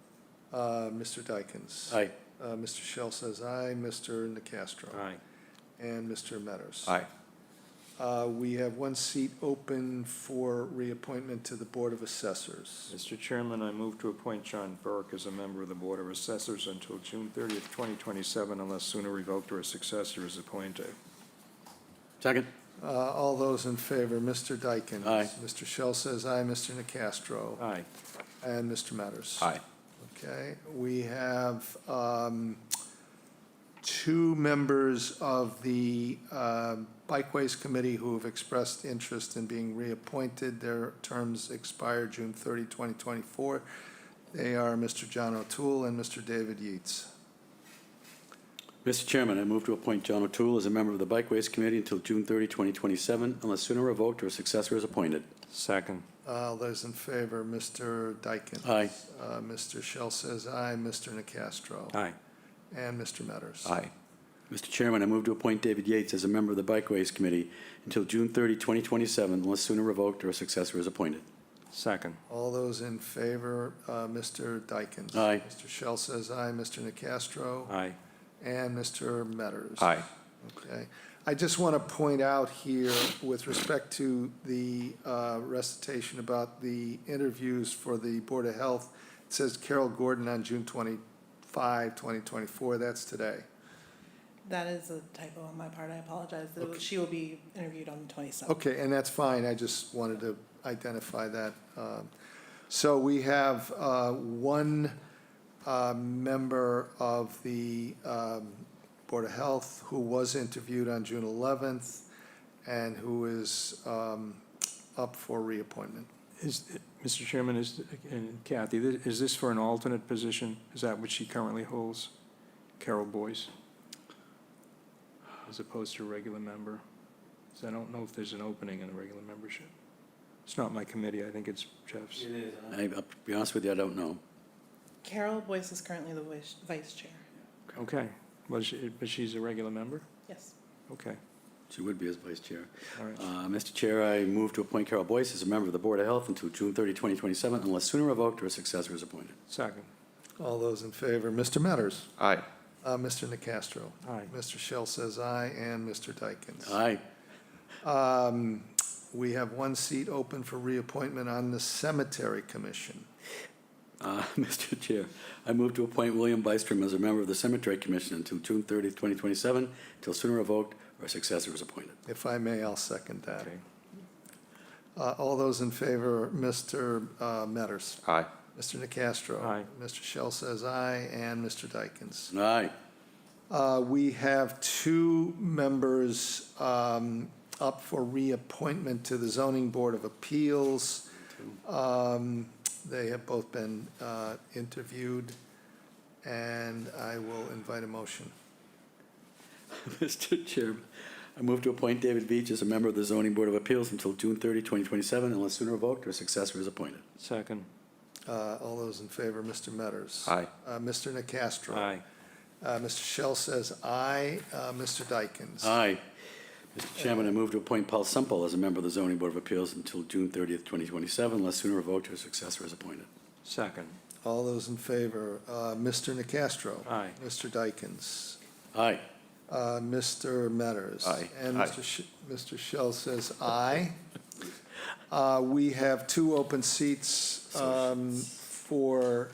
Mr. Dykens? Aye. Mr. Shell says aye. Mr. Nacastro? Aye. And Mr. Metters? Aye. We have one seat open for reappointment to the Board of Assessors. Mr. Chairman, I move to appoint John Burke as a member of the Board of Assessors until June 30th, 2027, unless sooner revoked or a successor is appointed. Second. All those in favor, Mr. Dykens? Aye. Mr. Shell says aye. Mr. Nacastro? Aye. And Mr. Metters? Aye. Okay, we have two members of the Bikeways Committee who have expressed interest in being reappointed. Their terms expire June 30, 2024. They are Mr. John O'Toole and Mr. David Yeats. Mr. Chairman, I move to appoint John O'Toole as a member of the Bikeways Committee until June 30, 2027, unless sooner revoked or a successor is appointed. Second. All those in favor, Mr. Dyken? Aye. Mr. Shell says aye. Mr. Nacastro? Aye. And Mr. Metters? Aye. Mr. Chairman, I move to appoint David Yates as a member of the Bikeways Committee until June 30, 2027, unless sooner revoked or a successor is appointed. Second. All those in favor, Mr. Dykens? Aye. Mr. Shell says aye. Mr. Nacastro? Aye. And Mr. Metters? Aye. Okay. I just want to point out here, with respect to the recitation about the interviews for the Board of Health, says Carol Gordon on June 25, 2024. That's today. That is a typo on my part. I apologize. She will be interviewed on the 27th. Okay, and that's fine. I just wanted to identify that. So we have one member of the Board of Health who was interviewed on June 11th and who is up for reappointment. Mr. Chairman, and Kathy, is this for an alternate position? Is that what she currently holds? Carol Boyce? As opposed to a regular member? 'Cause I don't know if there's an opening in a regular membership. It's not my committee, I think it's Jeff's. It is. I'll be honest with you, I don't know. Carol Boyce is currently the vice chair. Okay, but she's a regular member? Yes. Okay, She would be as vice chair. all right. Mr. Chair, I move to appoint Carol Boyce as a member of the Board of Health until June 30, 2027, unless sooner revoked or a successor is appointed. Second. All those in favor, Mr. Metters. Aye. Mr. Nacastro. Aye. Mr. Shell says aye, and Mr. Dykens. Aye. We have one seat open for reappointment on the Cemetery Commission. Mr. Chair, I move to appoint William Bystrom as a member of the Cemetery Commission until June 30, 2027, until sooner revoked or a successor is appointed. If I may, I'll second that. Okay. All those in favor, Mr. Metters. Aye. Mr. Nacastro. Aye. Mr. Shell says aye, and Mr. Dykens. Aye. We have two members up for reappointment to the Zoning Board of Appeals. They have both been interviewed, and I will invite a motion. Mr. Chair, I move to appoint David Beach as a member of the Zoning Board of Appeals until June 30, 2027, unless sooner revoked or a successor is appointed. Second. All those in favor, Mr. Metters. Aye. Mr. Nacastro. Aye. Mr. Shell says aye. Mr. Dykens. Aye. Mr. Chairman, I move to appoint Paul Semple as a member of the Zoning Board of Appeals until June 30th, 2027, unless sooner revoked or a successor is appointed. Second. All those in favor, Mr. Nacastro. Aye. Mr. Dykens. Aye. Mr. Metters. Aye. And Aye. Mr. Shell says aye. We have two open seats for,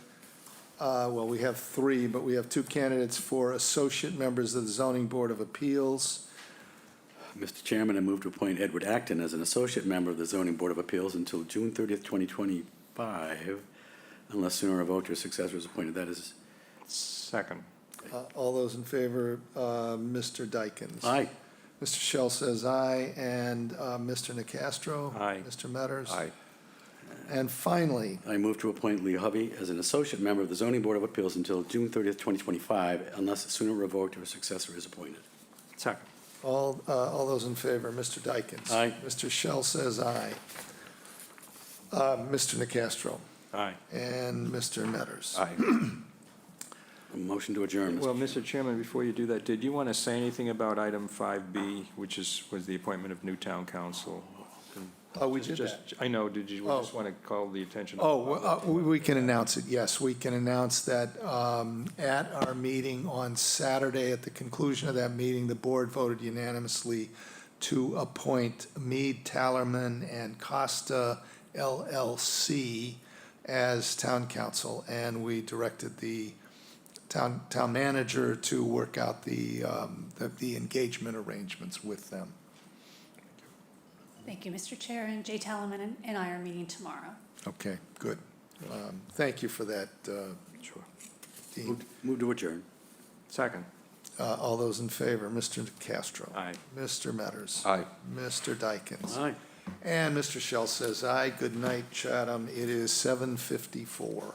well, we have three, but we have two candidates for associate members of the Zoning Board of Appeals. Mr. Chairman, I move to appoint Edward Acton as an associate member of the Zoning Board of Appeals until June 30th, 2025, unless sooner revoked or a successor is appointed. That is. Second. All those in favor, Mr. Dykens. Aye. Mr. Shell says aye, and Mr. Nacastro. Aye. Mr. Metters. Aye. And finally, I move to appoint Lee Hovey as an associate member of the Zoning Board of Appeals until June 30th, 2025, unless sooner revoked or a successor is appointed. Second. all those in favor, Mr. Dykens. Aye. Mr. Shell says aye. Mr. Nacastro. Aye. And Mr. Metters. Aye. A motion to adjourn. Well, Mr. Chairman, before you do that, did you want to say anything about item 5B, which was the appointment of new town council? We did that. I know, did you Oh. just want to call the attention? We can announce it, yes. We can announce that at our meeting on Saturday, at the conclusion of that meeting, the board voted unanimously to appoint Mead, Tallerman, and Costa LLC as town council, and we directed the town manager to work out the engagement arrangements with them. Thank you, Mr. Chair, and Jay Talaman and I are meeting tomorrow. Okay, good. Thank you for that, Sure. Dean. Move to adjourn. Second. All those in favor, Mr. Castro. Aye. Mr. Metters. Aye. Mr. Dykens. Aye. And Mr. Shell says aye. Good night, Chatham. It is 7:54.